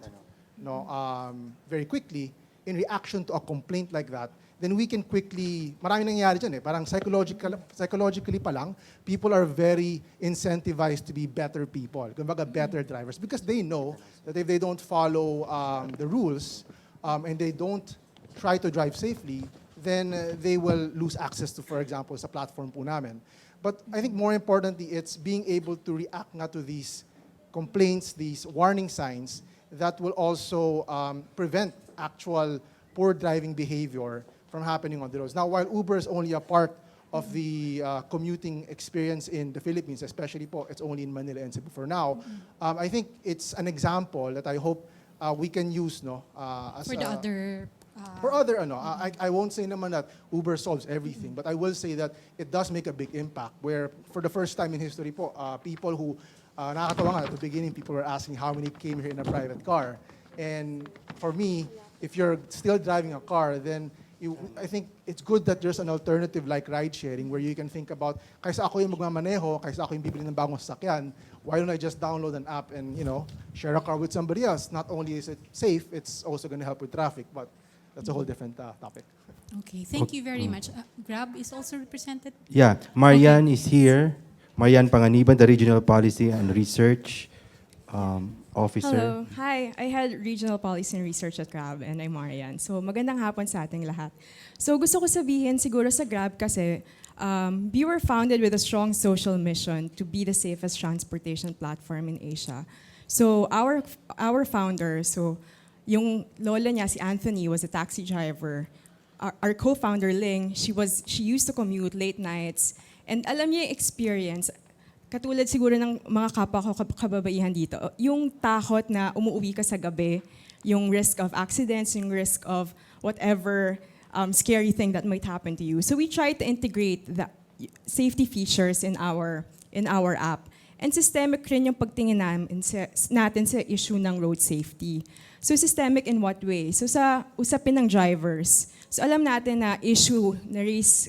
very quickly in reaction to a complaint like that, then we can quickly, maraming nangyayari dyan parang psychologically pa lang, people are very incentivized to be better people, kumbaga better drivers, because they know that if they don't follow the rules and they don't try to drive safely, then they will lose access to, for example, sa platform po namin. But I think more importantly, it's being able to react nga to these complaints, these warning signs that will also prevent actual poor driving behavior from happening on the roads. Now, while Uber is only a part of the commuting experience in the Philippines, especially po, it's only in Manila and Cebu for now, I think it's an example that I hope we can use as For the other... For other, I won't say naman that Uber solves everything, but I will say that it does make a big impact where for the first time in history po, people who, nakakatawa nga, at the beginning, people were asking how many came here in a private car. And for me, if you're still driving a car, then I think it's good that there's an alternative like ride sharing where you can think about, kaysa ako yung magmamaneho, kaysa ako yung bibili ng bagong sasakyan, why don't I just download an app and, share a car with somebody else? Not only is it safe, it's also going to help with traffic, but that's a whole different topic. Okay, thank you very much. Grab is also represented? Yeah, Marian is here. Marian Panganiban, the Regional Policy and Research Officer. Hello. Hi. I had Regional Policy and Research at Grab and I'm Marian. So magandang hapon sa ating lahat. So gusto ko sabihin siguro sa Grab kasi we were founded with a strong social mission to be the safest transportation platform in Asia. So our founder, yung lola niya, si Anthony, was a taxi driver. Our co-founder, Ling, she used to commute late nights. And alam niya yung experience, katulad siguro ng mga kapwa ko kababaihan dito, yung takot na umuwi ka sa gabi, yung risk of accidents, yung risk of whatever scary thing that might happen to you. So we try to integrate the safety features in our app. And systemic rin yung pagtingin natin sa issue ng road safety. So systemic in what way? So sa usapin ng drivers. So alam natin na issue, na-raise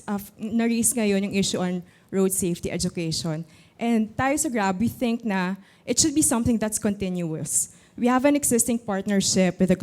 ngayon yung issue on road safety education. And tayo sa Grab, we think na it should be something that's continuous. We have an existing partnership with the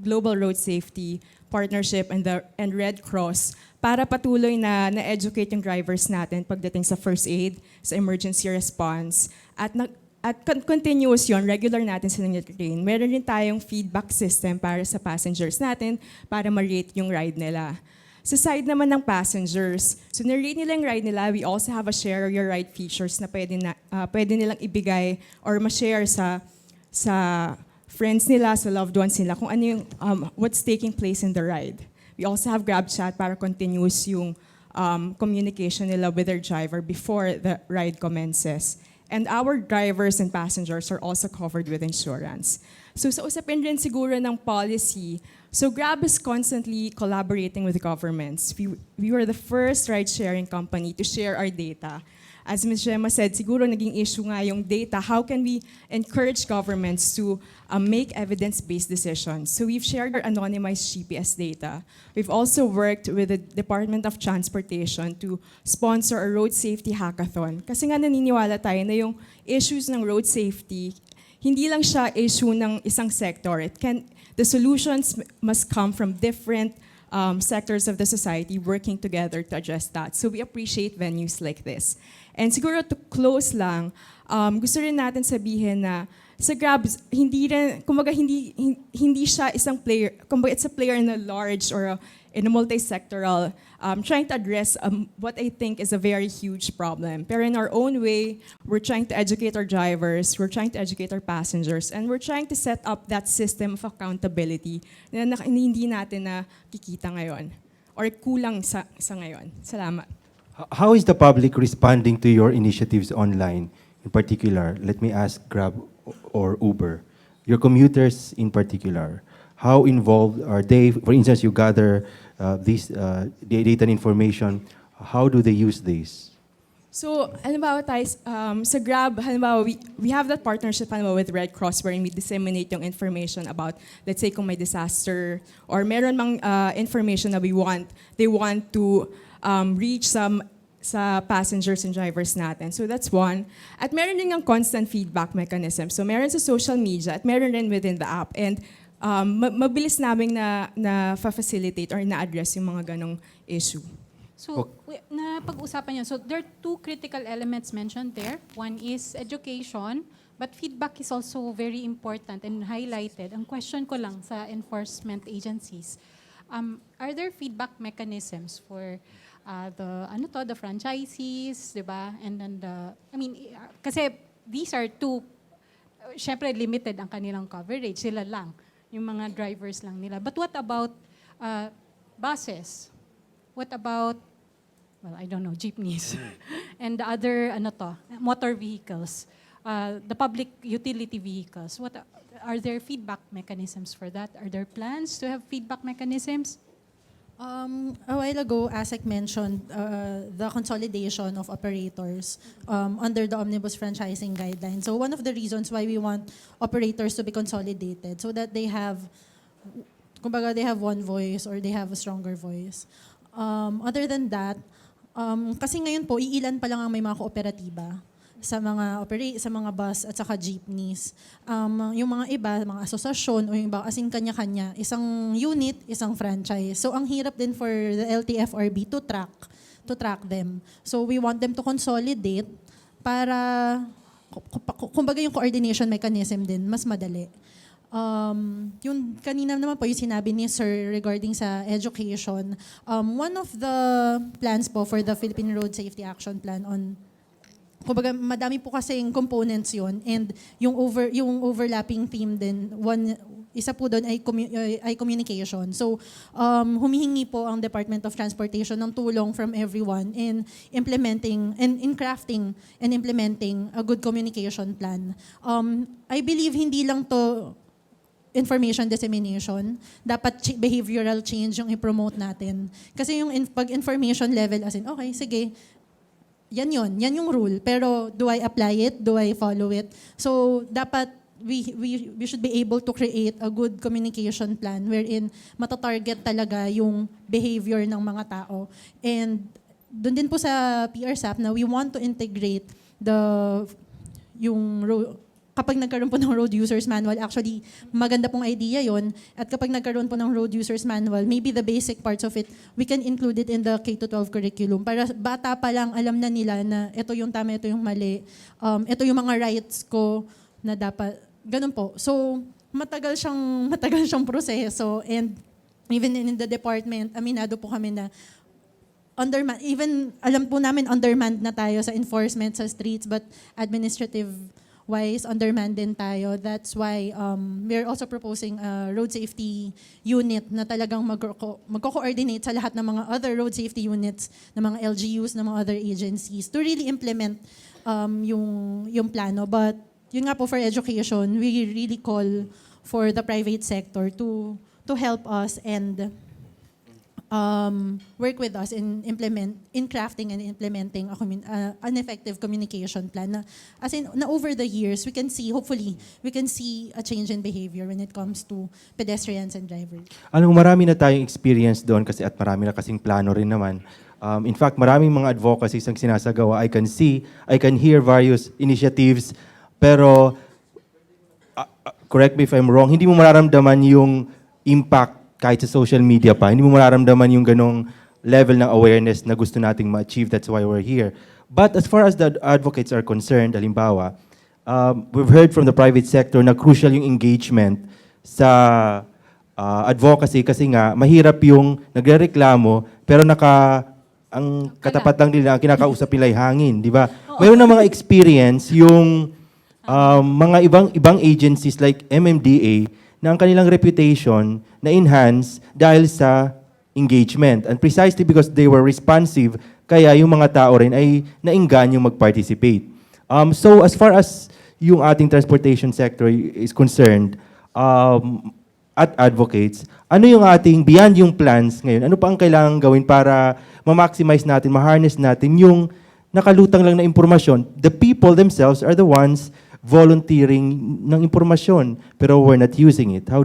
Global Road Safety Partnership and Red Cross para patuloy na educate yung drivers natin pagdating sa first aid, sa emergency response, at at continuous yon, regular natin silang train. Meron rin tayong feedback system para sa passengers natin para ma-rate yung ride nila. Sa side naman ng passengers, so na-rate nila yung ride nila, we also have a share your ride features na pwede nilang ibigay or ma-share sa friends nila, sa loved ones nila, kung ano yung what's taking place in the ride. We also have Grab Chat para continuous yung communication nila with their driver before the ride commences. And our drivers and passengers are also covered with insurance. So sa usapin rin siguro ng policy, so Grab is constantly collaborating with governments. We were the first ride-sharing company to share our data. As Ms. Gemma said, siguro naging issue nga yung data. How can we encourage governments to make evidence-based decisions? So we've shared our anonymized GPS data. We've also worked with the Department of Transportation to sponsor a road safety hackathon. Kasi nga naniniwala tayo na yung issues ng road safety, hindi lang siya issue ng isang sector. The solutions must come from different sectors of the society working together to address that. So we appreciate venues like this. And siguro to close lang, gusto rin natin sabihin na sa Grab, hindi siya isang player, kumbaga it's a player in a large or in a multi-sectoral, trying to address what I think is a very huge problem. Pero in our own way, we're trying to educate our drivers, we're trying to educate our passengers, and we're trying to set up that system of accountability na hindi natin nakikita ngayon or kulang sa ngayon. Salamat. How is the public responding to your initiatives online? In particular, let me ask Grab or Uber. Your commuters in particular, how involved are they? For instance, you gather this data and information. How do they use this? So, halimbawa tayo, sa Grab, halimbawa, we have that partnership halimbawa, with Red Cross wherein we disseminate yung information about, let's say, kung may disaster, or meron mang information na they want to reach sa passengers and drivers natin. So that's one. At meron din yung constant feedback mechanism. So meron sa social media at meron rin within the app. And mabilis namin na facilitate or na-address yung mga ganong issue. So, napag-usapan yun. So, there are two critical elements mentioned there. One is education, but feedback is also very important and highlighted. Ang question ko lang sa enforcement agencies, are there feedback mechanisms for the franchisees, di ba? And then kasi these are two, syempre limited ang kanilang coverage, sila lang, yung mga drivers lang nila. But what about buses? What about, I don't know, jeepneys and the other motor vehicles, the public utility vehicles? What are there feedback mechanisms for that? Are there plans to have feedback mechanisms? A while ago, ASEC mentioned the consolidation of operators under the Omnibus Franchising Guidelines. So one of the reasons why we want operators to be consolidated so that they have one voice or they have a stronger voice. Other than that, kasi ngayon po, iilan pa lang ang may mga kooperatiba sa mga bus at saka jeepneys. Yung mga iba, mga asosasyon o yung iba kasing kanya-kanya, isang unit, isang franchise. So ang hirap din for the LTFRB to track them. So we want them to consolidate para kumbaga yung coordination mechanism din mas madali. Yung kanina naman po yung sinabi ni Sir regarding sa education, one of the plans po for the Philippine Road Safety Action Plan kumbaga madami po kasing components yon, and yung overlapping theme din, isa po doon ay communication. So humihingi po ang Department of Transportation ng tulong from everyone in crafting and implementing a good communication plan. I believe hindi lang to information dissemination, dapat behavioral change yung i-promote natin. Kasi yung pag-information level as in, okay, sige, yan yung rule. Pero do I apply it? Do I follow it? So dapat we should be able to create a good communication plan wherein matatarget talaga yung behavior ng mga tao. And doon din po sa PRSAP na we want to integrate kapag nagkaroon po ng road users manual, actually, maganda pong idea yon. At kapag nagkaroon po ng road users manual, maybe the basic parts of it, we can include it in the K-12 curriculum. Para bata pa lang, alam na nila na ito yung tama, ito yung mali, ito yung mga rights ko na dapat, ganun po. So, matagal siyang proseso. And even in the department, aminado po kami na undermanned, even alam po namin undermanned na tayo sa enforcement sa streets, but administrative-wise, undermanned din tayo. That's why we're also proposing a road safety unit na talagang magko-coordinate sa lahat ng mga other road safety units, ng mga LGUs, ng mga other agencies to really implement yung plano. But yun nga po, for education, we really call for the private sector to help us and work with us in crafting and implementing an effective communication plan. Na over the years, we can see, hopefully, we can see a change in behavior when it comes to pedestrians and drivers. Alam mo, marami na tayong experience doon kasi at marami na kasing plano rin naman. In fact, maraming mga advocacies ang sinasagawa. I can hear various initiatives, pero correct me if I'm wrong, hindi mo mararamdaman yung impact kahit sa social media pa, hindi mo mararamdaman yung ganong level ng awareness na gusto nating ma-achieve. That's why we're here. But as far as the advocates are concerned, halimbawa, we've heard from the private sector na crucial yung engagement sa advocacy kasi nga mahirap yung nagrereklamo pero ang katapat lang nila, ang kinakausap nila ay hangin, di ba? Mayroon na mga experience yung mga ibang agencies like MMDA na ang kanilang reputation na-enhance dahil sa engagement. And precisely because they were responsive, kaya yung mga tao rin ay nainganyo mag-participate. So as far as yung ating transportation sector is concerned, at advocates, ano yung ating, beyond yung plans ngayon, ano pa ang kailangan gawin para ma-maximize natin, ma-harness natin yung nakalutang lang na impormasyon? The people themselves are the ones volunteering ng impormasyon, pero we're not using it. How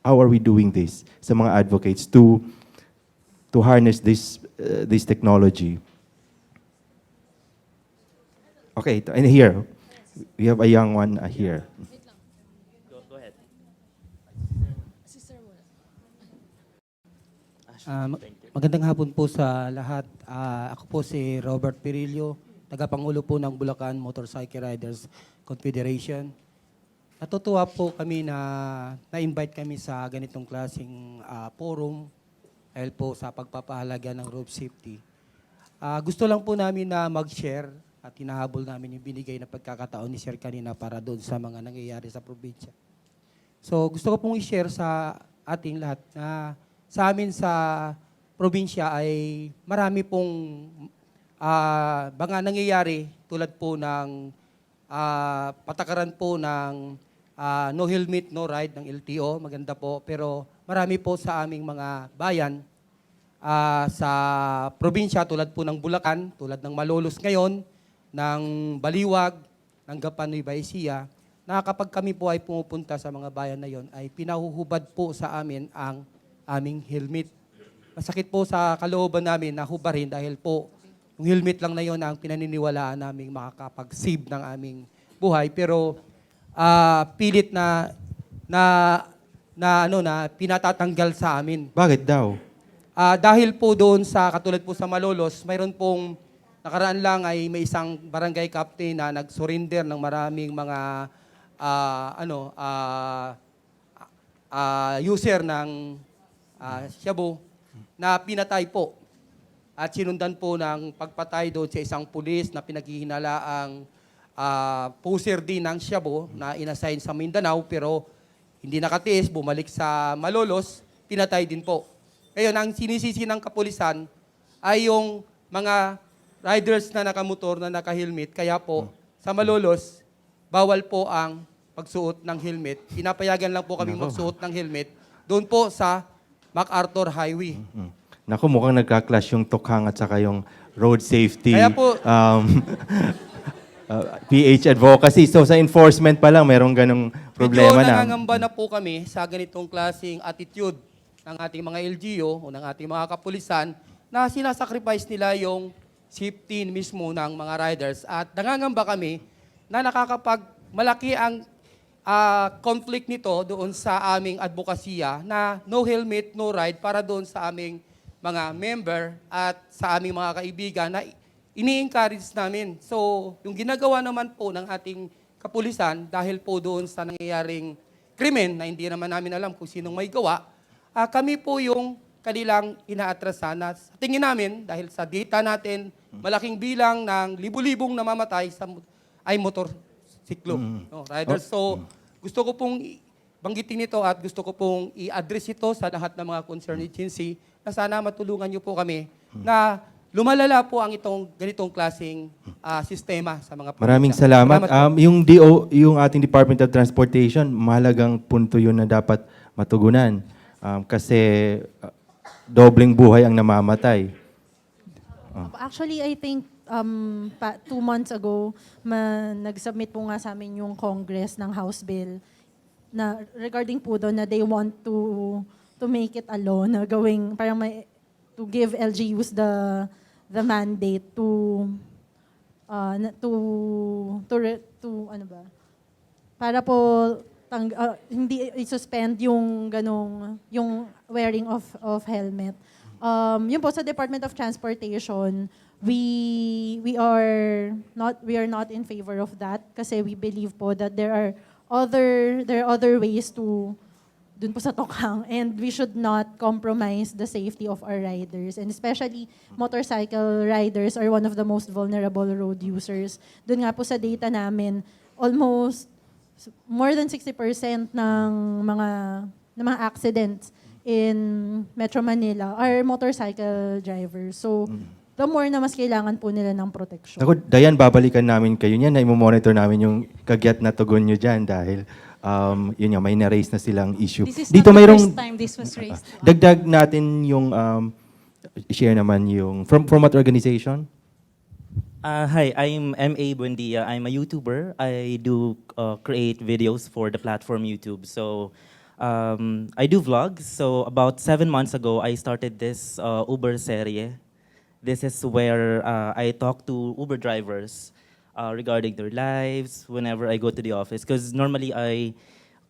are we doing this sa mga advocates to harness this technology? Okay, and here we have a young one here. Go ahead. Magandang hapon po sa lahat. Ako po si Robert Pirillo, tagapangulo po ng Bulacan Motorcycle Riders Confederation. Natutuwa po kami na na-invite kami sa ganitong klaseng forum dahil po sa pagpapahalaga ng road safety. Gusto lang po namin na mag-share at hinahabol namin yung binigay na pagkakataon ni Sir kanina para doon sa mga nangyayari sa probinsya. So gusto ko pong i-share sa ating lahat na sa amin sa probinsya ay marami pong mga nangyayari tulad po ng patakaran po ng no helmet, no ride ng LTO, maganda po. Pero marami po sa aming mga bayan sa probinsya tulad po ng Bulacan, tulad ng Malolos ngayon, ng Baliwag, ng Gapan, Nueva Ecija, na kapag kami po ay pumupunta sa mga bayan na yon ay pinahuhubad po sa amin ang aming helmet. Masakit po sa kalooban namin na hubarin dahil po yung helmet lang na yon ang pinaniniwalaan naming makakapag-save ng aming buhay. Pero pilit na pinatatanggal sa amin. Bakit daw? Dahil po doon sa katulad po sa Malolos, mayroon pong nakaraan lang ay may isang barangay captain na nag-surrender ng maraming mga user ng shabu na pinatay po. At sinundan po ng pagpatay doon sa isang pulis na pinaghihinalaang poser din ng shabu na inassign sa Mindanao pero hindi nakatiis, bumalik sa Malolos, pinatay din po. Ngayon, ang sinisisi ng kapulisan ay yung mga riders na nakamotor na naka-helmet. Kaya po, sa Malolos, bawal po ang pagsuot ng helmet. Pinapayagan lang po kami magsuot ng helmet doon po sa MacArthur Highway. Naku, mukhang nagka-clash yung tukhang at saka yung road safety. Kaya po, PH advocacy. So sa enforcement pa lang, merong ganong problema medyo na. nangangamba na po kami sa ganitong klaseng attitude ng ating mga LGU o ng ating mga kapulisan na sinasacrifice nila yung safety mismo ng mga riders. At nangangamba kami na malaki ang conflict nito doon sa aming advokasya na no helmet, no ride para doon sa aming mga member at sa aming mga kaibigan na ini-encourage namin. So, yung ginagawa naman po ng ating kapulisan dahil po doon sa nangyayaring krimen na hindi naman namin alam kung sinong may gawa, kami po yung kanilang inaatrasan na sa tingin namin dahil sa data natin, malaking bilang ng libu-libong namamatay ay motorsiklo, no, riders. So, gusto ko pong banggitin ito at gusto ko pong i-address ito sa lahat ng mga concerned agency na sana matulungan niyo po kami na lumalala po ang itong ganitong klaseng sistema sa mga probinsya. Maraming salamat. Po. Yung ating Department of Transportation, mahalagang punto yun na dapat matugunan. Kasi dobleng buhay ang namamatay. Actually, I think 2 months ago, nag-submit po nga sa amin yung Congress ng House Bill na regarding po doon na they want to make it a law na gawing parang to give LGUs the mandate to ano ba? Para po hindi i-suspend yung yung wearing of helmet. Yun po sa Department of Transportation, we are not in favor of that kasi we believe po that there are other ways to dun po sa tokhang, and we should not compromise the safety of our riders, and especially motorcycle riders are one of the most vulnerable road users. Dun nga po sa data namin, almost more than 60% ng mga accidents in Metro Manila are motorcycle drivers. So, the more na mas kailangan po nila ng protection. Ako, Dayan, babalikan namin kayo niyan na i-monitor namin yung kagyat na tugon nyo dyan dahil yun nga, may na-raise na silang issue. This is Dito not the mayroong, first time this was raised. dagdag natin yung, share naman yung, from what organization? Hi, I'm M.A. Buendia. I'm a YouTuber. I do create videos for the platform YouTube. So I do vlogs. So about 7 months ago, I started this Uber serie. This is where I talk to Uber drivers regarding their lives whenever I go to the office. Because normally I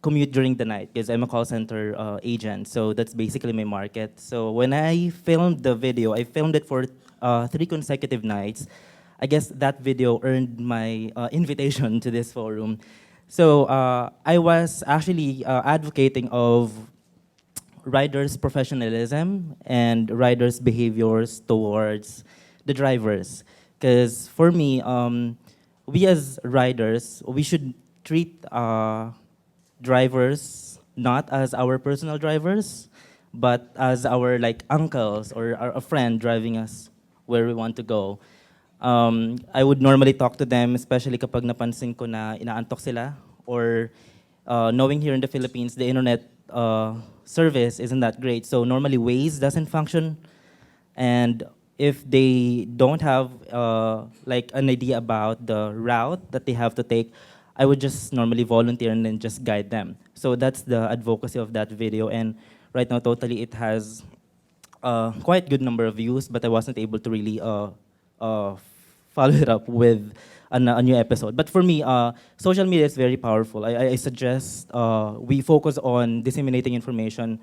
commute during the night because I'm a call center agent. So that's basically my market. So when I filmed the video, I filmed it for 3 consecutive nights. I guess that video earned my invitation to this forum. So I was actually advocating of riders' professionalism and riders' behaviors towards the drivers. Because for me, we as riders, we should treat drivers not as our personal drivers, but as our like uncles or a friend driving us where we want to go. I would normally talk to them, especially kapag napansin ko na inaantok sila, or knowing here in the Philippines, the internet service isn't that great. So normally Waze doesn't function, and if they don't have like an idea about the route that they have to take, I would just normally volunteer and then just guide them. So that's the advocacy of that video, and right now totally it has quite good number of views, but I wasn't able to really follow it up with a new episode. But for me, social media is very powerful. I suggest we focus on disseminating information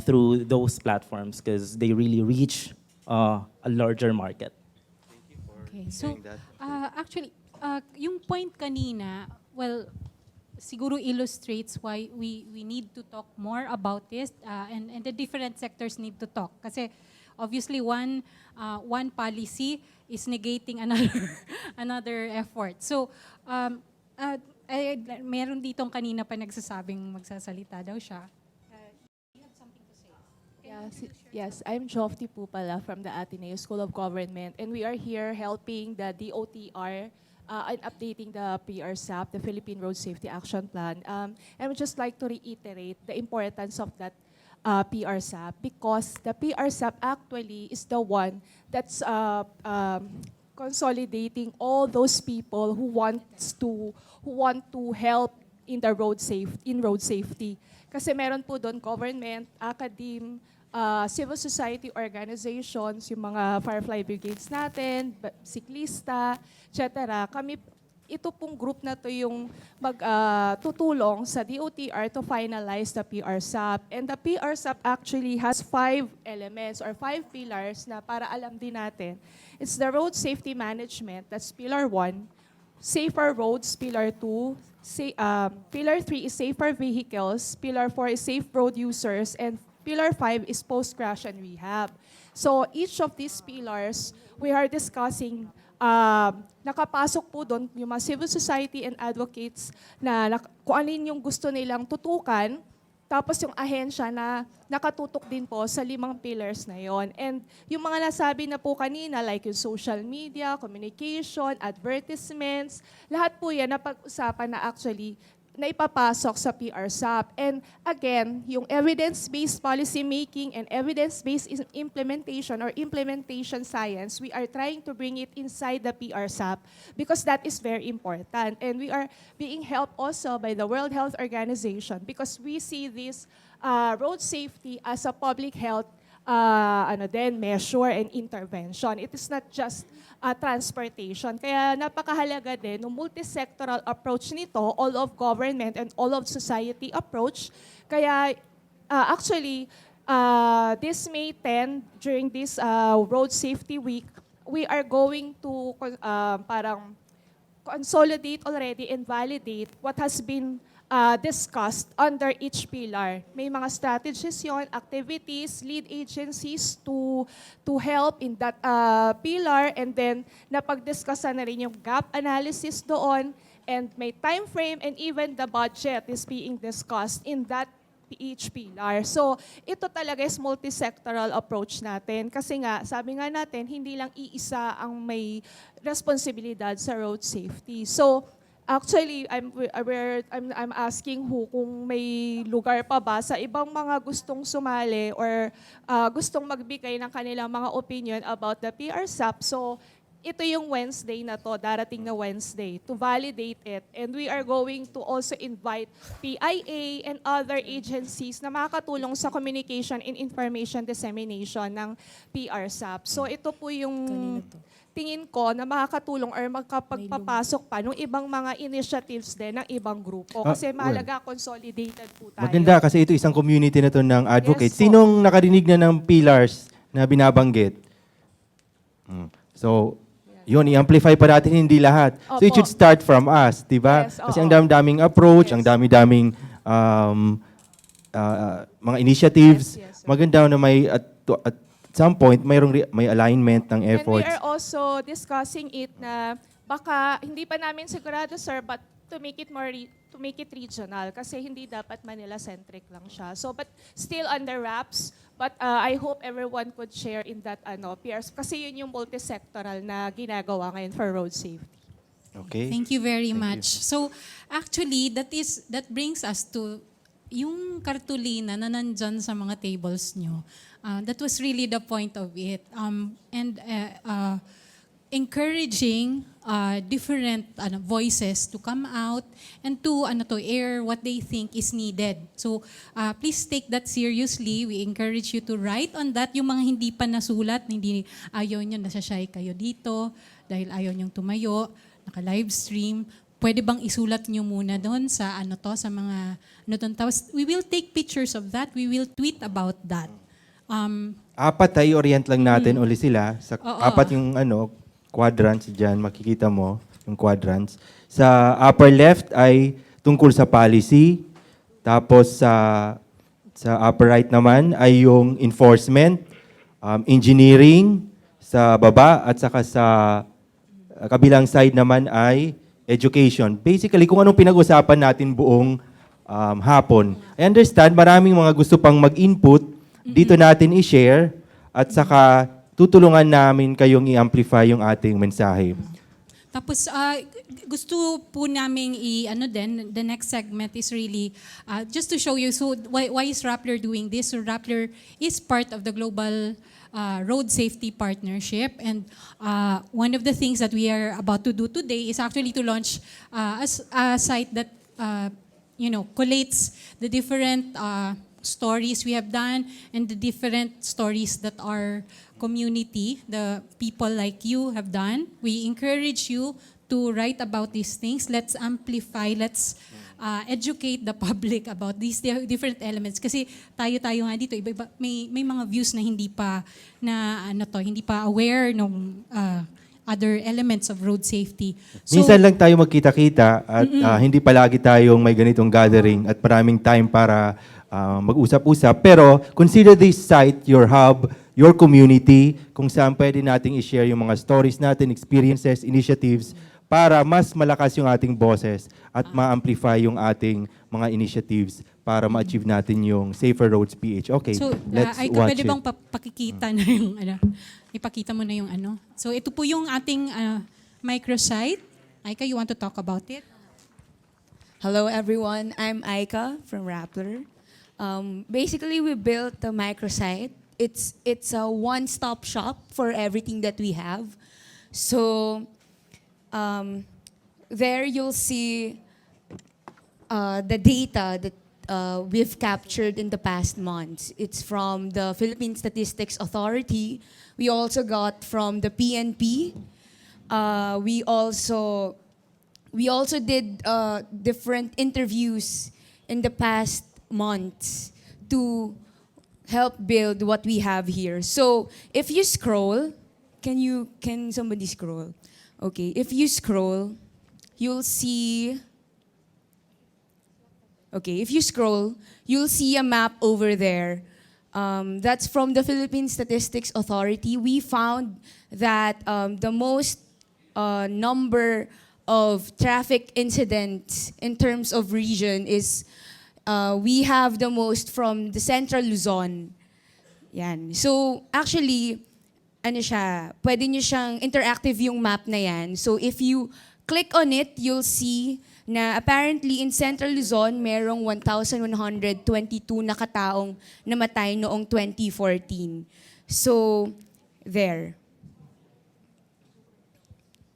through those platforms because they really reach a larger market. Okay, so actually, yung point kanina, well, siguro illustrates why we need to talk more about this and the different sectors need to talk. Kasi obviously one policy is negating another effort. So meron ditong kanina pa nagsasabing magsasalita daw siya. You have something to say. Yes, I'm Jofty Pupala from the Ateneo School of Government, and we are here helping the DOTR and updating the PRSAP, the Philippine Road Safety Action Plan. And I would just like to reiterate the importance of that PRSAP because the PRSAP actually is the one that's consolidating all those people who want to help in the road safety. Kasi meron po doon government, academe, civil society organizations, yung mga Firefly Brigades natin, siklista, etc. Kami ito pong group na to yung tutulong sa DOTR to finalize the PRSAP. And the PRSAP actually has 5 elements or 5 pillars na para alam din natin. It's the road safety management, that's pillar 1. Safer roads, pillar 2. Pillar 3 is safer vehicles. Pillar 4 is safe road users. And pillar 5 is post-crash and rehab. So each of these pillars, we are discussing, nakapasok po doon yung mga civil society and advocates na kung alin yung gusto nilang tutukan, tapos yung ahensya na nakatutok din po sa 5 pillars na yon. And yung mga nasabi na po kanina, like yung social media, communication, advertisements, lahat po yan napag-usapan na actually na ipapasok sa PRSAP. And again, yung evidence-based policy making and evidence-based implementation or implementation science, we are trying to bring it inside the PRSAP because that is very important. And we are being helped also by the World Health Organization because we see this road safety as a public health measure and intervention. It is not just transportation. Kaya napakahalaga din ng multi-sectoral approach nito, all of government and all of society approach. Kaya actually, this May 10, during this Road Safety Week, we are going to parang consolidate already and validate what has been discussed under each pillar. May mga strategies yon, activities, lead agencies to help in that pillar, and then napag-discussan na rin yung gap analysis doon, and may time frame and even the budget is being discussed in that each pillar. So ito talaga is multi-sectoral approach natin kasi nga, sabi nga natin, hindi lang iisa ang may responsibilidad sa road safety. So actually, I'm asking kung may lugar pa ba sa ibang mga gustong sumali or gustong magbigay ng kanilang mga opinion about the PRSAP. So, ito yung Wednesday na to, darating na Wednesday, to validate it. And we are going to also invite PIA and other agencies na makakatulong sa communication and information dissemination ng PRSAP. So, ito po yung tingin ko na makakatulong or magkapagpapasok pa ng ibang mga initiatives din ng ibang grupo. Kasi mahalaga, consolidated po tayo. Maganda kasi ito isang community na to ng advocates. Yes, Sinong nakarinig na ng pillars na binabanggit? So, yun, i-amplify pa natin hindi lahat. So it should start from us, di ba? Yes, Kasi ang dami-daming approach, ang dami-daming mga initiatives. Maganda na may at some point may alignment ng efforts. And we are also discussing it na baka hindi pa namin sigurado, sir, but to make it more to make it regional kasi hindi dapat Manila-centric lang siya. So but still under wraps, but I hope everyone could share in that PRs kasi yun yung multi-sectoral na ginagawa ngayon for road safety. Okay. Thank you very much. So actually that brings us to yung kartulina na nandyan sa mga tables nyo. That was really the point of it. Encouraging different voices to come out and to air what they think is needed. So please take that seriously. We encourage you to write on that. Yung mga hindi pa nasulat, hindi ayaw nyo, nasashy kayo dito dahil ayaw nyong tumayo, naka-live stream, pwede bang isulat nyo muna doon sa sa mga doon. Tapos we will take pictures of that. We will tweet about that. Apat ay orient lang natin uli sila. Sa apat yung quadrants dyan, makikita mo yung quadrants. Sa upper left ay tungkol sa policy. Tapos sa upper right naman ay yung enforcement, engineering sa baba at saka sa kabilang side naman ay education. Basically, kung anong pinag-usapan natin buong hapon. I understand, maraming mga gusto pang mag-input. Dito natin i-share at saka tutulungan namin kayong i-amplify yung ating mensahe. Tapos gusto po namin the next segment is really just to show you so why is Rappler doing this? So Rappler is part of the global road safety partnership, and one of the things that we are about to do today is actually to launch a site that collates the different stories we have done and the different stories that are community, the people like you have done. We encourage you to write about these things. Let's amplify, let's educate the public about these different elements. Kasi tayo nga dito, iba-iba, may mga views na hindi pa hindi pa aware ng other elements of road safety. So, Minsan lang tayo magkita-kita at hindi palagi tayong may ganitong gathering at maraming time para mag-usap-usap. Pero consider this site your hub, your community, kung saan pwede nating i-share yung mga stories natin, experiences, initiatives, para mas malakas yung ating boses at ma-amplify yung ating mga initiatives para ma-achieve natin yung Safer Roads PH. Okay, so let's Aika, watch pwede it. bang pakikita na yung ipakita mo na yung So ito po yung ating microsite. Aika, you want to talk about it? Hello everyone, I'm Aika from Rappler. Basically, we built a microsite. It's a one-stop shop for everything that we have. So there you'll see the data that we've captured in the past months. It's from the Philippine Statistics Authority. We also got from the PNP. We also did different interviews in the past months to help build what we have here. So if you scroll, can somebody scroll? Okay, if you scroll, you'll see. Okay, if you scroll, you'll see a map over there. That's from the Philippine Statistics Authority. We found that the most number of traffic incidents in terms of region is we have the most from the Central Luzon. Yan. So actually, pwede nyo siyang interactive yung map na yan. So if you click on it, you'll see na apparently in Central Luzon, merong 1,122 na kataong namatay noong 2014. So, there.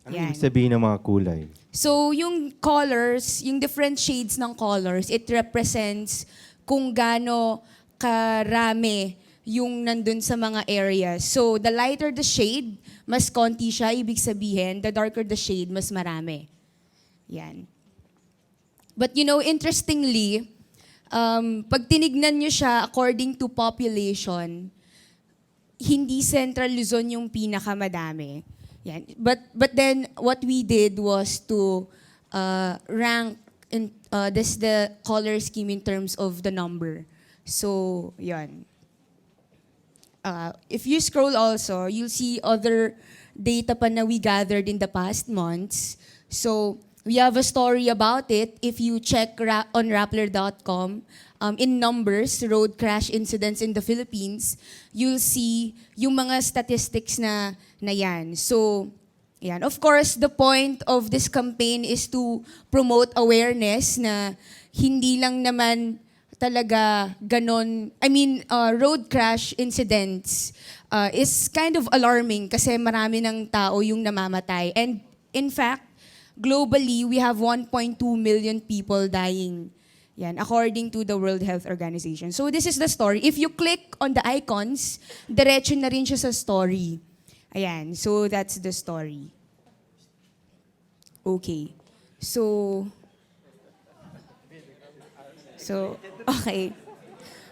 Ano yung sabihin ng mga kulay? So, yung colors, yung different shades ng colors, it represents kung gaano karami yung nandun sa mga areas. So, the lighter the shade, mas konti siya. Ibig sabihin, the darker the shade, mas marami. Yan. But interestingly, pag tinignan nyo siya according to population, hindi Central Luzon yung pinakamadami. Yan. But then, what we did was to rank this the color scheme in terms of the number. So, yan. If you scroll also, you'll see other data pa na we gathered in the past months. So, we have a story about it. If you check on Rappler.com, in numbers, road crash incidents in the Philippines, you'll see yung mga statistics na yan. So, yan. Of course, the point of this campaign is to promote awareness na hindi lang naman talaga ganon. Road crash incidents is kind of alarming kasi marami ng tao yung namamatay. And in fact, globally, we have 1.2 million people dying. Yan, according to the World Health Organization. So this is the story. If you click on the icons, diretso na rin siya sa story. Ayan, so that's the story. Okay. So, okay.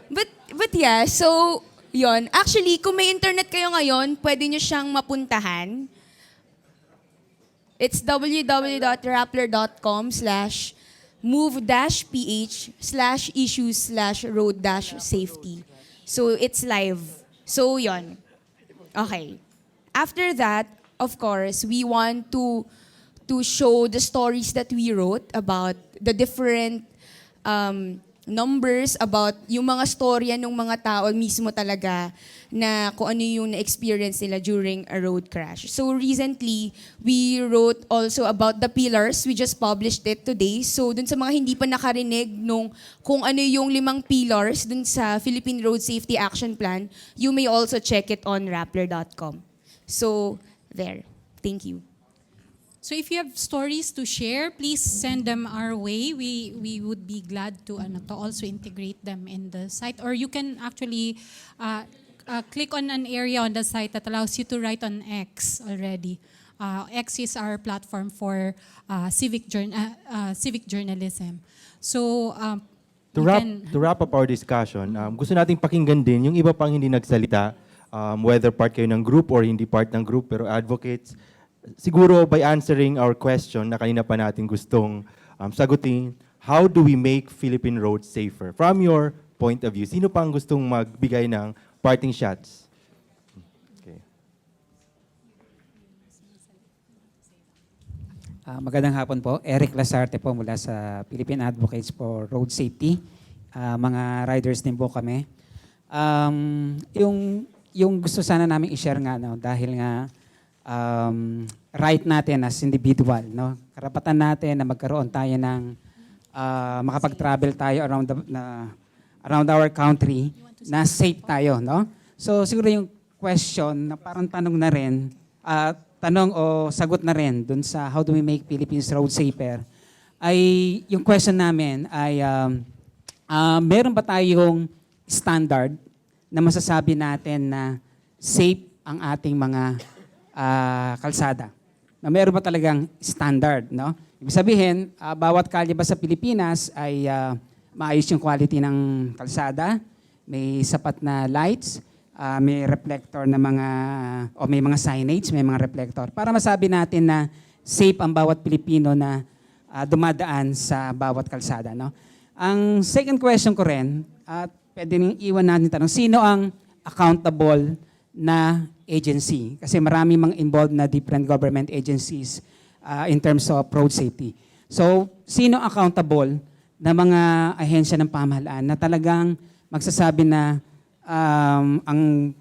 But yeah, so, yon. Actually, kung may internet kayo ngayon, pwede nyo siyang mapuntahan. It's www.rappler.com/move-ph/issues/road-safety. So it's live. So yon. Okay. After that, of course, we want to show the stories that we wrote about the different numbers, about yung mga storya ng mga tao mismo talaga na kung ano yung na-experience nila during a road crash. So recently, we wrote also about the pillars. We just published it today. So dun sa mga hindi pa nakarinig nung kung ano yung 5 pillars dun sa Philippine Road Safety Action Plan, you may also check it on Rappler.com. So there. Thank you. So if you have stories to share, please send them our way. We would be glad to also integrate them in the site. Or you can actually click on an area on the site that allows you to write on X already. X is our platform for civic journalism. So To wrap up our discussion, gusto nating pakinggan din yung iba pang hindi nagsalita, whether part kayo ng group or hindi part ng group, pero advocates. Siguro by answering our question na kanina pa natin gustong sagutin, how do we make Philippine roads safer? From your point of view, sino pang gustong magbigay ng parting shots? Okay. Magandang hapon po. Eric Lasarte po mula sa Philippine Advocates for Road Safety. Mga riders din po kami. Yung gusto sana namin i-share nga, no, dahil nga right natin as individual, no, karapatan natin na magkaroon tayo ng makapag-travel tayo around our country na safe tayo, no? So siguro yung question na parang tanong na rin, tanong o sagot na rin dun sa how do we make Philippines road safer, ay yung question namin ay meron ba tayong standard na masasabi natin na safe ang ating mga kalsada? Na meron ba talagang standard, no? Ibig sabihin, bawat kalye ba sa Pilipinas ay maayos yung quality ng kalsada, may sapat na lights, may reflector na may mga signage, may mga reflector. Para masabi natin na safe ang bawat Pilipino na dumadaan sa bawat kalsada, no? Ang second question ko rin, pwede nang iwan natin tanong, sino ang accountable na agency? Kasi marami mga involved na different government agencies in terms of road safety. So, sino accountable na mga ahensya ng pamahalaan na talagang magsasabi na ang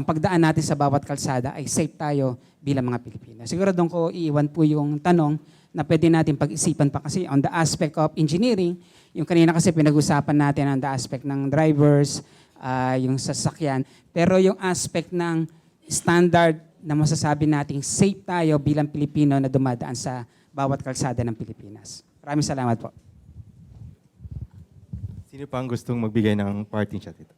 pagdaan natin sa bawat kalsada ay safe tayo bilang mga Pilipino. Siguro doon ko iiwan po yung tanong na pwede natin pag-isipan pa kasi on the aspect of engineering, yung kanina kasi pinag-usapan natin on the aspect ng drivers, yung sasakyan, pero yung aspect ng standard na masasabi nating safe tayo bilang Pilipino na dumadaan sa bawat kalsada ng Pilipinas. Maraming salamat po. Sino pang gustong magbigay ng parting shot ito?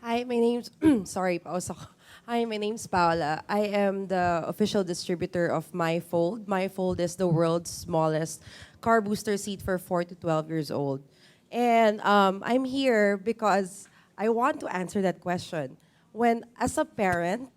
Hi, my name's sorry, pause ako. Hi, my name's Paula. I am the official distributor of MyFold. MyFold is the world's smallest car booster seat for 4 to 12 years old. And I'm here because I want to answer that question. When, as a parent,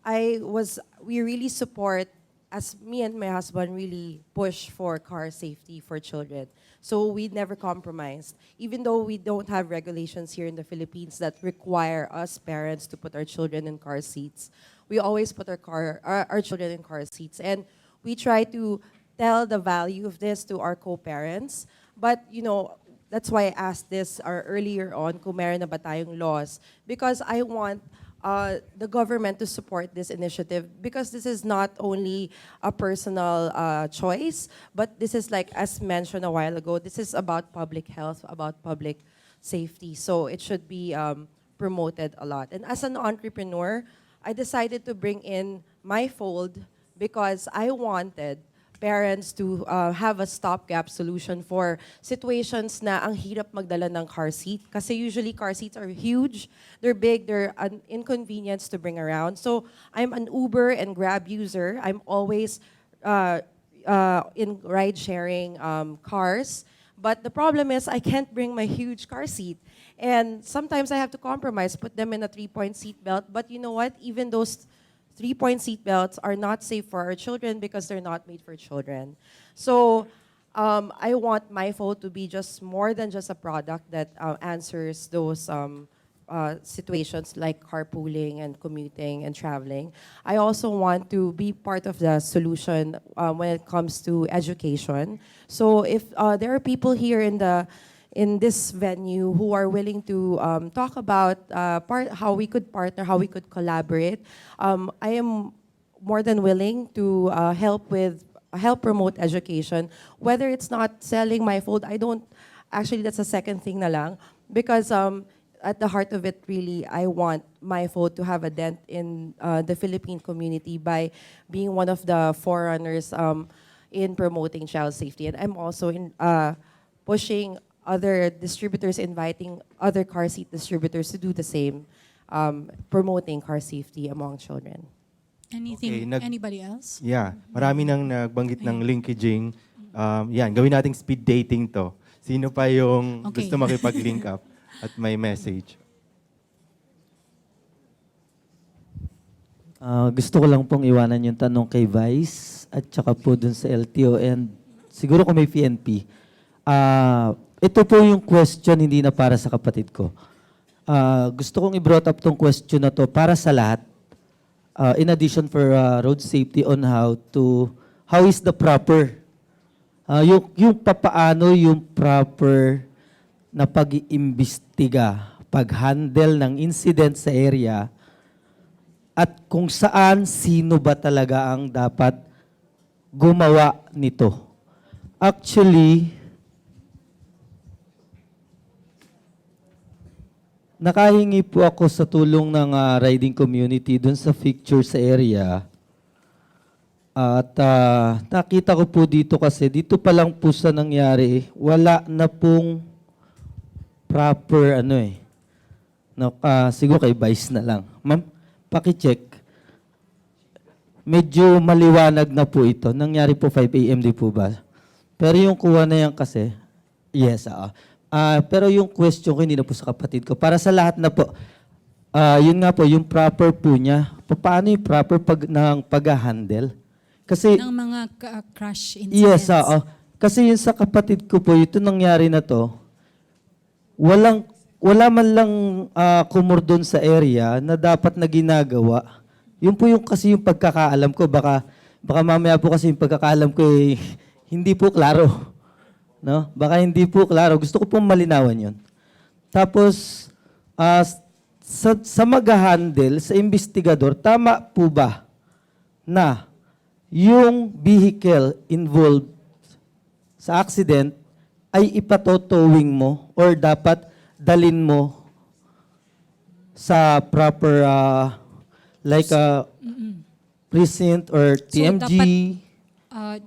we really support, as me and my husband really push for car safety for children. So we never compromised. Even though we don't have regulations here in the Philippines that require us parents to put our children in car seats, we always put our children in car seats. And we try to tell the value of this to our co-parents. But, you know, that's why I asked this earlier on, kung meron na ba tayong laws. Because I want the government to support this initiative, because this is not only a personal choice, but this is, like as mentioned a while ago, this is about public health, about public safety. So it should be promoted a lot. And as an entrepreneur, I decided to bring in MyFold because I wanted parents to have a stopgap solution for situations na ang hirap magdala ng car seat. Kasi usually car seats are huge, they're big, they're an inconvenience to bring around. So I'm an Uber and Grab user. I'm always in ride-sharing cars. But the problem is I can't bring my huge car seat. And sometimes I have to compromise, put them in a 3-point seat belt. But you know what? Even those 3-point seat belts are not safe for our children because they're not made for children. So I want MyFold to be just more than just a product that answers those situations like carpooling and commuting and traveling. I also want to be part of the solution when it comes to education. So if there are people here in this venue who are willing to talk about how we could partner, how we could collaborate, I am more than willing to help promote education. Whether it's not selling MyFold, actually that's a second thing na lang, because at the heart of it, really, I want MyFold to have a dent in the Philippine community by being one of the forerunners in promoting child safety. And I'm also pushing other distributors inviting other car seat distributors to do the same, promoting car safety among children. Anything, anybody else? Yeah, marami nang nagbanggit ng linkaging. Yan, gawin nating speed dating to. Sino pa yung gusto makipag-link up at may message? Gusto ko lang pong iwanan yung tanong kay Vice at saka po dun sa LTO and siguro kung may PNP. Ito po yung question hindi na para sa kapatid ko. Gusto kong i-brought up tong question na to para sa lahat. In addition for road safety on how is the proper, yung papaano yung proper na pag-iimbestiga, pag-handle ng incident sa area, at kung saan, sino ba talaga ang dapat gumawa nito. Actually, nakahingi po ako sa tulong ng riding community dun sa picture sa area. At nakita ko po dito kasi, dito pa lang po sa nangyari, wala na pong proper siguro kay Vice na lang. Ma'am, paki-check. Medyo maliwanag na po ito. Nangyari po 5 a.m. di po ba? Pero yung kuha na yan kasi, yes, pero yung question ko hindi na po sa kapatid ko. Para sa lahat na po, yun nga po, yung proper po niya, paano yung proper pag-handle? Kasi, ng mga crash yes, incidents. kasi yun sa kapatid ko po, ito nangyari na to, wala man lang kumordon sa area na dapat na ginagawa. Yun po yung kasi yung pagkakaalam ko. Baka mamaya po kasi yung pagkakaalam ko hindi po klaro. No? Baka hindi po klaro. Gusto ko pong malinawan yun. Tapos, sa mag-handle, sa investigador, tama po ba na yung vehicle involved sa accident ay ipatotowing mo or dapat dalin mo sa proper precinct or TMG. So, dapat,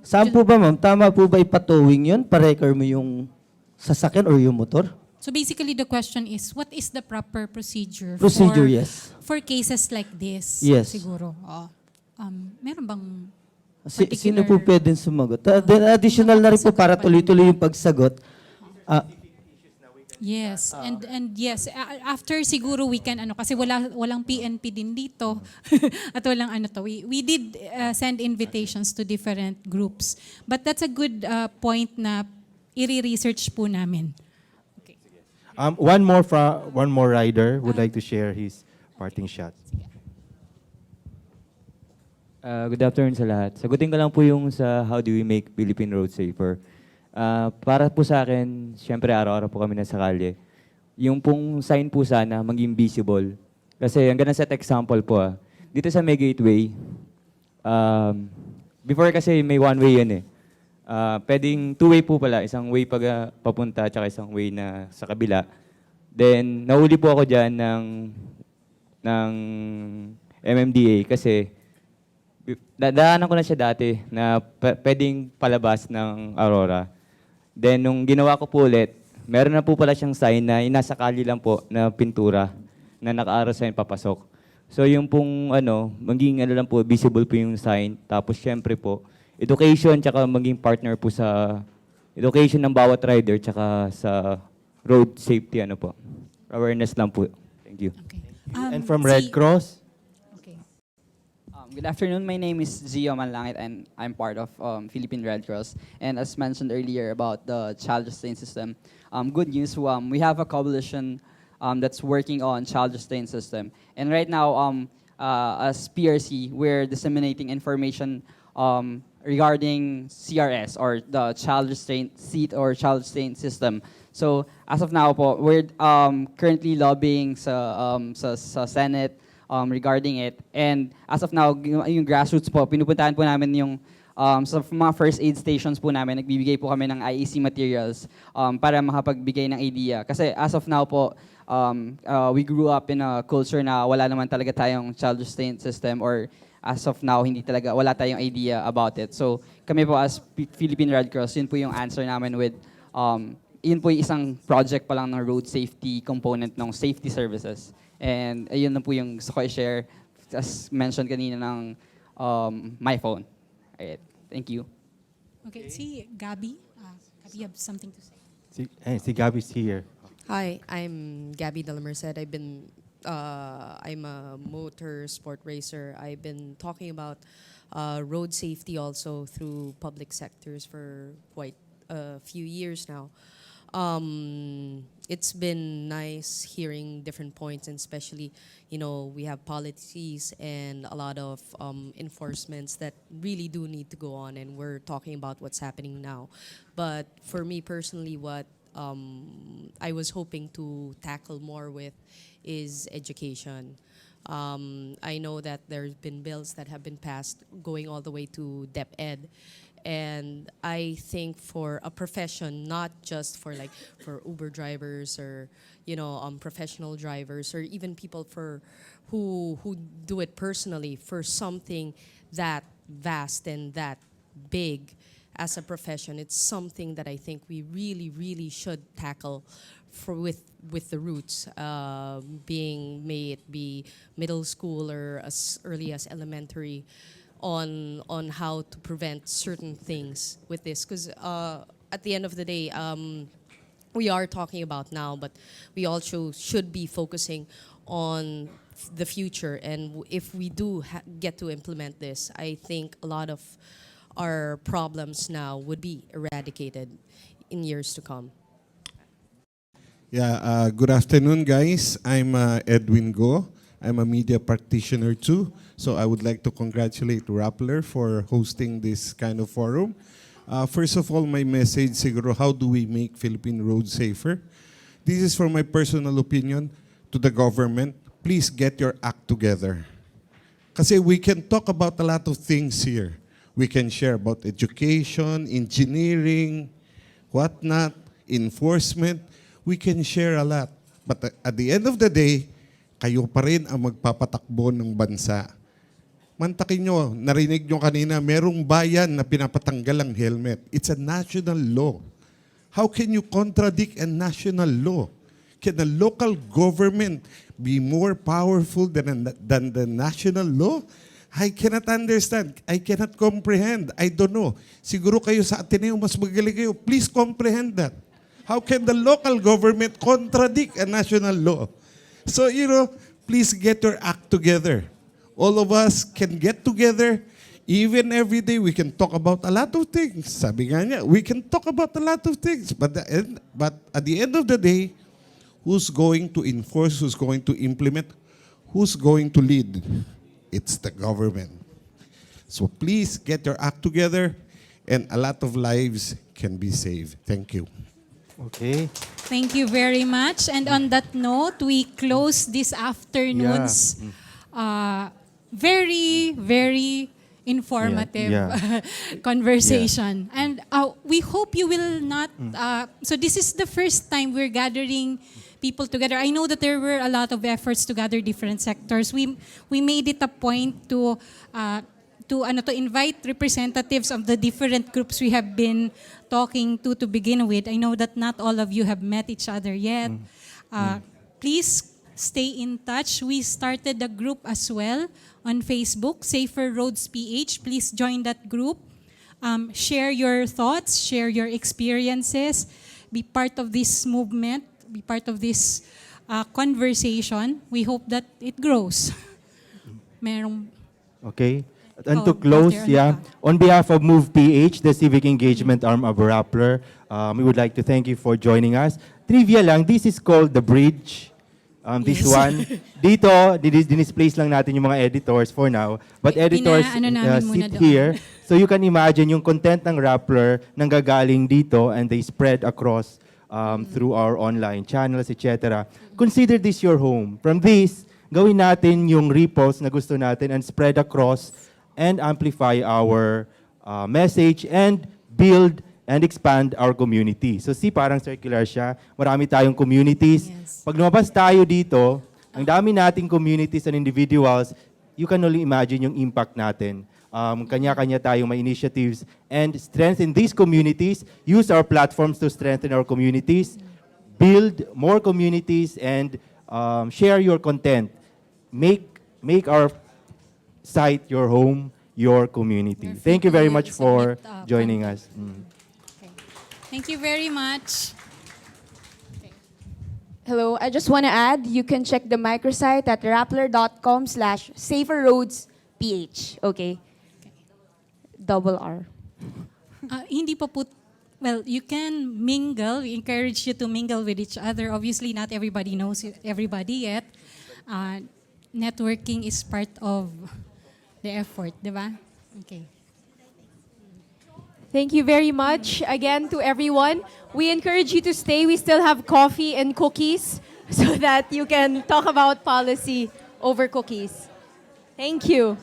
saan po ba, ma'am? Tama po ba ipatowing yun? Pa-record mo yung sasakyan or yung motor? So basically the question is, what is the proper procedure, Yes. for cases like this? Yes. Siguro. Meron bang Sino po pwedeng sumagot? Then additional na rin po para tuloy-tuloy yung pagsagot. Yes, and yes, after siguro we can kasi walang PNP din dito at walang we did send invitations to different groups. But that's a good point na i-research po namin. Okay. One more rider would like to share his parting shot. Good afternoon sa lahat. Sagutin ko lang po yung sa how do we make Philippine roads safer. Para po sa akin, syempre araw-araw po kami nasa kalye. Yung pong sign po sana maging visible. Kasi ang gonna set example po dito sa may gateway, before kasi may one way yan pwedeng two-way po pala. Isang way papunta at isang way na sa kabila. Then, nahuli po ako dyan ng MMDA kasi dadaanan ko na siya dati na pwedeng palabas ng Aurora. Then, nung ginawa ko po ulit, meron na po pala siyang sign na inasakali lang po na pintura na naka-arrow sign papasok. So, yung pong maging lang po, visible po yung sign. Tapos, syempre po, education tsaka maging partner po sa education ng bawat rider tsaka sa road safety po. Awareness lang po. Thank you. Okay. And from Red Cross? Good afternoon. My name is Gio Manlangit and I'm part of Philippine Red Cross. And as mentioned earlier about the child restraint system, good news, we have a coalition that's working on child restraint system. And right now, as PRC, we're disseminating information regarding CRS or the child restraint seat or child restraint system. So as of now po, we're currently lobbying sa Senate regarding it. And as of now, yung grassroots po, pinupuntahan po namin yung sa mga first aid stations po namin, nagbibigay po kami ng IEC materials para makapagbigay ng idea. Kasi as of now po, we grew up in a culture na wala naman talaga tayong child restraint system or as of now, wala tayong idea about it. So kami po as Philippine Red Cross, yun po yung answer namin with yun po yung isang project pa lang ng road safety component ng safety services. And ayun na po yung gusto ko i-share, as mentioned kanina ng my phone. Alright, thank you. Okay, see, Gabby. Gabby, you have something to say. Si Gabby's here. Hi, I'm Gabby De La Merced. I'm a motor sport racer. I've been talking about road safety also through public sectors for quite a few years now. It's been nice hearing different points, and especially, we have policies and a lot of enforcements that really do need to go on, and we're talking about what's happening now. But for me personally, what I was hoping to tackle more with is education. I know that there's been bills that have been passed going all the way to DepEd. And I think for a profession, not just for Uber drivers or professional drivers, or even people who do it personally, for something that vast and that big as a profession, it's something that I think we really, really should tackle with the roots, may it be middle school or as early as elementary, on how to prevent certain things with this. Because at the end of the day, we are talking about now, but we also should be focusing on the future. And if we do get to implement this, I think a lot of our problems now would be eradicated in years to come. Yeah, good afternoon, guys. I'm Edwin Go. I'm a media practitioner too. So I would like to congratulate Rappler for hosting this kind of forum. First of all, my message, siguro, how do we make Philippine roads safer? This is from my personal opinion to the government. Please get your act together. Kasi we can talk about a lot of things here. We can share about education, engineering, whatnot, enforcement. We can share a lot. But at the end of the day, kayo pa rin ang magpapatakbo ng bansa. Mantakin nyo, narinig nyo kanina, merong bayan na pinapatanggal ang helmet. It's a national law. How can you contradict a national law? Can a local government be more powerful than the national law? I cannot understand. I cannot comprehend. I don't know. Siguro kayo sa Ateneo, mas magaling kayo. Please comprehend that. How can the local government contradict a national law? So, please get your act together. All of us can get together. Even every day, we can talk about a lot of things. Sabi nga niya, we can talk about a lot of things. But at the end of the day, who's going to enforce, who's going to implement, who's going to lead? It's the government. So please get your act together, and a lot of lives can be saved. Thank you. Okay. Thank you very much. And on that note, we close this afternoon's very, very informative conversation. And we hope you will not... so this is the first time we're gathering people together. I know that there were a lot of efforts to gather different sectors. We made it a point to invite representatives of the different groups we have been talking to begin with. I know that not all of you have met each other yet. Please stay in touch. We started a group as well on Facebook, Safer Roads PH. Please join that group. Share your thoughts, share your experiences, be part of this movement, be part of this conversation. We hope that it grows. Okay. And to close, on behalf of Move PH, the civic engagement arm of Rappler, we would like to thank you for joining us. Trivia lang, this is called The Bridge. This one. Dito, dinisplace lang natin yung mga editors for now. But editors sit here. So you can imagine yung content ng Rappler nanggagaling dito and they spread across through our online channels, etc. Consider this your home. From this, gawin natin yung repost na gusto natin and spread across and amplify our message and build and expand our community. So parang circular siya. Marami tayong communities. Pag lumabas tayo dito, ang dami nating communities and individuals, you can only imagine yung impact natin kanya-kanya tayong may initiatives, and strengthen these communities, use our platforms to strengthen our communities, build more communities, and share your content. Make our site your home, your community. You're free Thank you to very much for submit, joining content. us. Mm. Thank you very much. Hello, I just want to add, you can check the microsite at rappler.com/saferroadsph. Okay? Double R. Hindi pa po, well, you can mingle. We encourage you to mingle with each other. Obviously, not everybody knows everybody yet. Networking is part of the effort, di ba? Okay. Thank you very much again to everyone. We encourage you to stay. We still have coffee and cookies so that you can talk about policy over cookies. Thank you.